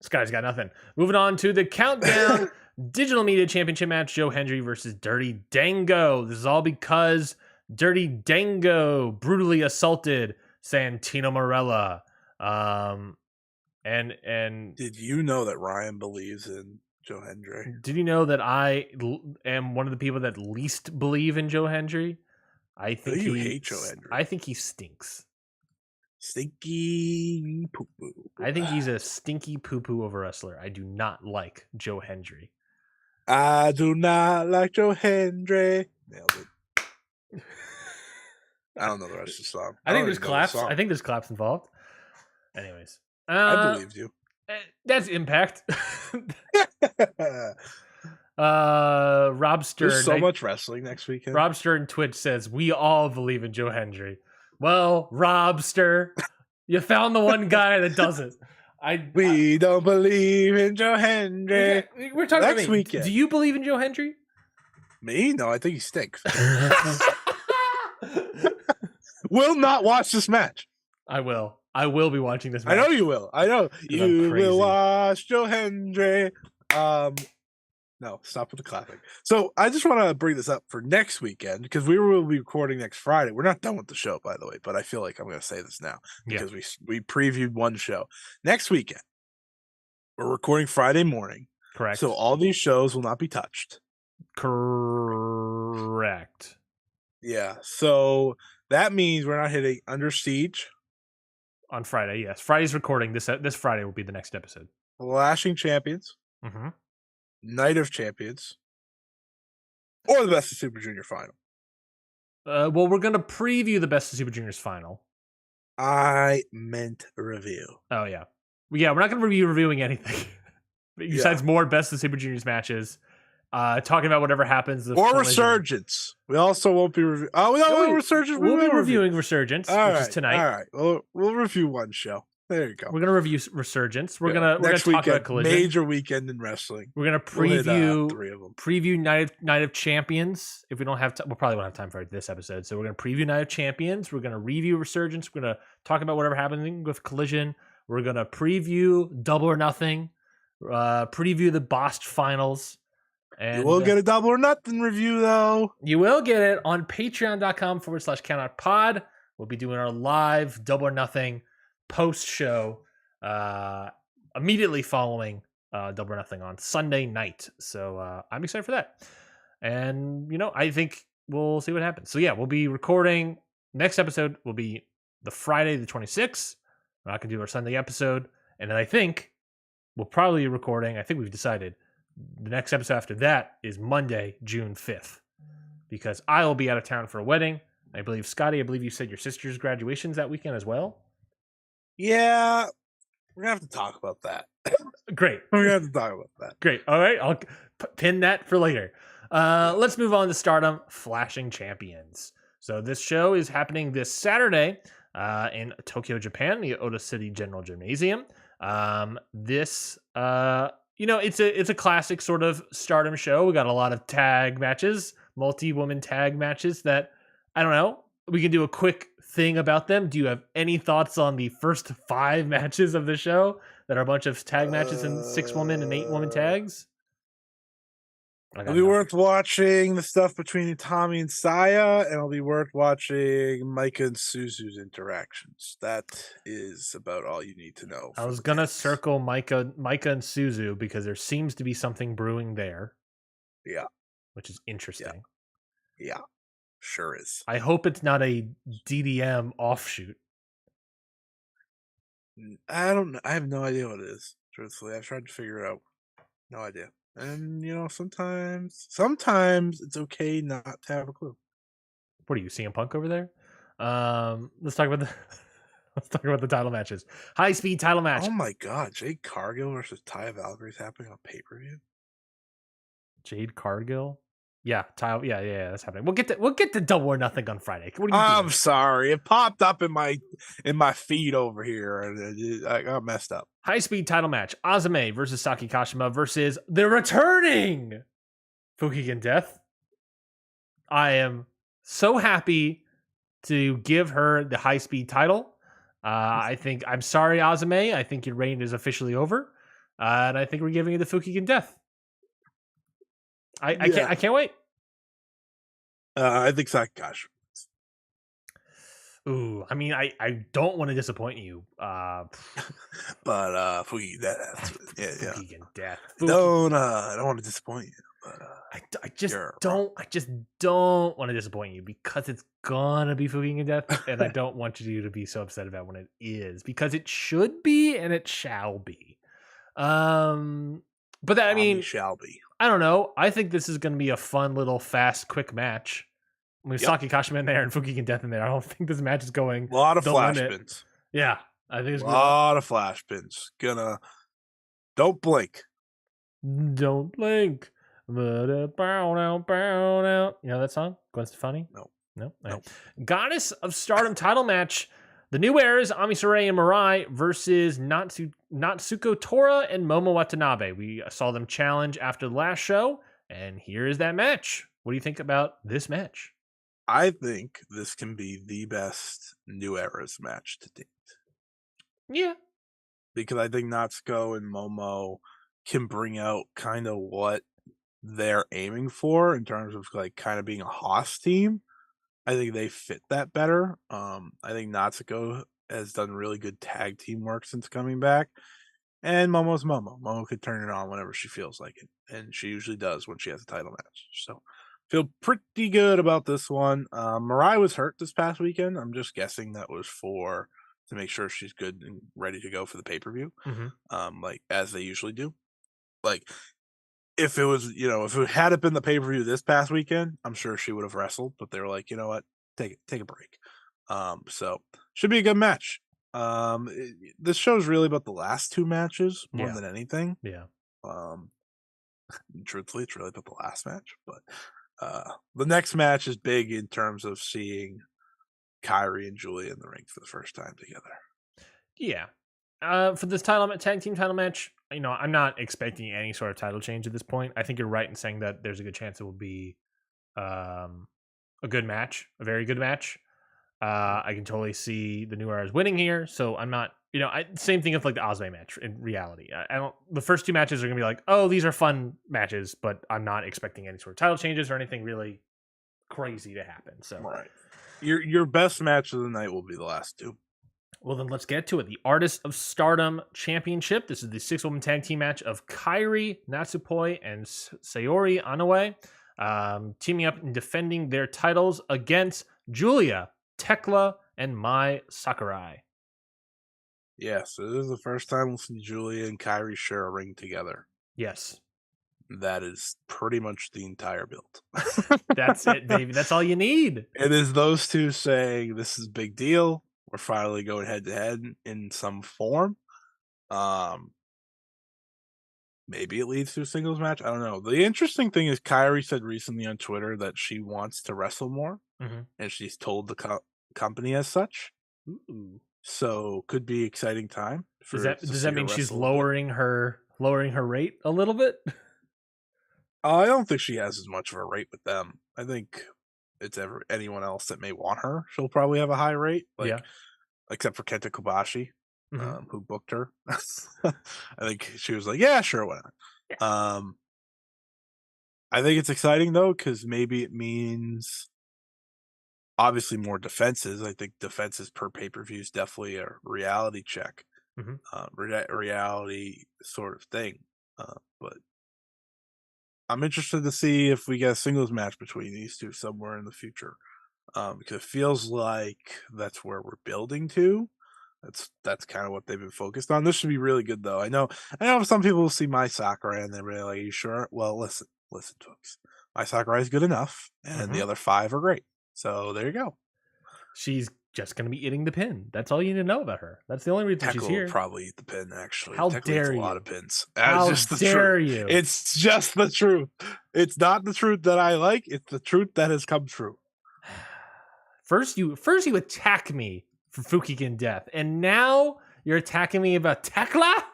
Speaker 1: This guy's got nothing. Moving on to the Countdown Digital Media Championship match, Joe Hendry versus Dirty Dango. This is all because Dirty Dango brutally assaulted Santino Marella. And
Speaker 2: did you know that Ryan believes in Joe Hendry?
Speaker 1: Did you know that I am one of the people that least believe in Joe Hendry? I think
Speaker 2: you hate Joe Hendry.
Speaker 1: I think he stinks.
Speaker 2: Stinky poo poo.
Speaker 1: I think he's a stinky poo poo of a wrestler. I do not like Joe Hendry.
Speaker 2: I do not like Joe Hendry. Nailed it. I don't know the rest of the song.
Speaker 1: I think there's claps. I think there's claps involved. Anyways,
Speaker 2: I believed you.
Speaker 1: That's Impact. Rob Stern.
Speaker 2: There's so much wrestling next weekend.
Speaker 1: Rob Stern Twitch says we all believe in Joe Hendry. Well, Rob Stern, you found the one guy that doesn't.
Speaker 2: We don't believe in Joe Hendry.
Speaker 1: We're talking
Speaker 2: next weekend.
Speaker 1: Do you believe in Joe Hendry?
Speaker 2: Me? No, I think he stinks. Will not watch this match.
Speaker 1: I will. I will be watching this match.
Speaker 2: I know you will. I know you will watch Joe Hendry. No, stop with the clapping. So I just want to bring this up for next weekend because we will be recording next Friday. We're not done with the show, by the way, but I feel like I'm going to say this now because we previewed one show. Next weekend, we're recording Friday morning.
Speaker 1: Correct.
Speaker 2: So all these shows will not be touched.
Speaker 1: Correct.
Speaker 2: Yeah. So that means we're not hitting Under Siege
Speaker 1: on Friday. Yes, Friday's recording. This Friday will be the next episode.
Speaker 2: Clashing Champions.
Speaker 1: Mm-hmm.
Speaker 2: Night of Champions, or the Best of Super Junior final.
Speaker 1: Well, we're going to preview the Best of Super Juniors final.
Speaker 2: I meant review.
Speaker 1: Oh, yeah. Yeah, we're not going to be reviewing anything. Besides more Best of Super Juniors matches. Talking about whatever happens.
Speaker 2: Or Resurgence. We also won't be reviewing. Oh, no, Resurgence.
Speaker 1: We'll be reviewing Resurgence, which is tonight.
Speaker 2: All right. We'll review one show. There you go.
Speaker 1: We're gonna review Resurgence. We're gonna talk about Collision.
Speaker 2: Major weekend in wrestling.
Speaker 1: We're gonna preview three of them. Preview Night of Champions. If we don't have, we probably won't have time for this episode. So we're gonna preview Night of Champions. We're gonna review Resurgence. We're gonna talk about whatever happening with Collision. We're gonna preview Double or Nothing. Preview the Botched finals. And
Speaker 2: you will get a Double or Nothing review though.
Speaker 1: You will get it on patreon.com/countoutpod. We'll be doing our live Double or Nothing post show immediately following Double or Nothing on Sunday night. So I'm excited for that. And, I think we'll see what happens. So, yeah, we'll be recording. Next episode will be the Friday the 26th. We're not going to do our Sunday episode. And then I think we'll probably be recording. I think we've decided the next episode after that is Monday, June 5th. Because I will be out of town for a wedding. I believe, Scotty, you said your sister's graduation's that weekend as well.
Speaker 2: Yeah, we're going to have to talk about that.
Speaker 1: Great.
Speaker 2: We're going to have to talk about that.
Speaker 1: Great. All right. I'll pin that for later. Let's move on to Stardom Flashing Champions. So this show is happening this Saturday in Tokyo, Japan, the Ota City General Gymnasium. It's a classic sort of Stardom show. We got a lot of tag matches, multi-woman tag matches that, I don't know, we can do a quick thing about them. Do you have any thoughts on the first 5 matches of the show that are a bunch of tag matches and 6-woman and 8-woman tags?
Speaker 2: It'll be worth watching the stuff between Tommy and Saya, and it'll be worth watching Micah and Suzu's interactions. That is about all you need to know.
Speaker 1: I was gonna circle Micah and Suzu because there seems to be something brewing there.
Speaker 2: Yeah,
Speaker 1: which is interesting.
Speaker 2: Yeah. Sure is.
Speaker 1: I hope it's not a DDM offshoot.
Speaker 2: I don't know. I have no idea what it is. Truthfully, I've tried to figure it out. No idea. And sometimes it's okay not to have a clue.
Speaker 1: What are you, CM Punk over there? Let's talk about Let's talk about the title matches. High speed title match.
Speaker 2: Oh my god, Jade Cargill versus Taya Valkyrie is happening on pay-per-view?
Speaker 1: Jade Cargill. Yeah, yeah, that's happening. We'll get to Double or Nothing on Friday. What are you
Speaker 2: I'm
Speaker 1: doing?
Speaker 2: sorry. It popped up in my feed over here and I got messed up.
Speaker 1: High speed title match. Azumi versus Saki Kashima versus the returning Fukigen Death. I am so happy to give her the high speed title. I'm sorry, Azumi. I think your reign is officially over. And I think we're giving you the Fukigen Death. I can't wait.
Speaker 2: I think Sakash.
Speaker 1: Ooh, I mean, I don't want to disappoint you.
Speaker 2: But Fukigen
Speaker 1: Death.
Speaker 2: I don't want to disappoint you. But
Speaker 1: I just don't want to disappoint you because it's gonna be Fukigen Death, and I don't want you to be so upset about when it is because it should be and it shall be. But that, I mean,
Speaker 2: shall be.
Speaker 1: I don't know. I think this is going to be a fun little fast, quick match. With Saki Kashima in there and Fukigen Death in there. I don't think this match is going
Speaker 2: a lot of flash
Speaker 1: limit.
Speaker 2: pins.
Speaker 1: Yeah, I think it's
Speaker 2: a lot of flash pins. Don't blink.
Speaker 1: Don't blink. You know that song? Gwen Stefani?
Speaker 2: No.
Speaker 1: Right. Goddess of Stardom title match. The new heirs, Ami Sourei and Mirai versus Natsuko Tora and Momo Watanabe. We saw them challenge after the last show, and here is that match. What do you think about this match?
Speaker 2: I think this can be the best New Era's match to date.
Speaker 1: Yeah.
Speaker 2: Because I think Natsuko and Momo can bring out kind of what they're aiming for in terms of like kind of being a Haas team. I think they fit that better. I think Natsuko has done really good tag team work since coming back. And Momo's Momo. Momo could turn it on whenever she feels like it. And she usually does when she has a title match. So feel pretty good about this one. Mirai was hurt this past weekend. I'm just guessing that was to make sure she's good and ready to go for the pay-per-view. Like as they usually do. Like if it was, if it had been the pay-per-view this past weekend, I'm sure she would have wrestled, but they were like, you know what? Take a break. So should be a good match. This show's really about the last two matches more than anything.
Speaker 1: Yeah.
Speaker 2: Truthfully, it's really about the last match, but the next match is big in terms of seeing Kairi and Julia in the ring for the first time together.
Speaker 1: Yeah. For this tag team title match, I'm not expecting any sort of title change at this point. I think you're right in saying that there's a good chance it will be a good match, a very good match. I can totally see the New Eras winning here, so I'm not, same thing with like the Osme match in reality. I don't. The first two matches are gonna be like, oh, these are fun matches, but I'm not expecting any sort of title changes or anything really crazy to happen. So,
Speaker 2: right, your best match of the night will be the last two.
Speaker 1: Well, then let's get to it. The Artists of Stardom Championship. This is the 6-woman tag team match of Kairi Natsupoi and Sayori Anoa'i teaming up and defending their titles against Julia, Tekla, and Mai Sakurai.
Speaker 2: Yes, this is the first time we'll see Julia and Kairi share a ring together.
Speaker 1: Yes.
Speaker 2: That is pretty much the entire build.
Speaker 1: That's it, baby. That's all you need.
Speaker 2: It is those two saying, this is a big deal. We're finally going head to head in some form. Maybe it leads to a singles match. I don't know. The interesting thing is Kairi said recently on Twitter that she wants to wrestle more, and she's told the company as such.
Speaker 1: Ooh.
Speaker 2: So could be exciting time.
Speaker 1: Does that mean she's lowering her rate a little bit?
Speaker 2: I don't think she has as much of a rate with them. I think it's anyone else that may want her. She'll probably have a high rate, except for Kenta Kobashi, who booked her. I think she was like, "Yeah, sure, why not?" Yeah. I think it's exciting though because maybe it means obviously more defenses. I think defenses per pay-per-view is definitely a reality check, reality sort of thing. But I'm interested to see if we get a singles match between these two somewhere in the future, because it feels like that's where we're building to. That's kind of what they've been focused on. This should be really good, though. I know some people will see Mai Sakurai and they're really like, "Are you sure?" Well, listen, folks. Mai Sakurai is good enough, and the other 5 are great. So there you go.
Speaker 1: She's just going to be eating the pin. That's all you need to know about her. That's the only reason she's
Speaker 2: Tekla
Speaker 1: here.
Speaker 2: will probably eat the pin, actually.
Speaker 1: How
Speaker 2: Tekla
Speaker 1: dare
Speaker 2: eats a lot
Speaker 1: you?
Speaker 2: of pins.
Speaker 1: How
Speaker 2: That's just the
Speaker 1: dare
Speaker 2: truth.
Speaker 1: you?
Speaker 2: It's just the truth. It's not the truth that I like. It's the truth that has come true.
Speaker 1: First you attack me for Fukigen death, and now you're attacking me about Tekla?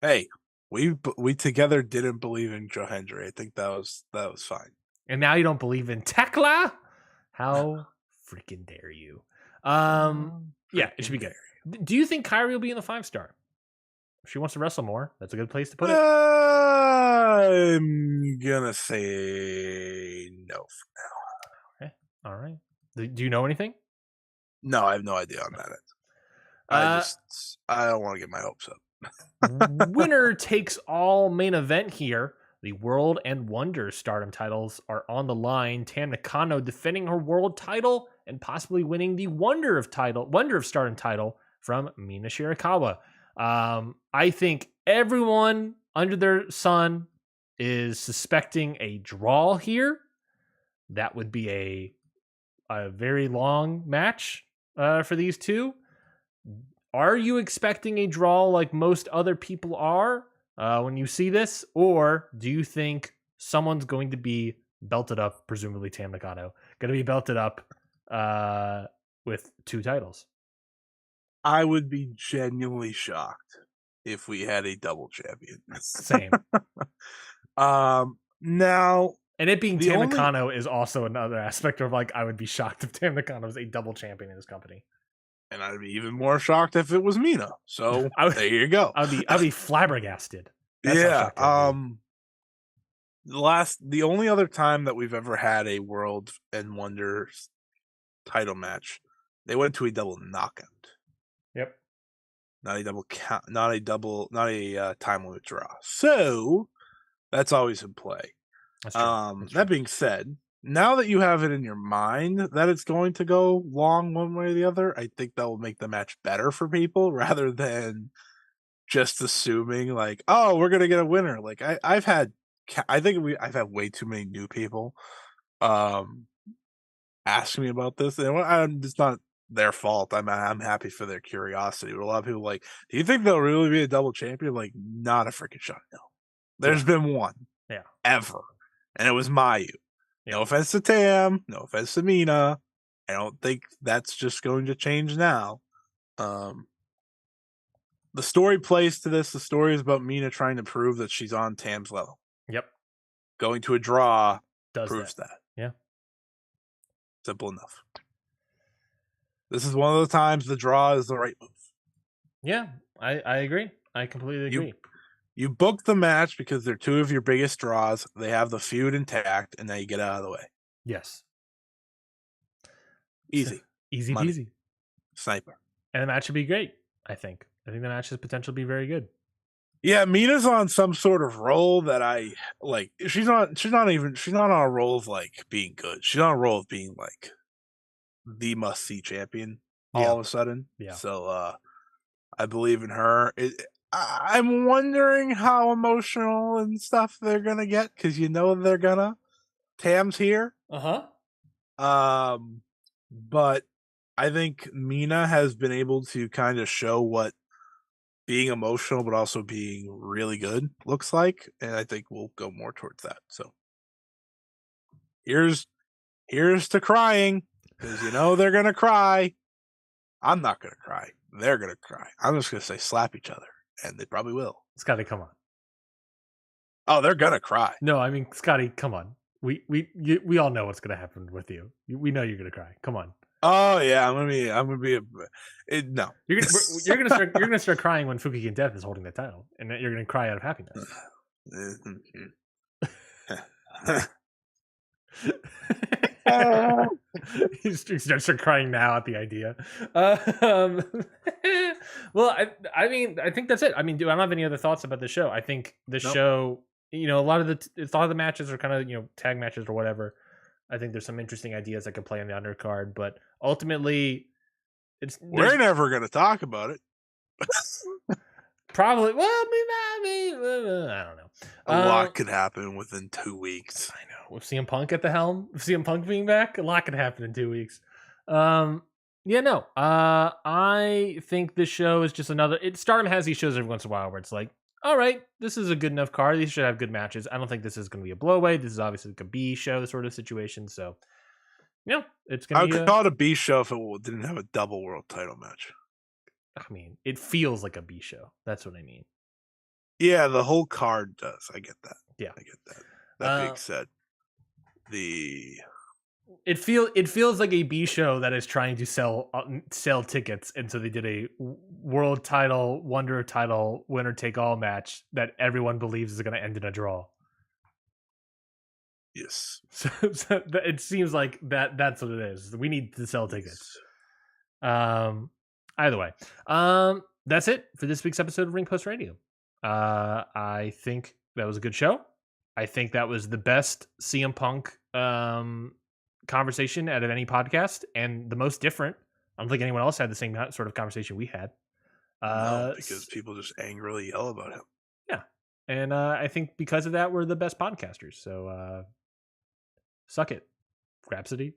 Speaker 2: Hey, we together didn't believe in Johendry. I think that was fine.
Speaker 1: And now you don't believe in Tekla? How freaking dare you? Yeah, it should be good. Do you think Kyrie will be in the 5-star? If she wants to wrestle more, that's a good place to put it.
Speaker 2: I'm gonna say no for now.
Speaker 1: Okay, all right. Do you know anything?
Speaker 2: No, I have no idea on that end. I don't want to get my hopes up.
Speaker 1: Winner takes all main event here. The World and Wonder Stardom titles are on the line. Tam Nakano defending her world title and possibly winning the Wonder of Stardom title from Mina Shirakawa. I think everyone under their sun is suspecting a draw here. That would be a very long match for these two. Are you expecting a draw like most other people are when you see this? Or do you think someone's going to be belted up, presumably Tam Nakano, going to be belted up with 2 titles?
Speaker 2: I would be genuinely shocked if we had a double champion.
Speaker 1: Same.
Speaker 2: Now...
Speaker 1: And it being Tam Nakano is also another aspect of like, I would be shocked if Tam Nakano was a double champion in this company.
Speaker 2: And I'd be even more shocked if it was Mina. So there you go.
Speaker 1: I'd be flabbergasted.
Speaker 2: That's the only other time that we've ever had a World and Wonder title match, they went to a double knockout.
Speaker 1: Yep.
Speaker 2: Not a time limit draw. So that's always in play.
Speaker 1: That's true.
Speaker 2: That being said, now that you have it in your mind that it's going to go long one way or the other, I think that will make the match better for people rather than just assuming like, oh, we're gonna get a winner. Like I've had way too many new people ask me about this, and it's not their fault. I'm happy for their curiosity, but a lot of people like, do you think they'll really be a double champion? Like, not a freaking shot. No, there's been one, ever, and it was Mayu. No offense to Tam, no offense to Mina. I don't think that's just going to change now. The story plays to this. The story is about Mina trying to prove that she's on Tam's level.
Speaker 1: Yep.
Speaker 2: Going to a draw proves that.
Speaker 1: Yeah.
Speaker 2: Simple enough. This is one of the times the draw is the right move.
Speaker 1: Yeah, I agree. I completely agree.
Speaker 2: You book the match because they're 2 of your biggest draws. They have the feud intact, and now you get out of the way.
Speaker 1: Yes.
Speaker 2: Easy.
Speaker 1: Easy peasy.
Speaker 2: Sniper.
Speaker 1: And the match should be great, I think. I think the match has potential to be very good.
Speaker 2: Yeah, Mina's on some sort of roll that I like. She's not on a roll of like being good. She's on a roll of being like the must-see champion all of a sudden.
Speaker 1: Yeah.
Speaker 2: So I believe in her. I'm wondering how emotional and stuff they're gonna get because they're gonna. Tam's here. But I think Mina has been able to kind of show what being emotional but also being really good looks like, and I think we'll go more towards that. So here's to crying because they're gonna cry. I'm not gonna cry. They're gonna cry. I'm just gonna say slap each other. And they probably will.
Speaker 1: Scotty, come on.
Speaker 2: Oh, they're gonna cry.
Speaker 1: No, I mean, Scotty, come on. We all know what's gonna happen with you. We know you're gonna cry. Come on.
Speaker 2: Oh yeah, I'm gonna be no.
Speaker 1: You're gonna start crying when Fukigen Death is holding the title, and you're gonna cry out of happiness. You start crying now at the idea. Well, I mean, I think that's it. I mean, I don't have any other thoughts about the show. I think the show, a lot of the matches are kind of tag matches or whatever. I think there's some interesting ideas that could play on the undercard, but ultimately,
Speaker 2: we're never gonna talk about it.
Speaker 1: Probably. Well, I don't know.
Speaker 2: A lot could happen within 2 weeks.
Speaker 1: I know. With CM Punk at the helm, with CM Punk being back, a lot could happen in 2 weeks. Yeah, no. I think this show is just another. Stardom has these shows every once in a while where it's like, all right, this is a good enough card. These should have good matches. I don't think this is going to be a blowaway. This is obviously like a B show sort of situation. So, it's going
Speaker 2: I
Speaker 1: to
Speaker 2: would
Speaker 1: be a.
Speaker 2: call it a B show if it didn't have a double world title match.
Speaker 1: I mean, it feels like a B show. That's what I mean.
Speaker 2: Yeah, the whole card does. I get that.
Speaker 1: Yeah.
Speaker 2: I get that. That being said, the
Speaker 1: it feels like a B show that is trying to sell tickets, and so they did a world title, wonder title, winner take all match that everyone believes is going to end in a draw.
Speaker 2: yes,
Speaker 1: So it seems like that's what it is. We need to sell tickets. Either way, that's it for this week's episode of Ring Post Radio. I think that was a good show. I think that was the best CM Punk conversation out of any podcast, and the most different. I don't think anyone else had the same sort of conversation we had.
Speaker 2: no, because people just angrily yell about him.
Speaker 1: Yeah, and I think because of that, we're the best podcasters. So suck it, Rhapsody.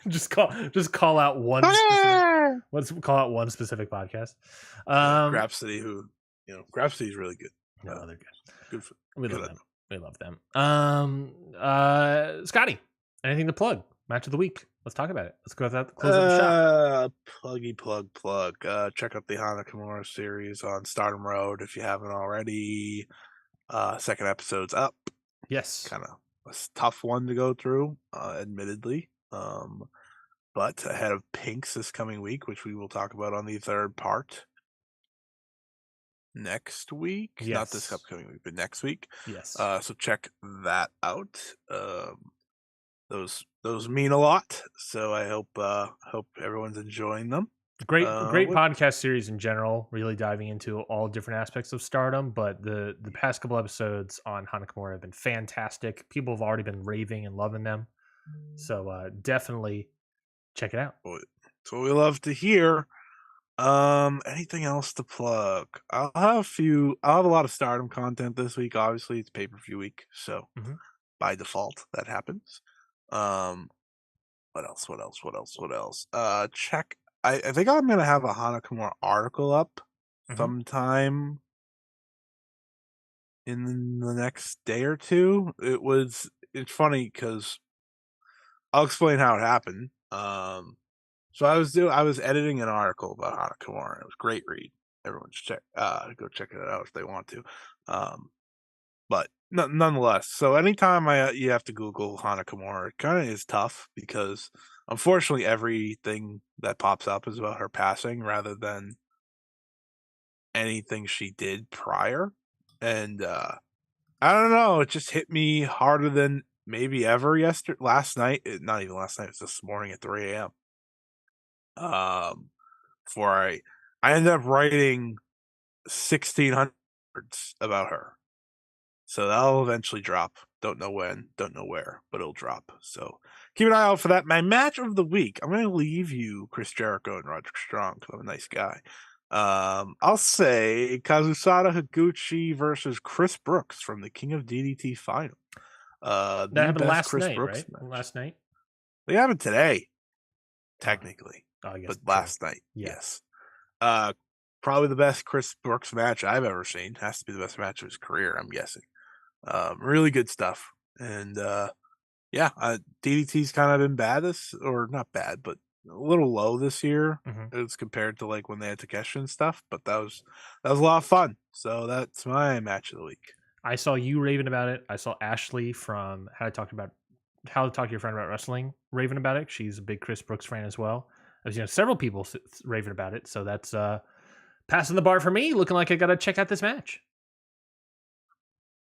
Speaker 1: just call out one specific, let's call out one specific podcast.
Speaker 2: Rhapsody, Rhapsody's really good.
Speaker 1: No, they're good.
Speaker 2: Good for
Speaker 1: We
Speaker 2: good
Speaker 1: love them. We love them. Scotty, anything to plug? Match of the week. Let's talk about it. Let's go with that. Close up the shop.
Speaker 2: Plug. Check out the Hana Kimura series on Stardom Road if you haven't already. Second episode's up.
Speaker 1: Yes.
Speaker 2: Kind of a tough one to go through, admittedly. But ahead of Pinks this coming week, which we will talk about on the third part next week.
Speaker 1: Yes.
Speaker 2: Not this upcoming week, but next week.
Speaker 1: Yes.
Speaker 2: So check that out. Those mean a lot. So I hope everyone's enjoying them.
Speaker 1: Great podcast series in general, really diving into all different aspects of Stardom. But the past couple episodes on Hana Kimura have been fantastic. People have already been raving and loving them. So definitely check it out.
Speaker 2: That's what we love to hear. Anything else to plug? I'll have a lot of Stardom content this week. Obviously, it's pay-per-view week, so by default that happens. What else? Check. I think I'm gonna have a Hana Kimura article up sometime in the next day or two. It's funny because I'll explain how it happened. So I was editing an article about Hana Kimura. It was a great read. Everyone should go check it out if they want to. But nonetheless, so anytime you have to Google Hana Kimura, it kind of is tough because unfortunately everything that pops up is about her passing rather than anything she did prior. And I don't know, it just hit me harder than maybe ever last night. Not even last night, it was this morning at 3 a.m. Before I ended up writing 1,600 words about her. So that'll eventually drop. Don't know when, don't know where, but it'll drop. So keep an eye out for that. My match of the week, I'm going to leave you Chris Jericho and Roderick Strong because I'm a nice guy. I'll say Kazusada Higuchi versus Chris Brooks from the King of DDT final.
Speaker 1: That happened last night, Brooks right?
Speaker 2: Match.
Speaker 1: Last night?
Speaker 2: They happened today, technically.
Speaker 1: I guess.
Speaker 2: But last night, yes. Probably the best Chris Brooks match I've ever seen. Has to be the best match of his career, I'm guessing. Really good stuff. And DDT's kind of been bad or not bad, but a little low this year as compared to like when they had Takeshi and stuff. But that was a lot of fun. So that's my match of the week.
Speaker 1: I saw you raving about it. I saw Ashley from How to Talk to Your Friend About Wrestling raving about it. She's a big Chris Brooks fan as well. I was several people raving about it. So that's passing the bar for me. Looking like I got to check out this match.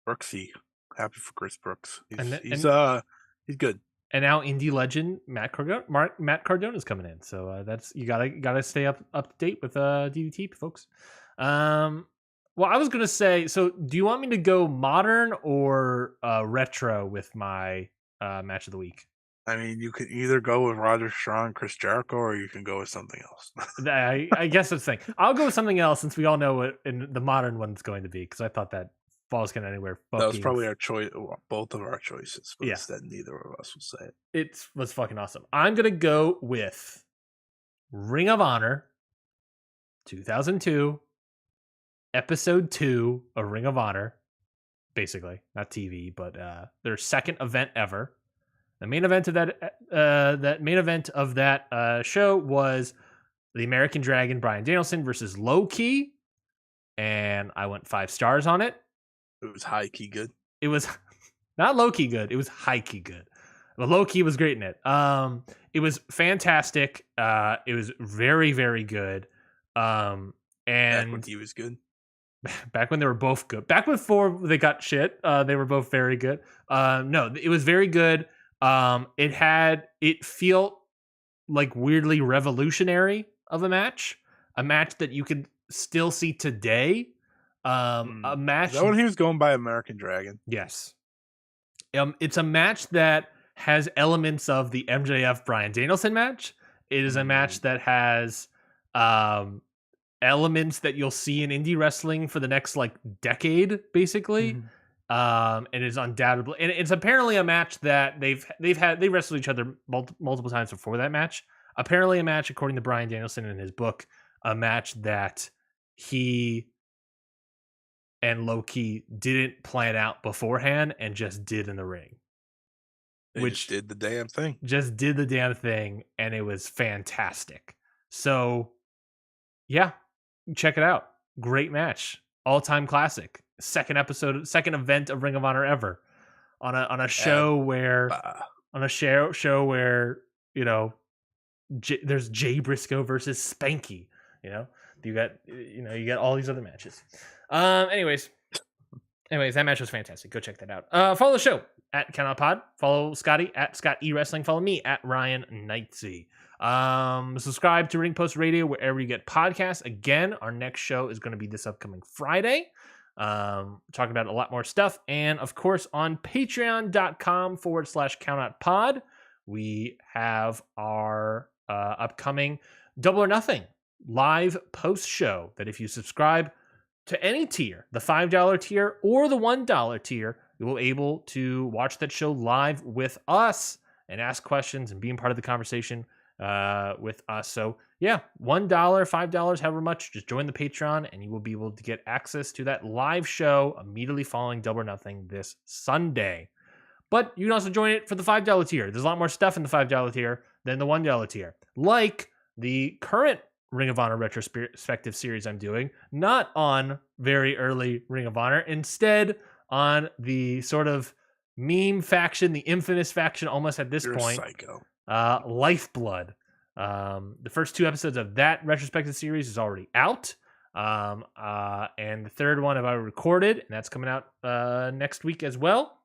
Speaker 2: Brooksy, happy for Chris Brooks. He's good. And
Speaker 1: now indie legend Matt Cardona is coming in, so that's you gotta stay up to date with DDT folks. Well, I was gonna say, so do you want me to go modern or retro with my match of the week?
Speaker 2: I mean, you could either go with Roderick Strong, Chris Jericho, or you can go with something else.
Speaker 1: I guess that's the thing. I'll go with something else since we all know what the modern one's going to be, because I thought that falls kind of anywhere.
Speaker 2: That was probably our choice, both of our choices, but instead neither of us will say it.
Speaker 1: It was fucking awesome. I'm gonna go with Ring of Honor 2002, episode 2 of Ring of Honor, basically, not TV, but their second event ever. The main event of that show was the American Dragon Bryan Danielson versus Low Ki, and I went 5 stars on it.
Speaker 2: It was high key good.
Speaker 1: It was not low key good. It was high key good. But low key was great in it. It was fantastic. It was very, very good. And
Speaker 2: back when he was good.
Speaker 1: Back when they were both good. Back before they got shit, they were both very good. No, it was very good. It felt like weirdly revolutionary of a match that you could still see today. A match.
Speaker 2: Is that when he was going by American Dragon?
Speaker 1: Yes. It's a match that has elements of the MJF Bryan Danielson match. It is a match that has elements that you'll see in indie wrestling for the next like decade, basically. And it's undoubtedly, and it's apparently a match that they wrestled each other multiple times before that match. Apparently, a match, according to Bryan Danielson in his book, a match that he and Low Ki didn't plan out beforehand and just did in the ring.
Speaker 2: Which did the damn thing.
Speaker 1: Just did the damn thing, and it was fantastic. So, yeah, check it out. Great match. All-time classic. Second event of Ring of Honor ever. On a show where you know, there's Jay Briscoe versus Spanky. You got all these other matches. Anyways, that match was fantastic. Go check that out. Follow the show at CountOutPod. Follow Scotty at Scott E Wrestling. Follow me at Ryan Knightsey. Subscribe to Ring Post Radio wherever you get podcasts. Again, our next show is going to be this upcoming Friday. Talking about a lot more stuff. And of course, on patreon.com/CountOutPod, we have our upcoming Double or Nothing live post show that if you subscribe to any tier, the $5 tier or the $1 tier, you will be able to watch that show live with us and ask questions and being part of the conversation with us. So yeah, $1, $5, however much, just join the Patreon and you will be able to get access to that live show immediately following Double or Nothing this Sunday. But you can also join it for the $5 tier. There's a lot more stuff in the $5 tier than the $1 tier, like the current Ring of Honor retrospective series I'm doing, not on very early Ring of Honor, instead on the sort of meme faction, the infamous faction almost at this point,
Speaker 2: psycho.
Speaker 1: Lifeblood. The first 2 episodes of that retrospective series is already out. And the third one I've already recorded, and that's coming out next week as well.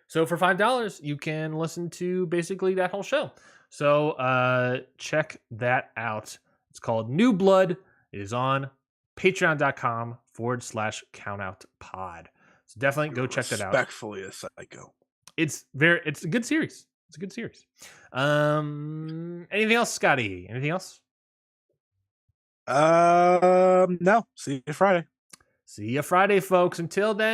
Speaker 1: So for $5, you can listen to basically that whole show. So check that out. It's called New Blood. It is on patreon.com/countoutpod. So definitely go check that out.
Speaker 2: Respectfully a psycho.
Speaker 1: It's a good series. It's a good series. Anything else, Scotty? Anything else?
Speaker 2: No. See you Friday.
Speaker 1: See you Friday, folks. Until then.